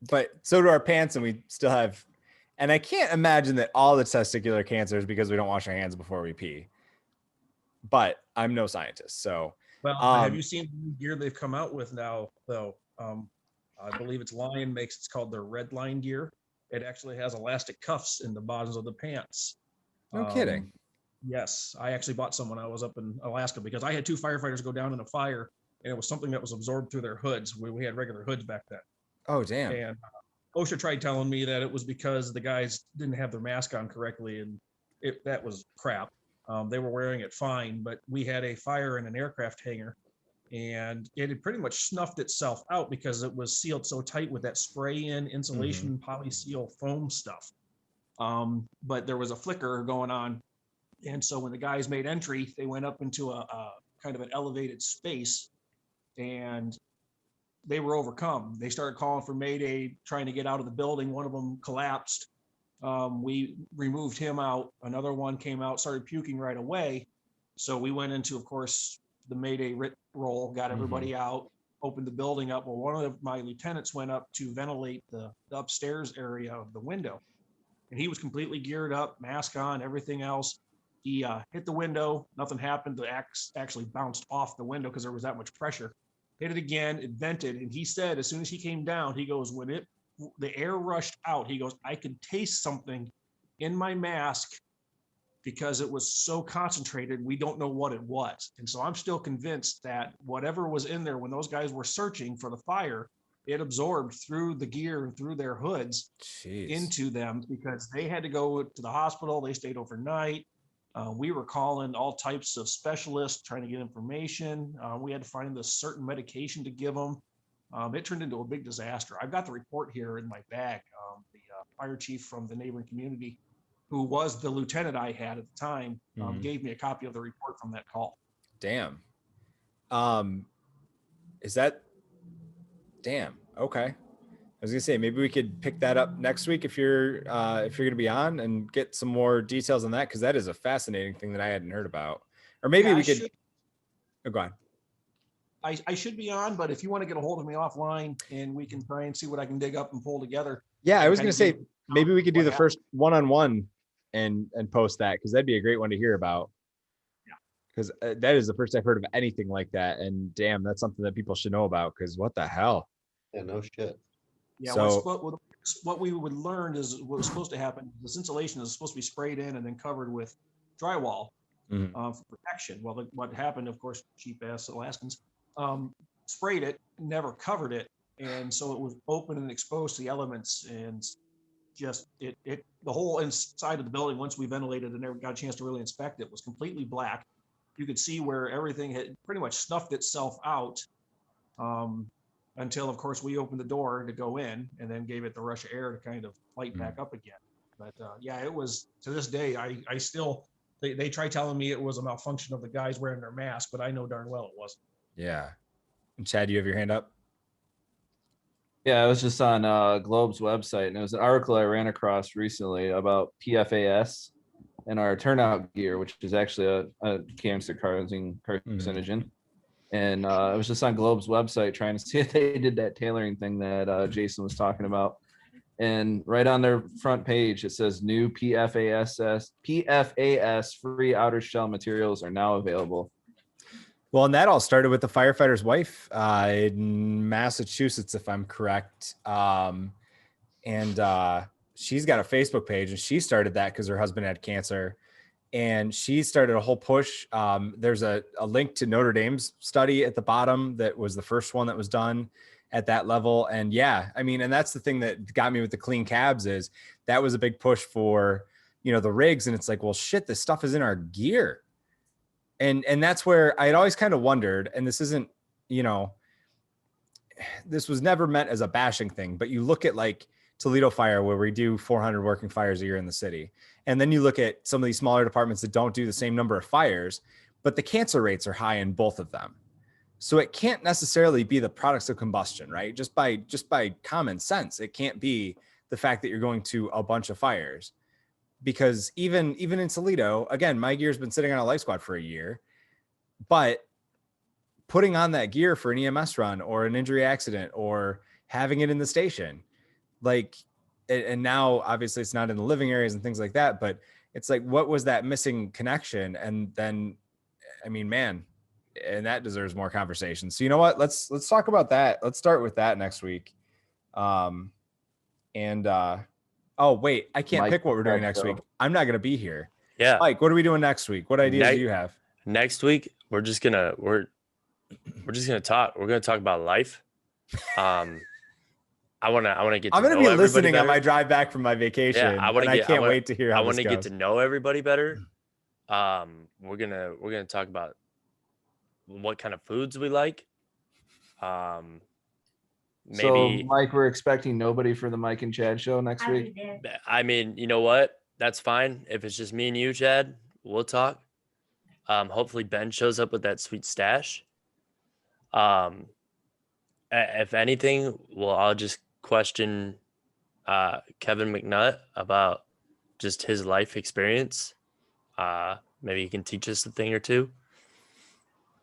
But so do our pants, and we still have, and I can't imagine that all the testicular cancer is because we don't wash our hands before we pee. But I'm no scientist, so. Well, have you seen the gear they've come out with now, though? I believe it's Lion makes, it's called their Red Line gear. It actually has elastic cuffs in the bottoms of the pants. No kidding. Yes, I actually bought some when I was up in Alaska because I had 2 firefighters go down in a fire, and it was something that was absorbed through their hoods. We had regular hoods back then. Oh, damn. And OSHA tried telling me that it was because the guys didn't have their mask on correctly, and that was crap. They were wearing it fine, but we had a fire in an aircraft hangar, and it had pretty much snuffed itself out because it was sealed so tight with that spray-in insulation polyseal foam stuff. But there was a flicker going on, and so when the guys made entry, they went up into a kind of an elevated space, and they were overcome. They started calling for Mayday, trying to get out of the building. One of them collapsed. We removed him out. Another one came out, started puking right away. So we went into, of course, the Mayday roll, got everybody out, opened the building up. Well, one of my lieutenants went up to ventilate the upstairs area of the window, and he was completely geared up, mask on, everything else. He hit the window, nothing happened. The axe actually bounced off the window because there was that much pressure. Hit it again, it vented, and he said as soon as he came down, he goes, when the air rushed out, he goes, I could taste something in my mask because it was so concentrated, we don't know what it was. And so I'm still convinced that whatever was in there when those guys were searching for the fire, it absorbed through the gear and through their hoods into them because they had to go to the hospital. They stayed overnight. We were calling all types of specialists trying to get information. We had to find this certain medication to give them. It turned into a big disaster. I've got the report here in my bag. The fire chief from the neighboring community, who was the lieutenant I had at the time, gave me a copy of the report from that call. Damn. Is that damn? Okay. I was gonna say maybe we could pick that up next week if you're gonna be on and get some more details on that, because that is a fascinating thing that I hadn't heard about. Or maybe we could. Oh, go on. I should be on, but if you want to get a hold of me offline and we can try and see what I can dig up and pull together. Yeah, I was gonna say maybe we could do the first one-on-one and post that, because that'd be a great one to hear about. Because that is the first I've heard of anything like that, and damn, that's something that people should know about. Because what the hell? Yeah, no shit. Yeah, So what we would learn is what was supposed to happen. This insulation is supposed to be sprayed in and then covered with drywall for protection. Well, what happened, of course, cheap ass Alaskans sprayed it, never covered it, and so it was open and exposed to the elements, and just the whole inside of the building, once we ventilated and never got a chance to really inspect it, was completely black. You could see where everything had pretty much snuffed itself out until, of course, we opened the door to go in and then gave it the rush of air to kind of light back up again. But yeah, it was, to this day, I still, they try telling me it was a malfunction of the guys wearing their mask, but I know darn well it wasn't. yeah. And Chad, you have your hand up? Yeah, I was just on Globe's website, and it was an article I ran across recently about PFAS and our turnout gear, which is actually a cancer causing carcinogen. And I was just on Globe's website trying to see if they did that tailoring thing that Jason was talking about. And right on their front page, it says new PFAS free outer shell materials are now available. Well, and that all started with the firefighter's wife in Massachusetts, if I'm correct. She's got a Facebook page, and she started that because her husband had cancer, and she started a whole push. There's a link to Notre Dame's study at the bottom that was the first one that was done at that level. And yeah, I mean, and that's the thing that got me with the clean cabs is that was a big push for, the rigs. And it's like, well, shit, this stuff is in our gear. And that's where I had always kind of wondered, and this isn't, this was never meant as a bashing thing, but you look at like Toledo Fire, where we do 400 working fires a year in the city. And then you look at some of these smaller departments that don't do the same number of fires, but the cancer rates are high in both of them. So it can't necessarily be the products of combustion, right? Just by common sense, it can't be the fact that you're going to a bunch of fires. Because even in Toledo, again, my gear's been sitting on a life squad for a year, but putting on that gear for an EMS run or an injury accident or having it in the station, like, and now obviously it's not in the living areas and things like that, but it's like, what was that missing connection? And then, I mean, man, and that deserves more conversation. So you know what, let's talk about that. Let's start with that next week. Oh, wait, I can't pick what we're doing next week. I'm not going to be here. Yeah. Mike, what are we doing next week? What ideas do you have? Next week, we're just going to talk. We're going to talk about life. I want to get to I'm going to be listening on my drive back from my vacation. Yeah, I can't wait to hear how I want to get to know everybody better. We're going to talk about what kind of foods we like. Maybe, so, Mike, we're expecting nobody for the Mike and Chad show next week. I mean, you know what? That's fine. If it's just me and you, Chad, we'll talk. Hopefully Ben shows up with that sweet stash. If anything, well, I'll just question Kevin McNutt about just his life experience. Maybe he can teach us a thing or two.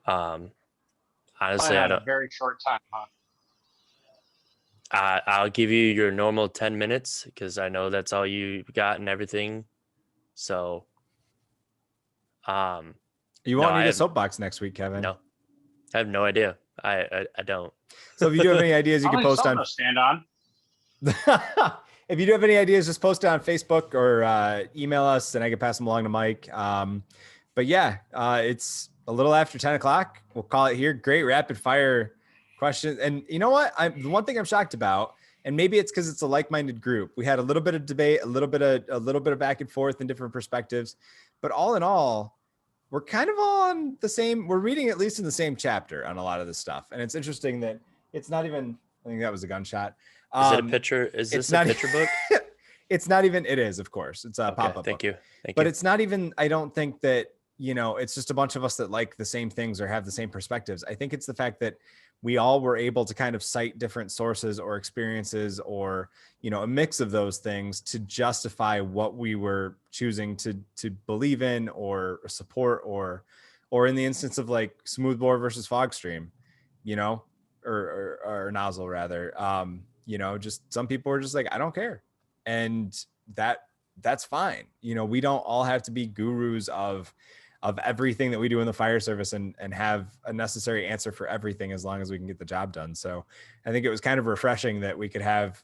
Honestly, I don't. A very short time, huh? I'll give you your normal 10 minutes because I know that's all you got and everything. So, you won't need a soapbox next week, Kevin. No, I have no idea. I don't. So if you do have any ideas, you can post on. Stand on. If you do have any ideas, just post it on Facebook or email us, and I can pass them along to Mike. But yeah, it's a little after 10 o'clock. We'll call it here. Great rapid fire questions. And you know what? The one thing I'm shocked about, and maybe it's because it's a like-minded group. We had a little bit of debate, a little bit of back and forth and different perspectives, but all in all, we're kind of all on the same. We're reading at least in the same chapter on a lot of this stuff. And it's interesting that it's not even. I think that was a gunshot. Is it a picture? Is this a picture book? It's not even. It is, of course. It's a pop-up. Thank you. But it's not even. I don't think that. It's just a bunch of us that like the same things or have the same perspectives. I think it's the fact that we all were able to kind of cite different sources or experiences or, a mix of those things to justify what we were choosing to believe in or support or in the instance of like smoothbore versus fog stream, or nozzle rather, just some people are just like, I don't care. And that's fine. We don't all have to be gurus of everything that we do in the fire service and have a necessary answer for everything as long as we can get the job done. So I think it was kind of refreshing that we could have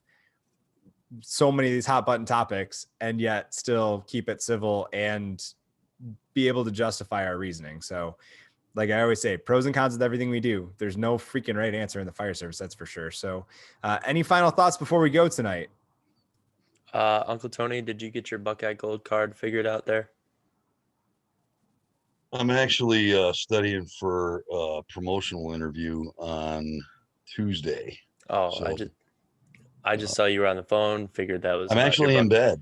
so many of these hot button topics and yet still keep it civil and be able to justify our reasoning. So like I always say, pros and cons with everything we do. There's no freaking right answer in the fire service. That's for sure. So any final thoughts before we go tonight? Uncle Tony, did you get your Buckeye Gold card figured out there? I'm actually studying for a promotional interview on Tuesday. Oh, so, I just saw you were on the phone. Figured that was. I'm actually in bed.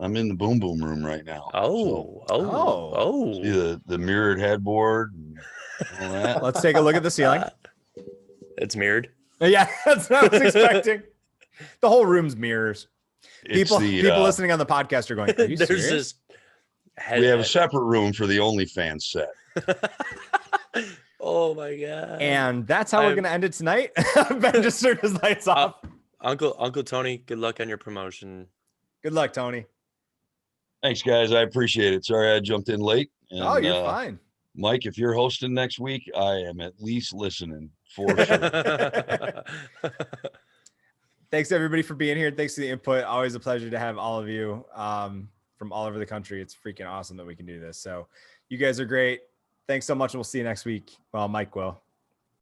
I'm in the boom boom room right now. Oh! See the mirrored headboard and all that. Let's take a look at the ceiling. It's mirrored. Yeah, that's what I was expecting. The whole room's mirrors. People listening on the podcast are going, are you serious? We have a separate room for the OnlyFans set. Oh my god! And that's how we're gonna end it tonight. Ben just turned his lights off. Uncle Tony, good luck on your promotion. Good luck, Tony. Thanks, guys. I appreciate it. Sorry I jumped in late. And, you're fine. Mike, if you're hosting next week, I am at least listening for sure. Thanks everybody for being here. Thanks for the input. Always a pleasure to have all of you from all over the country. It's freaking awesome that we can do this. So you guys are great. Thanks so much. And we'll see you next week. Well, Mike will.